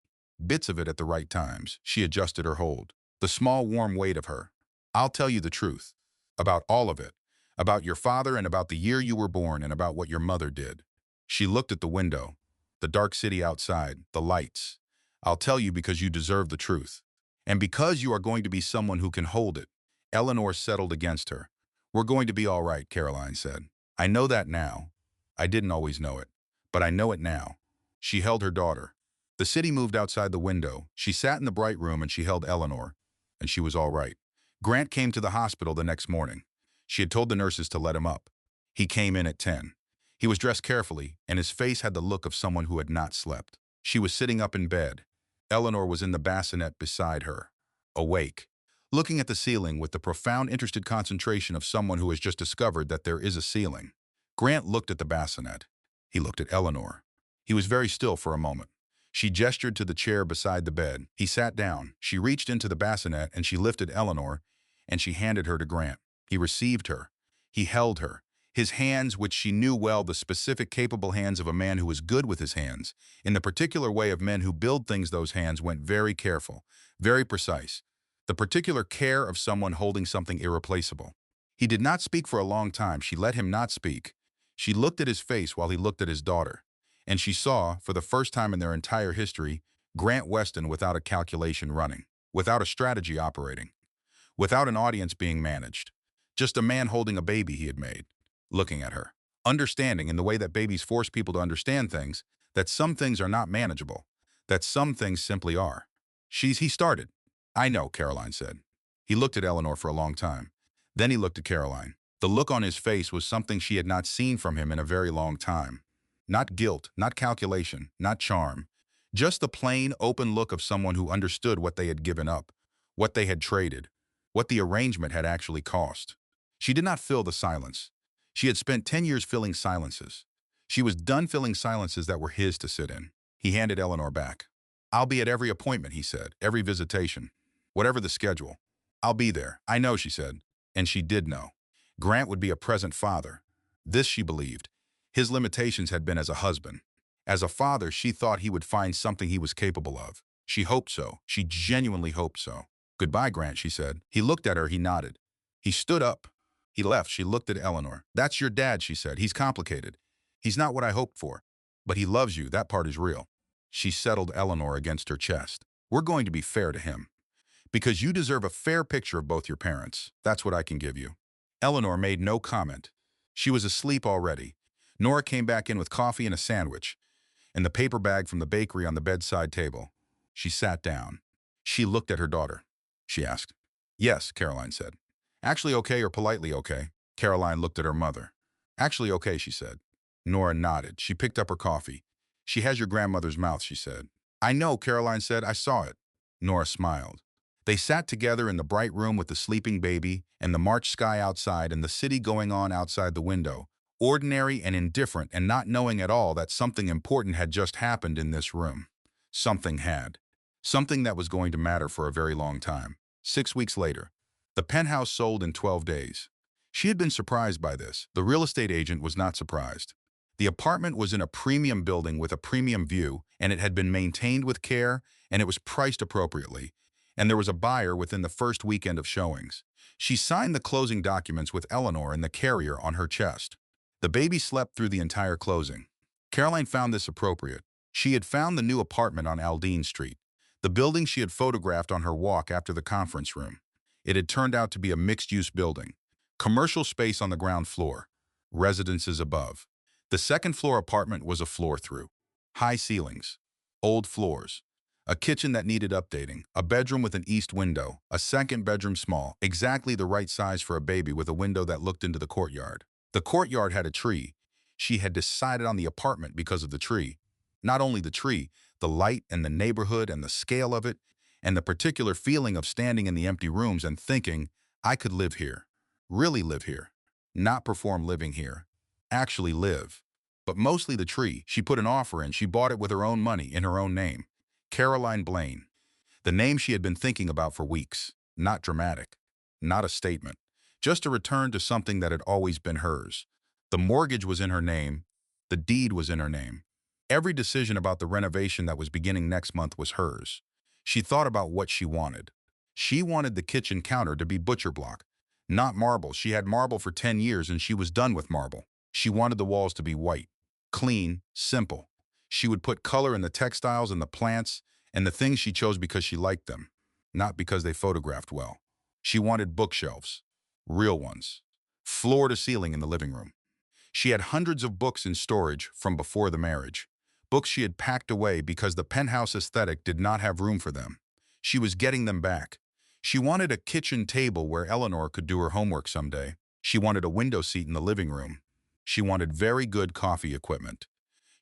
Bits of it at the right times. She adjusted her hold. The small, warm weight of her. I'll tell you the truth. About all of it. About your father and about the year you were born and about what your mother did. She looked at the window. The dark city outside. The lights. I'll tell you because you deserve the truth. And because you are going to be someone who can hold it. Eleanor settled against her. We're going to be all right, Caroline said. I know that now. I didn't always know it, but I know it now. She held her daughter. The city moved outside the window. She sat in the bright room and she held Eleanor, and she was all right. Grant came to the hospital the next morning. She had told the nurses to let him up. He came in at 10. He was dressed carefully, and his face had the look of someone who had not slept. She was sitting up in bed. Eleanor was in the bassinet beside her, awake, looking at the ceiling with the profound interested concentration of someone who has just discovered that there is a ceiling. Grant looked at the bassinet. He looked at Eleanor. He was very still for a moment. She gestured to the chair beside the bed. He sat down. She reached into the bassinet and she lifted Eleanor, and she handed her to Grant. He received her. He held her. His hands, which she knew well, the specific capable hands of a man who was good with his hands, in the particular way of men who build things, those hands went very careful, very precise. The particular care of someone holding something irreplaceable. He did not speak for a long time. She let him not speak. She looked at his face while he looked at his daughter. And she saw, for the first time in their entire history, Grant Weston without a calculation running, without a strategy operating, without an audience being managed. Just a man holding a baby he had made, looking at her, understanding in the way that babies force people to understand things, that some things are not manageable, that some things simply are. He started. I know, Caroline said. He looked at Eleanor for a long time. Then he looked at Caroline. The look on his face was something she had not seen from him in a very long time. Not guilt, not calculation, not charm. Just the plain, open look of someone who understood what they had given up, what they had traded, what the arrangement had actually cost. She did not fill the silence. She had spent 10 years filling silences. She was done filling silences that were his to sit in. He handed Eleanor back. I'll be at every appointment, he said, every visitation. Whatever the schedule. I'll be there. I know, she said. And she did know. Grant would be a present father. This she believed. His limitations had been as a husband. As a father, she thought he would find something he was capable of. She hoped so. She genuinely hoped so. Goodbye, Grant, she said. He looked at her. He nodded. He stood up. He left. She looked at Eleanor. That's your dad, she said. He's complicated. He's not what I hoped for. But he loves you. That part is real. She settled Eleanor against her chest. We're going to be fair to him. Because you deserve a fair picture of both your parents. That's what I can give you. Eleanor made no comment. She was asleep already. Nora came back in with coffee and a sandwich, and the paper bag from the bakery on the bedside table. She sat down. She looked at her daughter. She asked. Yes, Caroline said. Actually okay or politely okay? Caroline looked at her mother. Actually okay, she said. Nora nodded. She picked up her coffee. She has your grandmother's mouth, she said. I know, Caroline said. I saw it. Nora smiled. They sat together in the bright room with the sleeping baby and the March sky outside and the city going on outside the window, ordinary and indifferent and not knowing at all that something important had just happened in this room. Something had. Something that was going to matter for a very long time. 6 weeks later, the penthouse sold in 12 days. She had been surprised by this. The real estate agent was not surprised. The apartment was in a premium building with a premium view, and it had been maintained with care, and it was priced appropriately. And there was a buyer within the first weekend of showings. She signed the closing documents with Eleanor and the carrier on her chest. The baby slept through the entire closing. Caroline found this appropriate. She had found the new apartment on Aldine Street, the building she had photographed on her walk after the conference room. It had turned out to be a mixed-use building. Commercial space on the ground floor. Residences above. The second-floor apartment was a floor-through. High ceilings. Old floors. A kitchen that needed updating. A bedroom with an east window. A second bedroom small, exactly the right size for a baby with a window that looked into the courtyard. The courtyard had a tree. She had decided on the apartment because of the tree. Not only the tree, the light and the neighborhood and the scale of it, and the particular feeling of standing in the empty rooms and thinking, I could live here. Really live here. Not perform living here. Actually live. but mostly the tree. She put an offer in. She bought it with her own money in her own name. Caroline Blaine. The name she had been thinking about for weeks. Not dramatic. Not a statement. Just a return to something that had always been hers. The mortgage was in her name. The deed was in her name. Every decision about the renovation that was beginning next month was hers. She thought about what she wanted. She wanted the kitchen counter to be butcher block, not marble. She had marble for 10 years and she was done with marble. She wanted the walls to be white, clean, simple. She would put color in the textiles and the plants and the things she chose because she liked them, not because they photographed well. She wanted bookshelves, real ones, floor to ceiling in the living room. She had hundreds of books in storage from before the marriage, books she had packed away because the penthouse aesthetic did not have room for them. She was getting them back. She wanted a kitchen table where Eleanor could do her homework someday. She wanted a window seat in the living room. She wanted very good coffee equipment.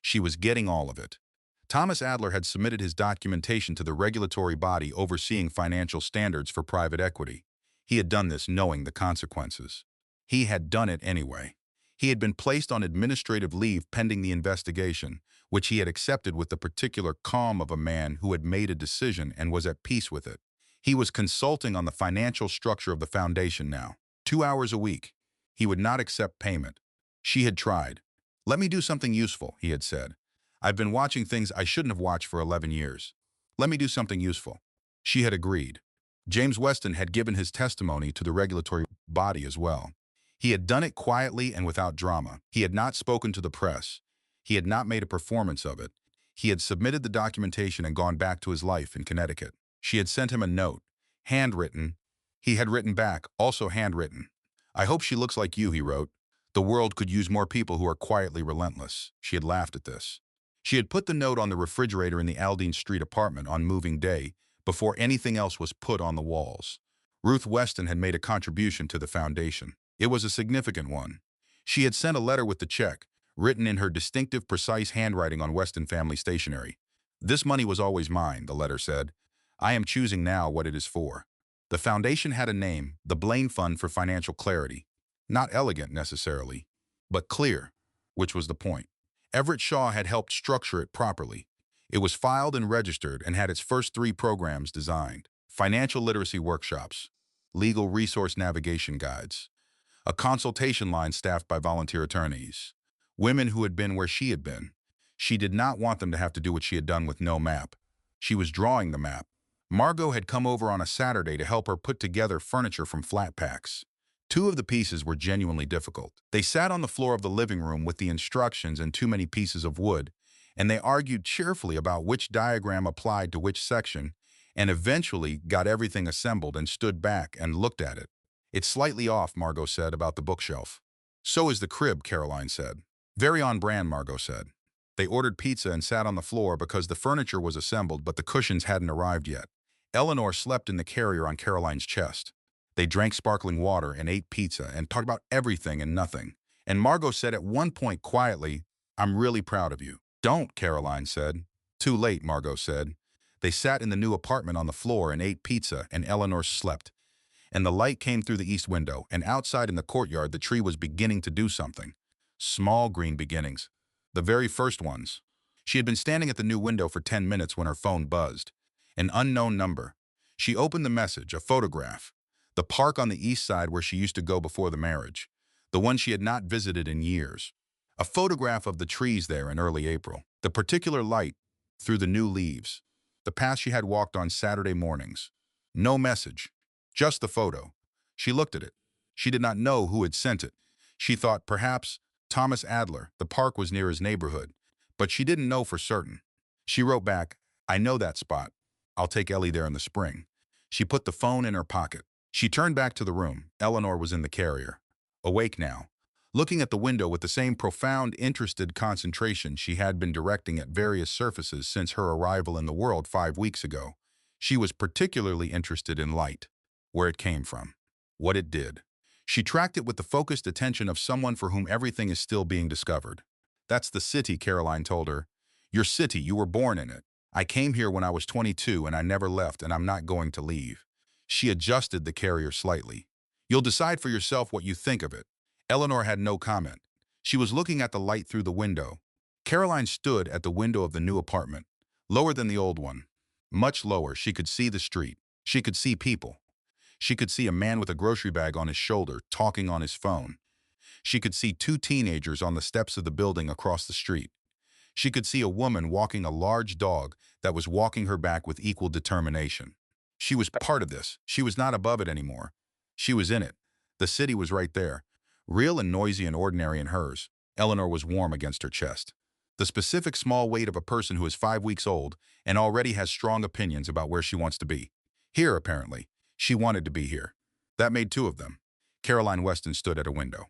She was getting all of it. Thomas Adler had submitted his documentation to the regulatory body overseeing financial standards for private equity. He had done this knowing the consequences. He had done it anyway. He had been placed on administrative leave pending the investigation, which he had accepted with the particular calm of a man who had made a decision and was at peace with it. He was consulting on the financial structure of the foundation now, 2 hours a week. He would not accept payment. She had tried. "Let me do something useful," he had said. "I've been watching things I shouldn't have watched for 11 years. Let me do something useful." She had agreed. James Weston had given his testimony to the regulatory body as well. He had done it quietly and without drama. He had not spoken to the press. He had not made a performance of it. He had submitted the documentation and gone back to his life in Connecticut. She had sent him a note, handwritten. He had written back, also handwritten. "I hope she looks like you," he wrote. "The world could use more people who are quietly relentless." She had laughed at this. She had put the note on the refrigerator in the Aldine Street apartment on moving day before anything else was put on the walls. Ruth Weston had made a contribution to the foundation. It was a significant one. She had sent a letter with the check, written in her distinctive, precise handwriting on Weston family stationery. "This money was always mine," the letter said. "I am choosing now what it is for." The foundation had a name, the Blaine Fund for Financial Clarity. Not elegant necessarily, but clear, which was the point. Everett Shaw had helped structure it properly. It was filed and registered and had its first 3 programs designed: financial literacy workshops, legal resource navigation guides, a consultation line staffed by volunteer attorneys, women who had been where she had been. She did not want them to have to do what she had done with no map. She was drawing the map. Margot had come over on a Saturday to help her put together furniture from flat packs. 2 of the pieces were genuinely difficult. They sat on the floor of the living room with the instructions and too many pieces of wood, and they argued cheerfully about which diagram applied to which section, and eventually got everything assembled and stood back and looked at it. "It's slightly off," Margot said about the bookshelf. "So is the crib," Caroline said. "Very on brand," Margot said. They ordered pizza and sat on the floor because the furniture was assembled but the cushions hadn't arrived yet. Eleanor slept in the carrier on Caroline's chest. They drank sparkling water and ate pizza and talked about everything and nothing. And Margot said at one point quietly, "I'm really proud of you." "Don't," Caroline said. "Too late," Margot said. They sat in the new apartment on the floor and ate pizza, and Eleanor slept. And the light came through the east window, and outside in the courtyard the tree was beginning to do something. Small green beginnings. The very first ones. She had been standing at the new window for 10 minutes when her phone buzzed. An unknown number. She opened the message, a photograph. The park on the east side where she used to go before the marriage. The one she had not visited in years. A photograph of the trees there in early April. The particular light through the new leaves. The path she had walked on Saturday mornings. No message. Just the photo. She looked at it. She did not know who had sent it. She thought perhaps Thomas Adler. The park was near his neighborhood. But she didn't know for certain. She wrote back, "I know that spot. I'll take Ellie there in the spring." She put the phone in her pocket. She turned back to the room. Eleanor was in the carrier. Awake now. Looking at the window with the same profound, interested concentration she had been directing at various surfaces since her arrival in the world 5 weeks ago. She was particularly interested in light. Where it came from. What it did. She tracked it with the focused attention of someone for whom everything is still being discovered. "That's the city," Caroline told her. "Your city, you were born in it. I came here when I was 22 and I never left and I'm not going to leave." She adjusted the carrier slightly. "You'll decide for yourself what you think of it." Eleanor had no comment. She was looking at the light through the window. Caroline stood at the window of the new apartment, lower than the old one. Much lower, she could see the street. She could see people. She could see a man with a grocery bag on his shoulder, talking on his phone. She could see two teenagers on the steps of the building across the street. She could see a woman walking a large dog that was walking her back with equal determination. She was part of this. She was not above it anymore. She was in it. The city was right there, real and noisy and ordinary in hers. Eleanor was warm against her chest. The specific small weight of a person who is 5 weeks old and already has strong opinions about where she wants to be. Here, apparently. She wanted to be here. That made two of them. Caroline Weston stood at a window.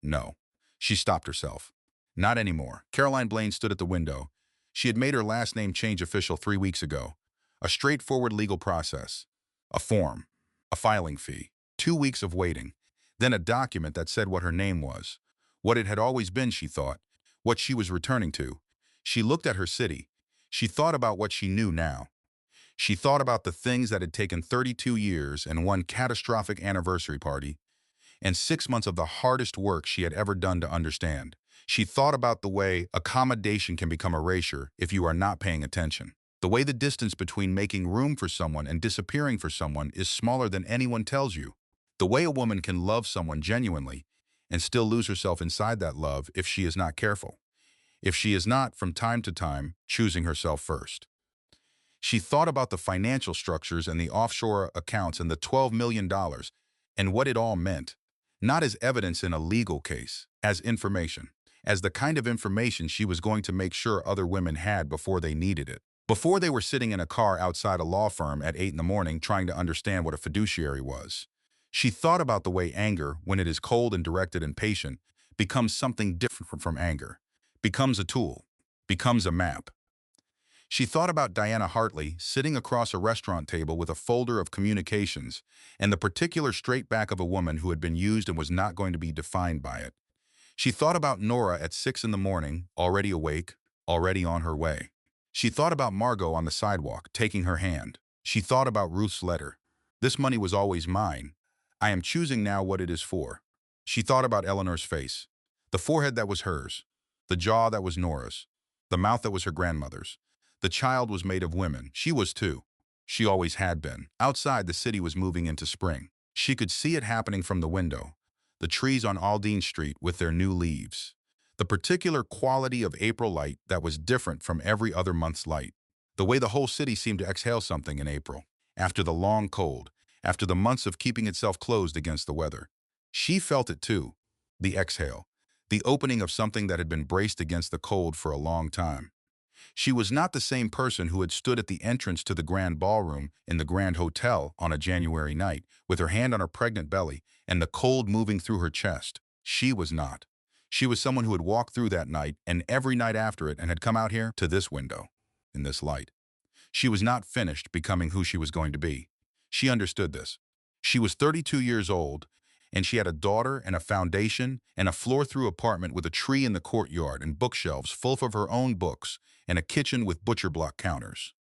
No. She stopped herself. Not anymore. Caroline Blaine stood at the window. She had made her last name change official 3 weeks ago. A straightforward legal process. A form. A filing fee. 2 weeks of waiting. Then a document that said what her name was. What it had always been, she thought. What she was returning to. She looked at her city. She thought about what she knew now. She thought about the things that had taken 32 years and one catastrophic anniversary party, and 6 months of the hardest work she had ever done to understand. She thought about the way accommodation can become erasure if you are not paying attention. The way the distance between making room for someone and disappearing for someone is smaller than anyone tells you. The way a woman can love someone genuinely and still lose herself inside that love if she is not careful. If she is not, from time to time, choosing herself first. She thought about the financial structures and the offshore accounts and the $12 million and what it all meant, not as evidence in a legal case, as information, as the kind of information she was going to make sure other women had before they needed it. Before they were sitting in a car outside a law firm at 8 in the morning trying to understand what a fiduciary was. She thought about the way anger, when it is cold and directed and patient, becomes something different from anger, becomes a tool, becomes a map. She thought about Diana Hartley sitting across a restaurant table with a folder of communications and the particular straight back of a woman who had been used and was not going to be defined by it. She thought about Nora at 6 in the morning, already awake, already on her way. She thought about Margot on the sidewalk, taking her hand. She thought about Ruth's letter. This money was always mine. I am choosing now what it is for. She thought about Eleanor's face. The forehead that was hers. The jaw that was Nora's. The mouth that was her grandmother's. The child was made of women. She was too. She always had been. Outside, the city was moving into spring. She could see it happening from the window. The trees on Aldine Street with their new leaves. The particular quality of April light that was different from every other month's light. The way the whole city seemed to exhale something in April. After the long cold. After the months of keeping itself closed against the weather. She felt it too. The exhale. The opening of something that had been braced against the cold for a long time. She was not the same person who had stood at the entrance to the Grand Ballroom in the Grand Hotel on a January night, with her hand on her pregnant belly and the cold moving through her chest. She was not. She was someone who had walked through that night and every night after it and had come out here to this window, in this light. She was not finished becoming who she was going to be. She understood this. She was 32 years old, and she had a daughter and a foundation and a floor-through apartment with a tree in the courtyard and bookshelves full of her own books and a kitchen with butcher block counters.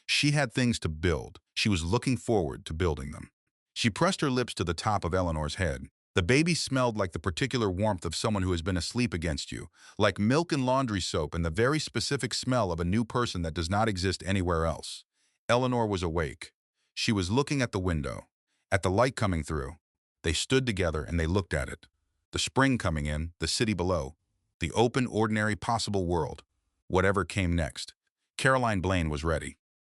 She had things to build. She was looking forward to building them. She pressed her lips to the top of Eleanor's head. The baby smelled like the particular warmth of someone who has been asleep against you, like milk and laundry soap and the very specific smell of a new person that does not exist anywhere else. Eleanor was awake. She was looking at the window, at the light coming through. They stood together and they looked at it. The spring coming in, the city below, the open, ordinary, possible world. Whatever came next. Caroline Blaine was ready.